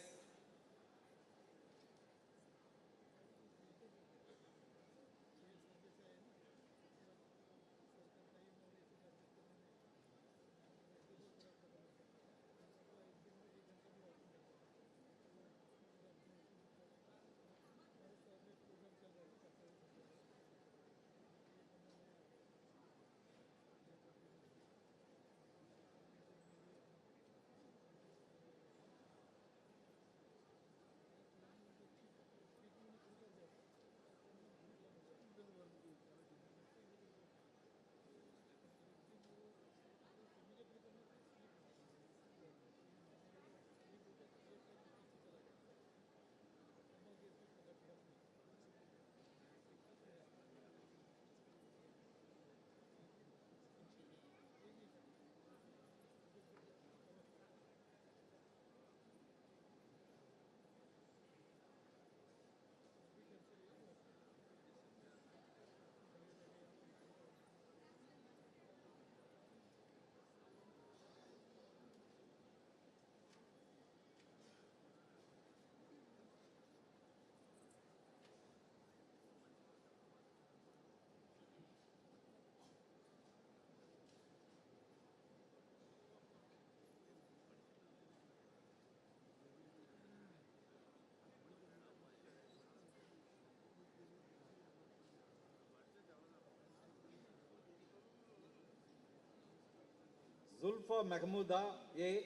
Zulfa Mahmooda A,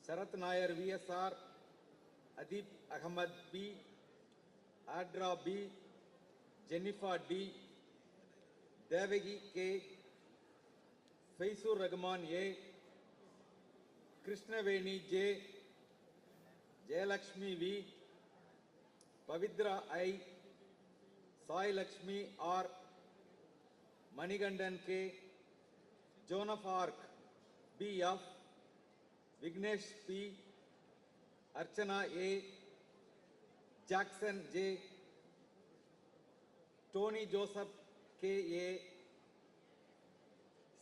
Sharat Nair VSR, Adib Ahmad B, Adra B, Jennifer D, Devagi K, Faisur Rahman A, Krishnaveni J, Jayalakshmi V, Pavitra I, Sai Lakshmi R, Manigandan K, Joan of Arc BF, Vignesh P, Archana A, Jackson J, Tony Joseph K A,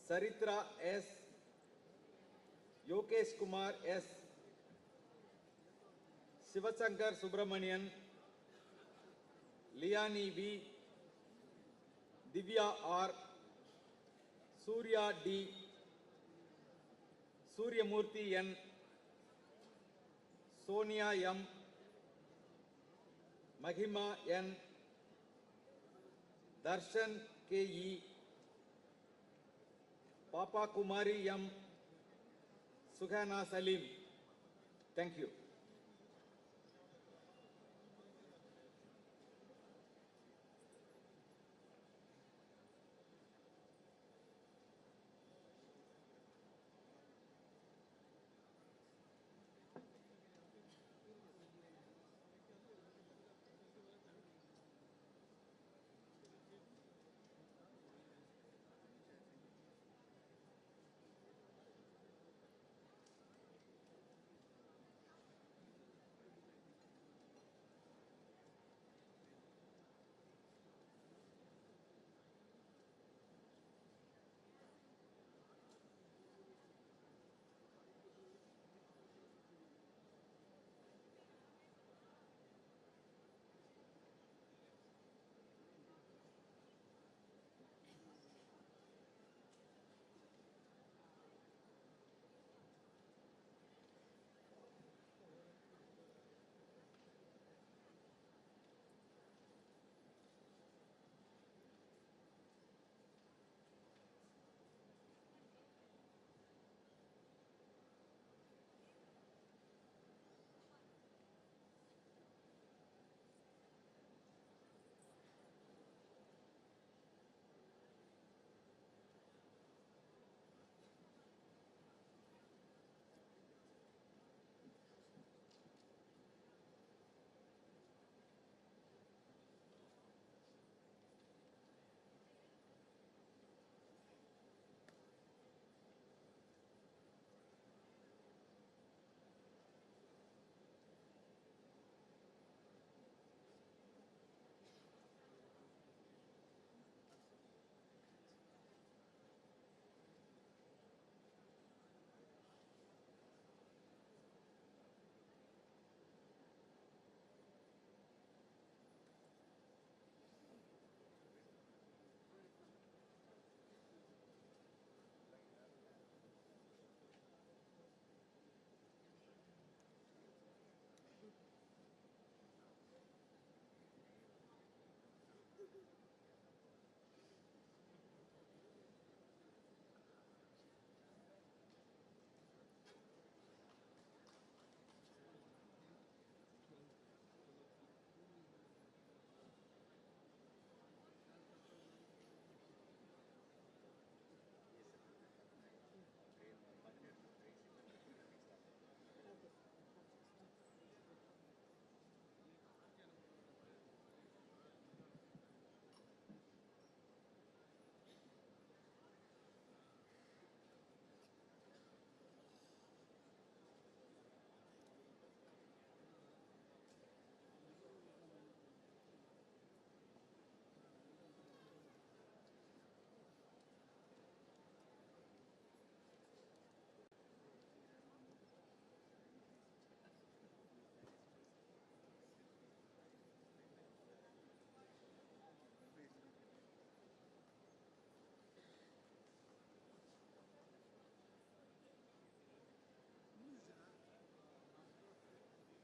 Saritra S, Yokesh Kumar S, Shivasankar Subramanian, Liani V, Divya R, Surya D, Suryamurthy N, Sonia M, Mahima N, Darshan K E, Papa Kumari M, Suhana Salim. Thank you.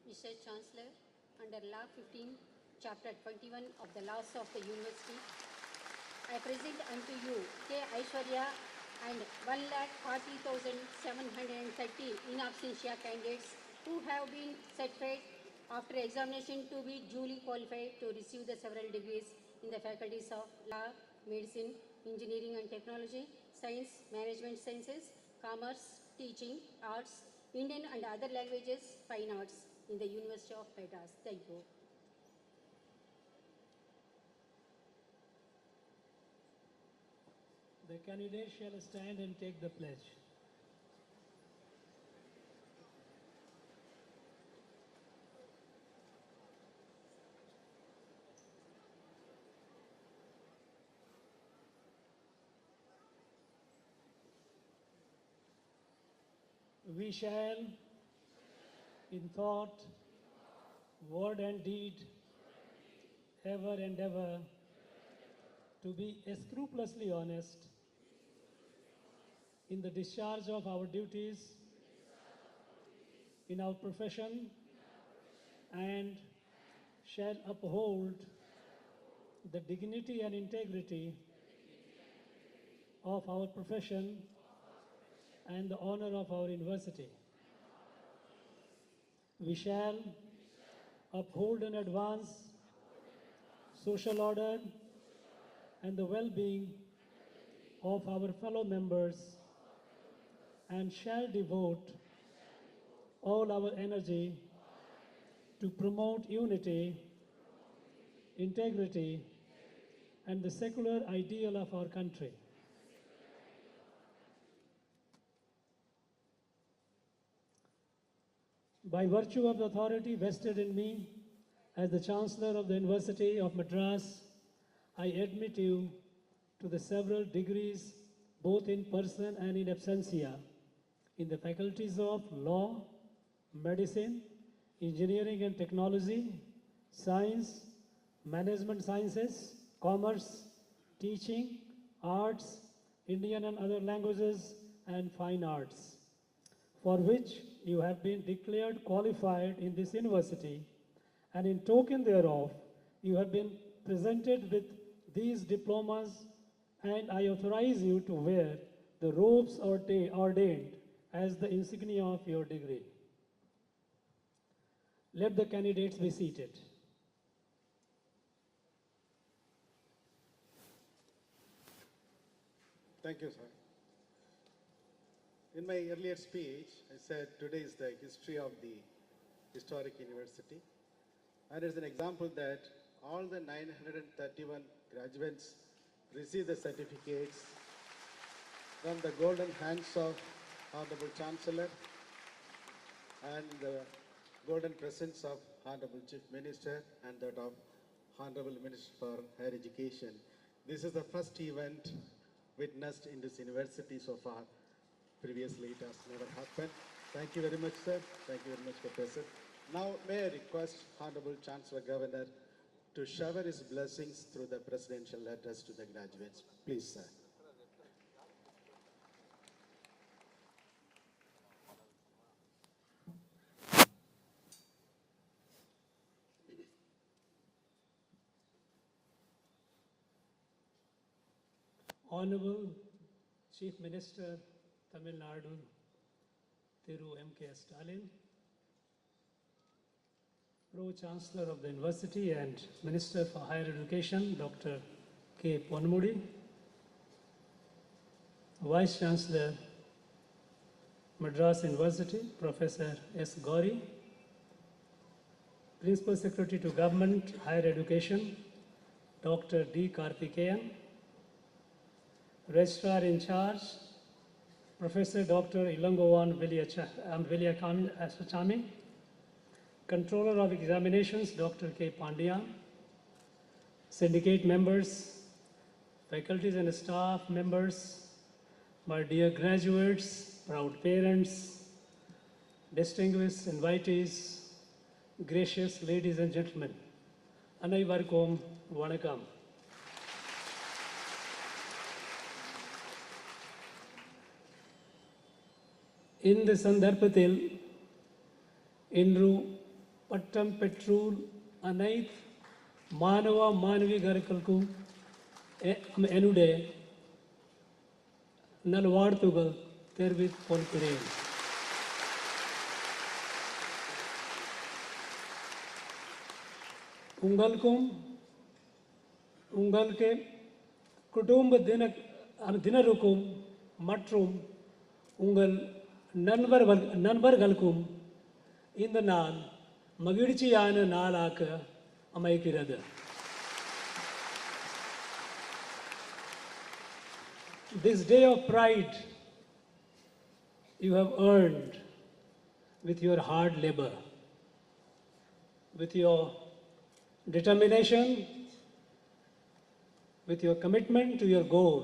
Mr. Chancellor, under Law 15, Chapter 21 of the Laws of the University, I present unto you K. Aishwarya and 1,40,730 in absentia candidates who have been certified after examination to be duly qualified to receive the several degrees in the faculties of Law, Medicine, Engineering and Technology, Science, Management Sciences, Commerce, Teaching, Arts, Indian and other languages, Fine Arts in the University of Madras. Thank you. The candidates shall stand and take the pledge. We shall, in thought, word and deed, ever endeavor to be scrupulously honest in the discharge of our duties in our profession, and shall uphold the dignity and integrity of our profession and the honor of our university. We shall uphold and advance social order and the well-being of our fellow members, and shall devote all our energy to promote unity, integrity, and the secular ideal of our country. By virtue of the authority vested in me as the Chancellor of the University of Madras, I admit you to the several degrees, both in person and in absentia, in the faculties of Law, Medicine, Engineering and Technology, Science, Management Sciences, Commerce, Teaching, Arts, Indian and other languages, and Fine Arts, for which you have been declared qualified in this university, and in token thereof, you have been presented with these diplomas, and I authorize you to wear the robes ordained as the insignia of your degree. Let the candidates be seated. Thank you, sir. In my earlier speech, I said today is the history of the historic university. And it's an example that all the 931 graduates receive the certificates from the golden hands of Honorable Chancellor and the golden presence of Honorable Chief Minister and that of Honorable Minister for Higher Education. This is the first event witnessed in this university so far. Previously, it has never happened. Thank you very much, sir. Thank you very much, Professor. Now, may I request Honorable Chancellor Governor to shower his blessings through the presidential letters to the graduates. Please, sir. Honorable Chief Minister, Tamil Nadu, Thiru M.K. Stalin, Pro-Chancellor of the University and Minister for Higher Education, Dr. K. Ponmudi, Vice Chancellor, Madras University, Professor S. Gauri, Principal Secretary to Government, Higher Education, Dr. D. Karthikeyan, Registrar in Charge, Professor Dr. Ilangovan Viliachami, Controller of Examinations, Dr. K. Pandya, syndicate members, faculties and staff members, my dear graduates, proud parents, distinguished invitees, gracious ladies and gentlemen, Anaivarkum Vanakam. இந்த சந்தர்ப்பத்தில் இன்று పట్టం పెట్రూ அனைத்து மாணவ மாணவிகளுக்கும் என்னுடைய நல்வாழ்த்துகள் தெரிவித்துக் கொள்கிறேன். உங்களுக்கும் உங்களுக்கு குடும்ப தினருக்கும் மற்றும் உங்கள் நண்பர்களுக்கும் இந்த நாள் மகிழ்ச்சியான நாளாக அமைகிறது. This day of pride you have earned with your hard labor, with your determination, with your commitment to your goal.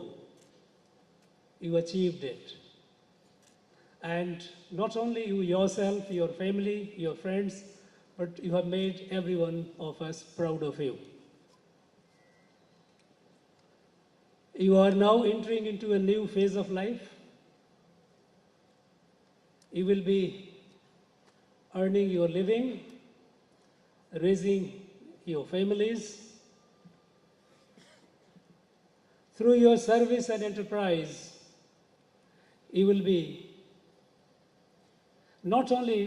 You achieved it. And not only you yourself, your family, your friends, but you have made every one of us proud of you. You are now entering into a new phase of life. You will be earning your living, raising your families. Through your service and enterprise, you will be not only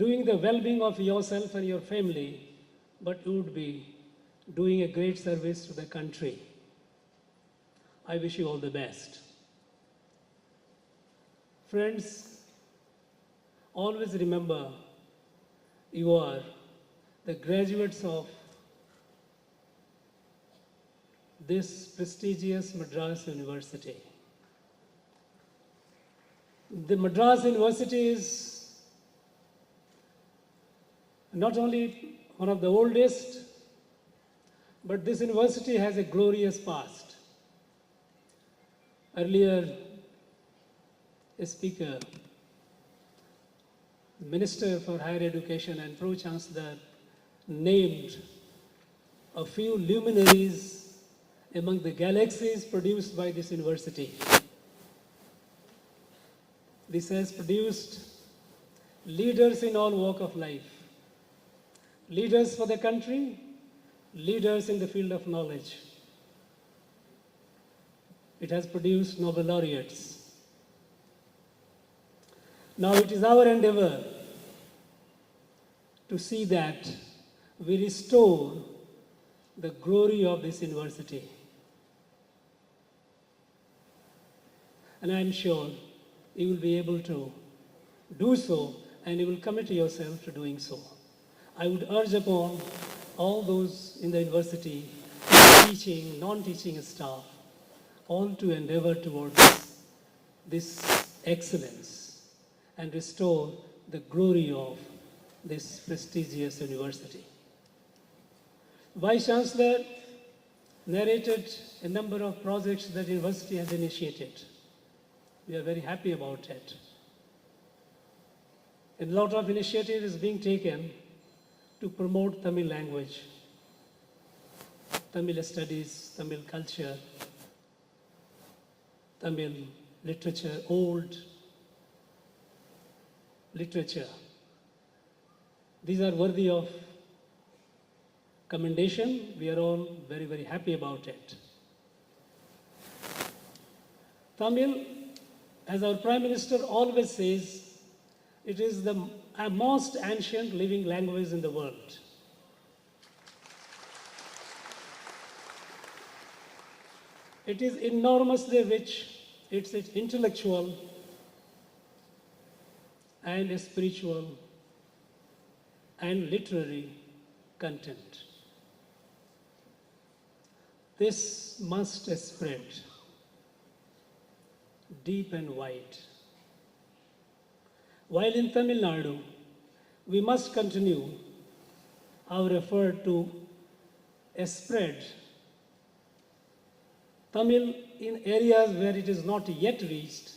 doing the well-being of yourself and your family, but you would be doing a great service to the country. I wish you all the best. Friends, always remember you are the graduates of this prestigious Madras University. The Madras University is not only one of the oldest, but this university has a glorious past. Earlier, a speaker, Minister for Higher Education and Pro-Chancellor named a few luminaries among the galaxies produced by this university. This has produced leaders in all walks of life, leaders for the country, leaders in the field of knowledge. It has produced Nobel laureates. Now it is our endeavor to see that we restore the glory of this university. And I am sure you will be able to do so, and you will commit yourself to doing so. I would urge upon all those in the university, teaching, non-teaching staff, all to endeavor towards this excellence and restore the glory of this prestigious university. Vice Chancellor narrated a number of projects that the university has initiated. We are very happy about it. A lot of initiative is being taken to promote Tamil language, Tamil studies, Tamil culture, Tamil literature, old literature. These are worthy of commendation. We are all very, very happy about it. Tamil, as our Prime Minister always says, it is the most ancient living language in the world. It is enormously rich. It's intellectual and spiritual and literary content. This must spread deep and wide. While in Tamil Nadu, we must continue our effort to spread Tamil in areas where it is not yet reached.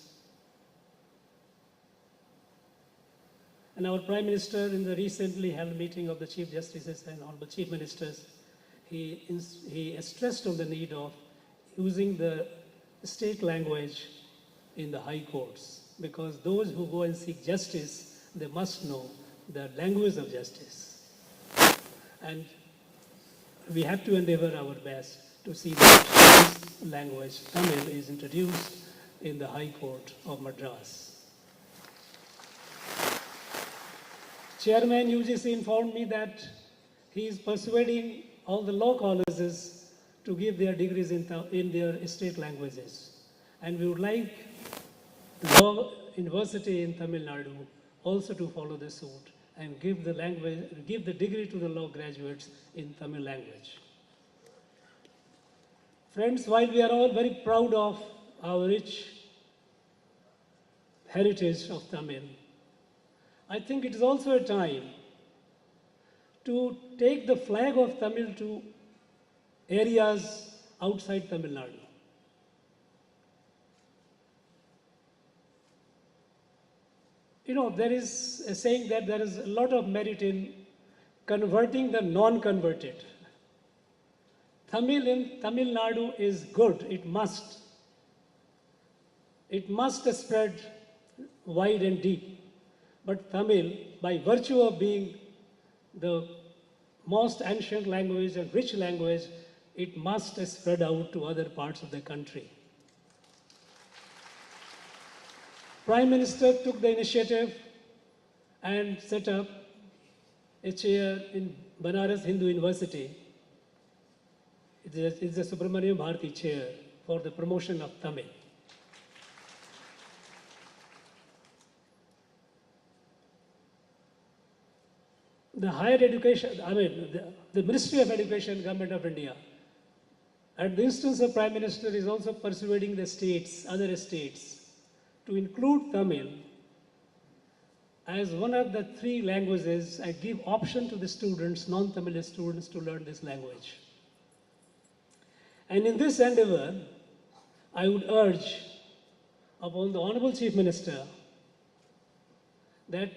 And our Prime Minister, in the recently held meeting of the Chief Justices and Honorable Chief Ministers, he stressed on the need of using the state language in the high courts, because those who go and seek justice they must know the language of justice. And we have to endeavor our best to see that this language, Tamil, is introduced in the High Court of Madras. Chairman UGC informed me that he is persuading all the law colleges to give their degrees in their state languages. And we would like law university in Tamil Nadu also to follow the suit and give the degree to the law graduates in Tamil language. Friends, while we are all very proud of our rich heritage of Tamil, I think it is also a time to take the flag of Tamil to areas outside Tamil Nadu. You know, there is a saying that there is a lot of merit in converting the non-converted. Tamil in Tamil Nadu is good, it must. It must spread wide and deep. But Tamil, by virtue of being the most ancient language and rich language, it must spread out to other parts of the country. Prime Minister took the initiative and set up a chair in Banaras Hindu University. It's the Subramaniam Bharati chair for the promotion of Tamil. The higher education, the Ministry of Education, Government of India, at the instance of Prime Minister, is also persuading the states, other states, to include Tamil as one of the 3 languages and give option to the students, non-Tamil students, to learn this language. And in this endeavor, I would urge upon the Honorable Chief Minister that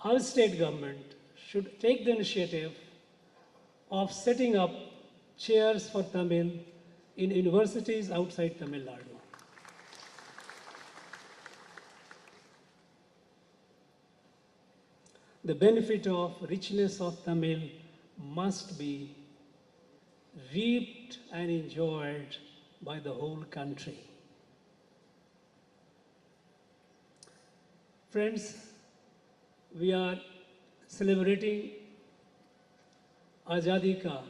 our state government should take the initiative of setting up chairs for Tamil in universities outside Tamil Nadu. The benefit of richness of Tamil must be reaped and enjoyed by the whole country. Friends, we are celebrating Azadi Ka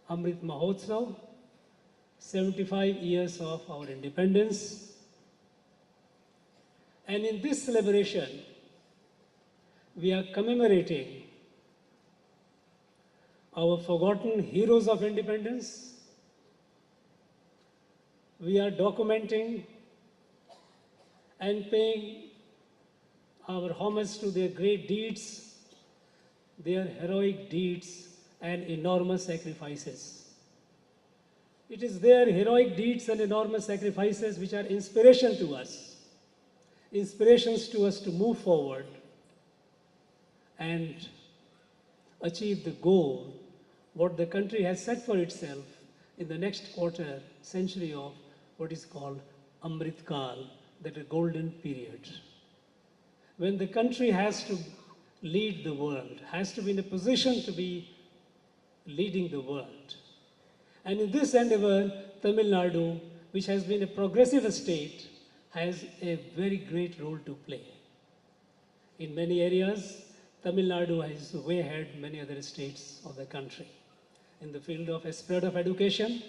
Amrit Mahotsav, 75 years of our independence. And in this celebration, we are commemorating our forgotten heroes of independence. We are documenting and paying our homage to their great deeds, their heroic deeds and enormous sacrifices. It is their heroic deeds and enormous sacrifices which are inspirations to us to move forward and achieve the goal, what the country has set for itself in the next quarter century of what is called Amrit Kal, that a golden period. When the country has to lead the world, has to be in a position to be leading the world. And in this endeavor, Tamil Nadu, which has been a progressive state, has a very great role to play. In many areas, Tamil Nadu is way ahead many other states of the country. In the field of spread of education,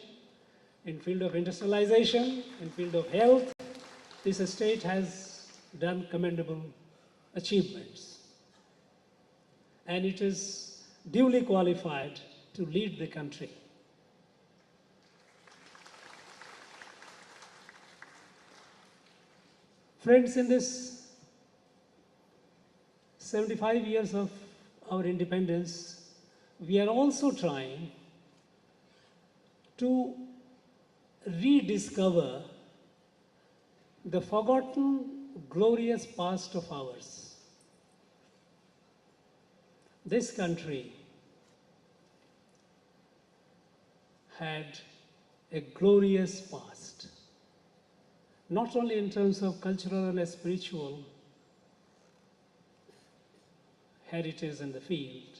in field of industrialization, in field of health, this state has done commendable achievements. And it is duly qualified to lead the country. Friends, in this 75 years of our independence, we are also trying to rediscover the forgotten glorious past of ours. This country had a glorious past, not only in terms of cultural and spiritual heritage in the field,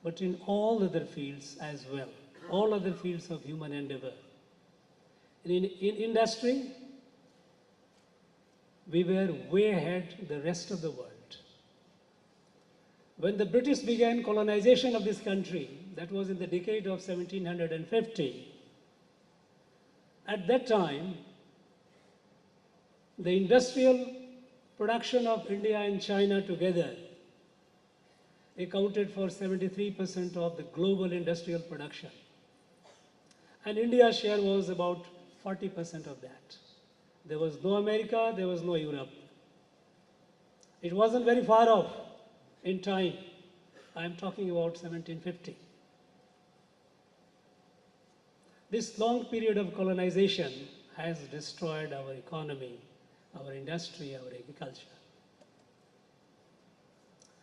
but in all other fields as well, all other fields of human endeavor. In industry, we were way ahead the rest of the world. When the British began colonization of this country, that was in the decade of 1750, at that time, the industrial production of India and China together accounted for 73% of the global industrial production. And India's share was about 40% of that. There was no America, there was no Europe. It wasn't very far off in time. I'm talking about 1750. This long period of colonization has destroyed our economy, our industry, our agriculture.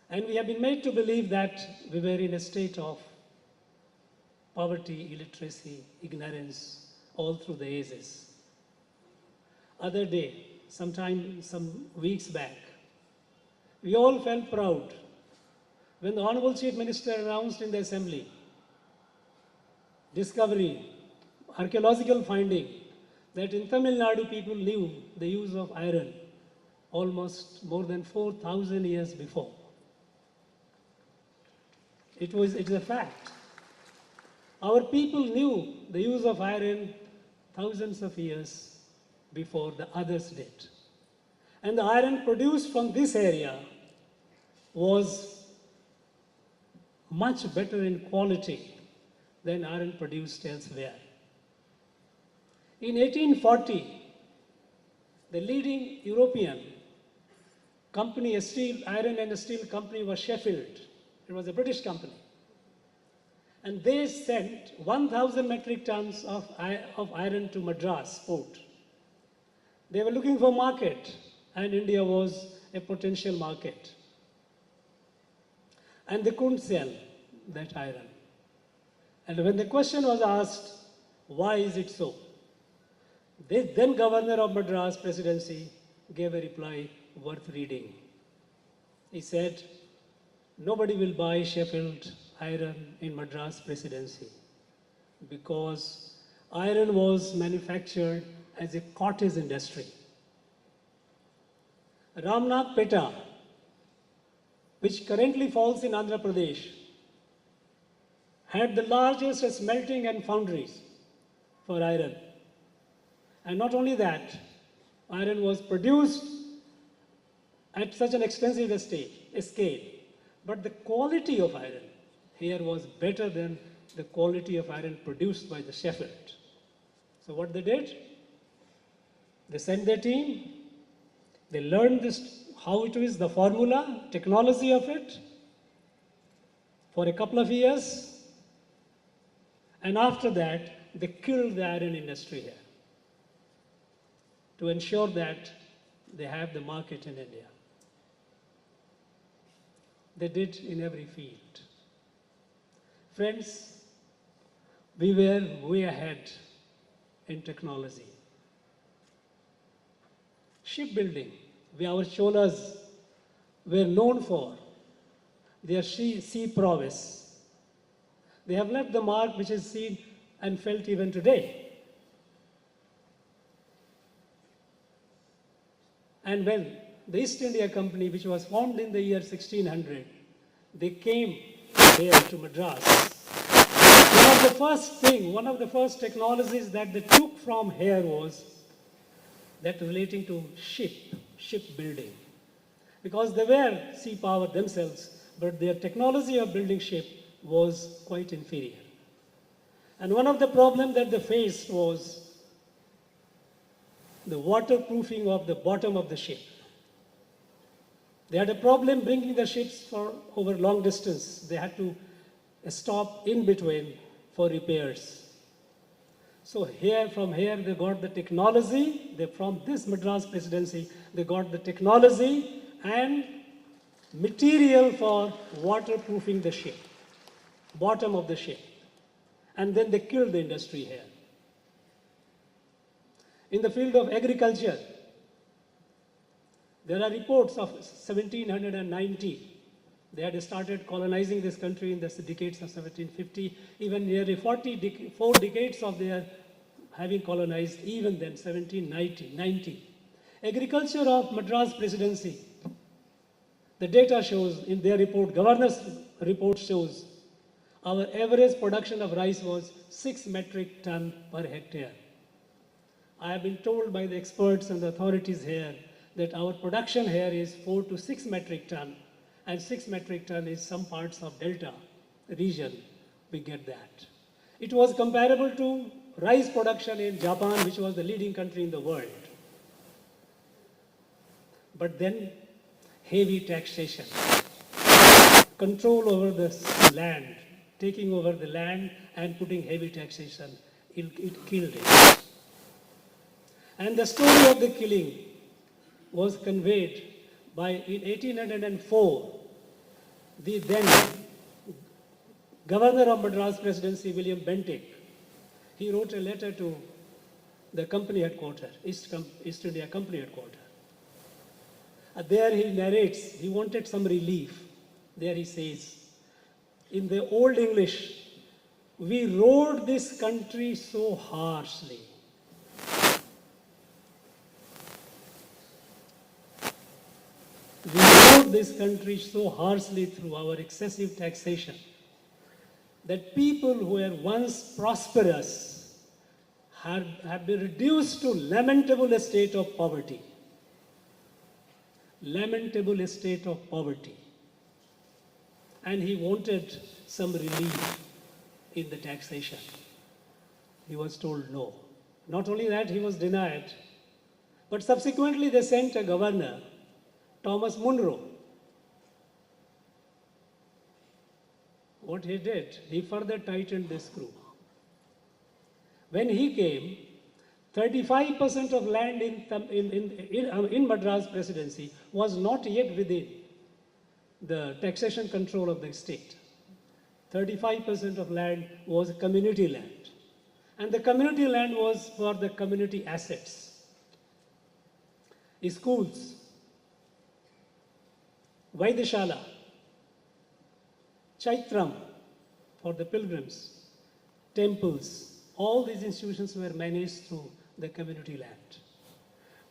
And we have been made to believe that we were in a state of poverty, illiteracy, ignorance, all through the ages. Other day, some weeks back, we all felt proud when the Honorable Chief Minister announced in the Assembly discovery, archaeological finding, that in Tamil Nadu people knew the use of iron almost more than 4,000 years before. It's a fact. Our people knew the use of iron thousands of years before the others did. And the iron produced from this area was much better in quality than iron produced elsewhere. In 1840, the leading European company, iron and steel company, was Sheffield. It was a British company. And they sent 1,000 metric tons of iron to Madras port. They were looking for market, and India was a potential market. And they couldn't sell that iron. And when the question was asked, why is it so? The then governor of Madras presidency gave a reply worth reading. He said, nobody will buy Sheffield iron in Madras presidency because iron was manufactured as a cottage industry. Ramnathpeta, which currently falls in Andhra Pradesh, had the largest smelting and foundries for iron. And not only that, iron was produced at such an extensive scale, but the quality of iron here was better than the quality of iron produced by the Sheffield. So what they did, they sent their team, they learned this, how it is, the formula, technology of it, for a couple of years, and after that, they killed the iron industry here to ensure that they have the market in India. They did in every field. Friends, we were way ahead in technology. Shipbuilding, our Cholas were known for their sea prowess. They have left the mark which is seen and felt even today. And when the East India Company, which was formed in the year 1600, they came here to Madras. One of the first technologies that they took from here was that relating to shipbuilding. Because they were sea power themselves, but their technology of building ship was quite inferior. And one of the problems that they faced was the waterproofing of the bottom of the ship. They had a problem bringing the ships for over long distance. They had to stop in between for repairs. So from here they got the technology. From this Madras presidency, they got the technology and material for waterproofing the ship, bottom of the ship. And then they killed the industry here. In the field of agriculture, there are reports of 1790 They had started colonizing this country in the decades of 1750, even nearly 4 decades of their having colonized, even then 1790. Agriculture of Madras Presidency, the data shows in their report, governor's report shows, our average production of rice was 6 metric ton per hectare. I have been told by the experts and the authorities here that our production here is 4 to 6 metric ton, and 6 metric ton is some parts of Delta region, we get that. It was comparable to rice production in Japan, which was the leading country in the world. But then heavy taxation, control over the land, taking over the land and putting heavy taxation, it killed it. And the story of the killing was conveyed by, in 1804, the then governor of Madras Presidency, William Bentinck, he wrote a letter to the company headquarters, East India Company headquarters. There he narrates, he wanted some relief. There he says, in the old English, we rode this country so harshly. We rode this country so harshly through our excessive taxation that people who were once prosperous have been reduced to lamentable state of poverty. Lamentable state of poverty. And he wanted some relief in the taxation. He was told no. Not only that, he was denied, but subsequently they sent a governor, Thomas Munro. What he did, he further tightened the screw. When he came, 35% of land in Madras Presidency was not yet within the taxation control of the state. 35% of land was community land. And the community land was for the community assets. Schools, Vaidishala, Chaitram for the pilgrims, temples, all these institutions were managed through the community land.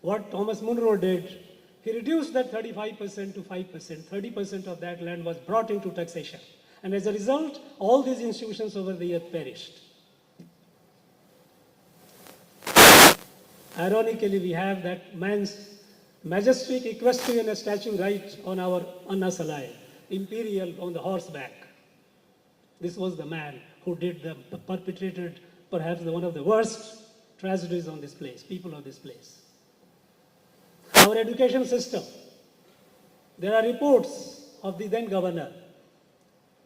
What Thomas Munro did, he reduced that 35% to 5%. 30% of that land was brought into taxation. And as a result, all these institutions over the years perished. Ironically, we have that man's majestic equestrian statue right on our Anna Salai, imperial on the horseback. This was the man who perpetrated perhaps one of the worst tragedies on this place, people of this place. Our education system, there are reports of the then governor.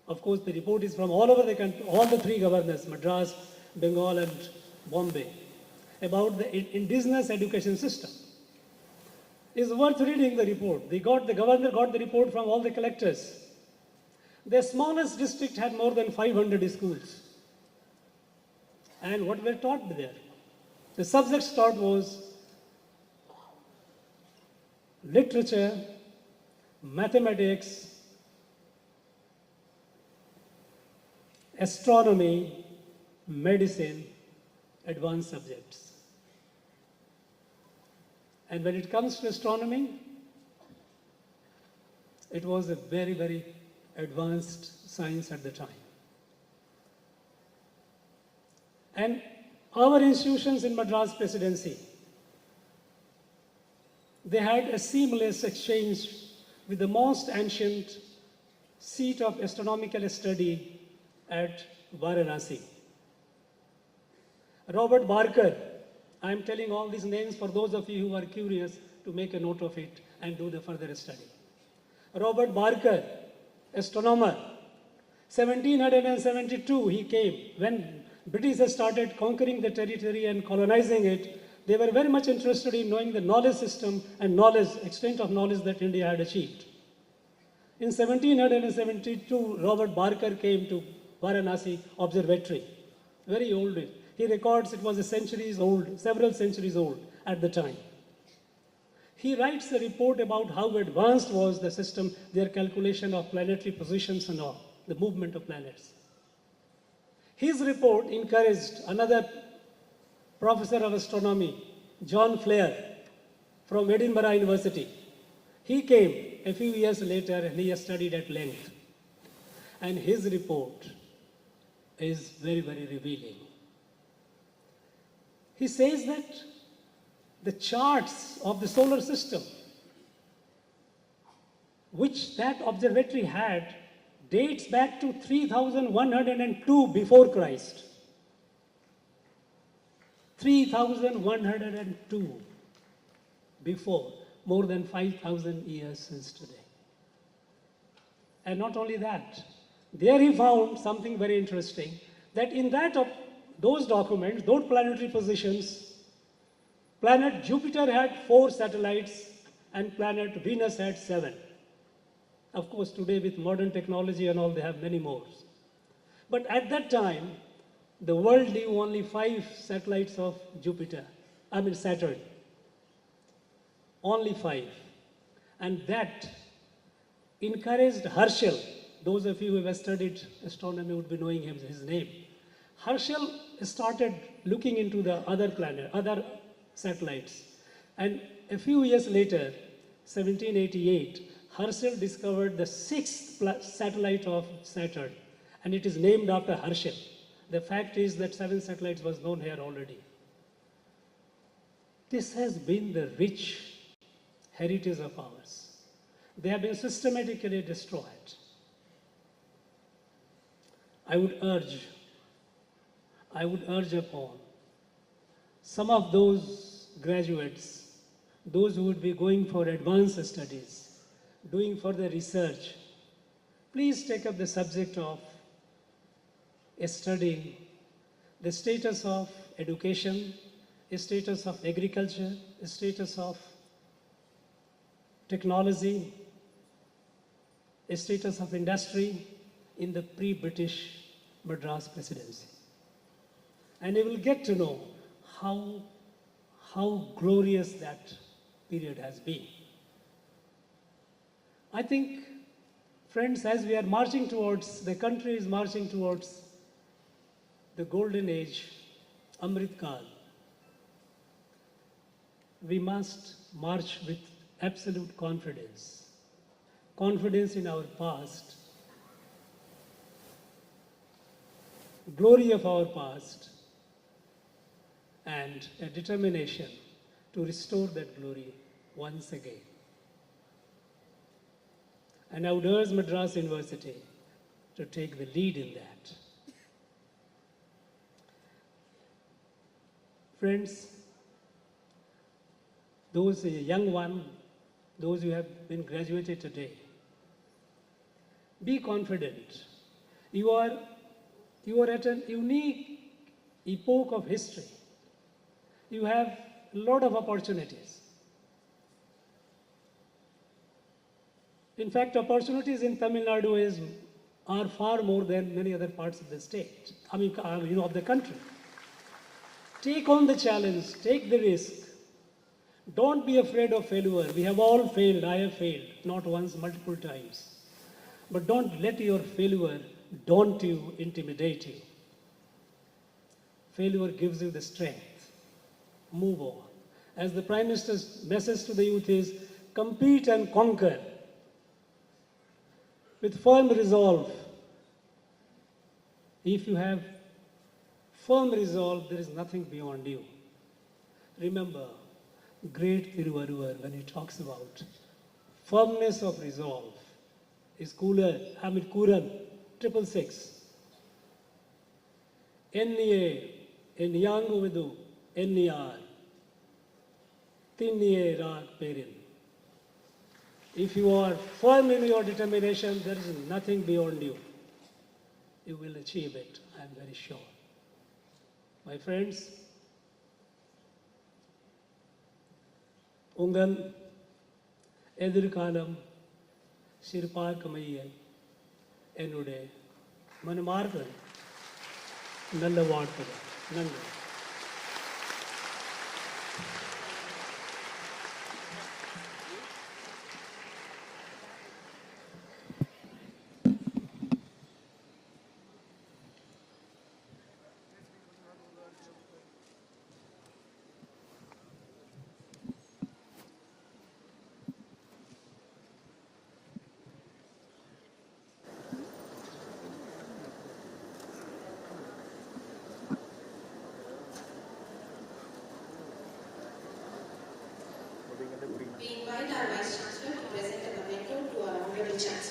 Of course, the report is from all over the country, all the 3 governors, Madras, Bengal and Bombay, about the indigenous education system. It's worth reading the report. The governor got the report from all the collectors. The smallest district had more than 500 schools. And what were taught there? The subjects taught was literature, mathematics, astronomy, medicine, advanced subjects. And when it comes to astronomy, it was a very, very advanced science at the time. And our institutions in Madras Presidency, they had a seamless exchange with the most ancient seat of astronomical study at Varanasi. Robert Barker, I am telling all these names for those of you who are curious to make a note of it and do the further study. Robert Barker, astronomer, 1772 he came. When British started conquering the territory and colonizing it, they were very much interested in knowing the knowledge system and extent of knowledge that India had achieved. In 1772, Robert Barker came to Varanasi Observatory, very old. He records it was several centuries old at the time. He writes a report about how advanced was the system, their calculation of planetary positions and all, the movement of planets. His report encouraged another professor of astronomy, John Flair, from Edinburgh University. He came a few years later and he has studied at length. And his report is very, very revealing. He says that the charts of the solar system, which that observatory had, dates back to 3102 before Christ. 3102 before, more than 5,000 years since today. And not only that, there he found something very interesting, that in those documents, those planetary positions, planet Jupiter had 4 satellites and planet Venus had 7. Of course, today with modern technology and all, they have many more. But at that time, the world knew only 5 satellites of Saturn. Only 5. And that encouraged Herschel. Those of you who have studied astronomy would be knowing his name. Herschel started looking into the other satellites. And a few years later, 1788, Herschel discovered the 6th satellite of Saturn, and it is named after Herschel. The fact is that 7 satellites was known here already. This has been the rich heritage of ours. They have been systematically destroyed. I would urge upon some of those graduates, those who would be going for advanced studies, doing further research, please take up the subject of studying the status of education, the status of agriculture, the status of technology, the status of industry in the pre-British Madras presidency. And you will get to know how glorious that period has been. I think, friends, as we are marching towards, the country is marching towards the golden age, Amrit Kal, we must march with absolute confidence. Confidence in our past, glory of our past, and a determination to restore that glory once again. And I would urge Madras University to take the lead in that. Friends, those young ones, those who have been graduated today, be confident. You are at a unique epoch of history. You have a lot of opportunities. In fact, opportunities in Tamil Nadu are far more than many other parts of the state, of the country. Take on the challenge, take the risk. Don't be afraid of failure. We have all failed. I have failed, not once, multiple times. But don't let your failure daunt you, intimidate you. Failure gives you the strength. Move on. As the Prime Minister's message to the youth is, compete and conquer with firm resolve. If you have firm resolve, there is nothing beyond you. Remember, great Thiruvaruvar, when he talks about firmness of resolve, is Kuran 666. Enniye, Enyangu Vidu, Enniyar, Tinniye Rag Perin. If you are firm in your determination, there is nothing beyond you. You will achieve it, I am very sure. My friends, உங்கள் எதிர்காலம் சிறப்பாக என்னுடைய மனமார்ந்த நல்ல வாழ்த்துக்கள். நன்றி. Chancellor.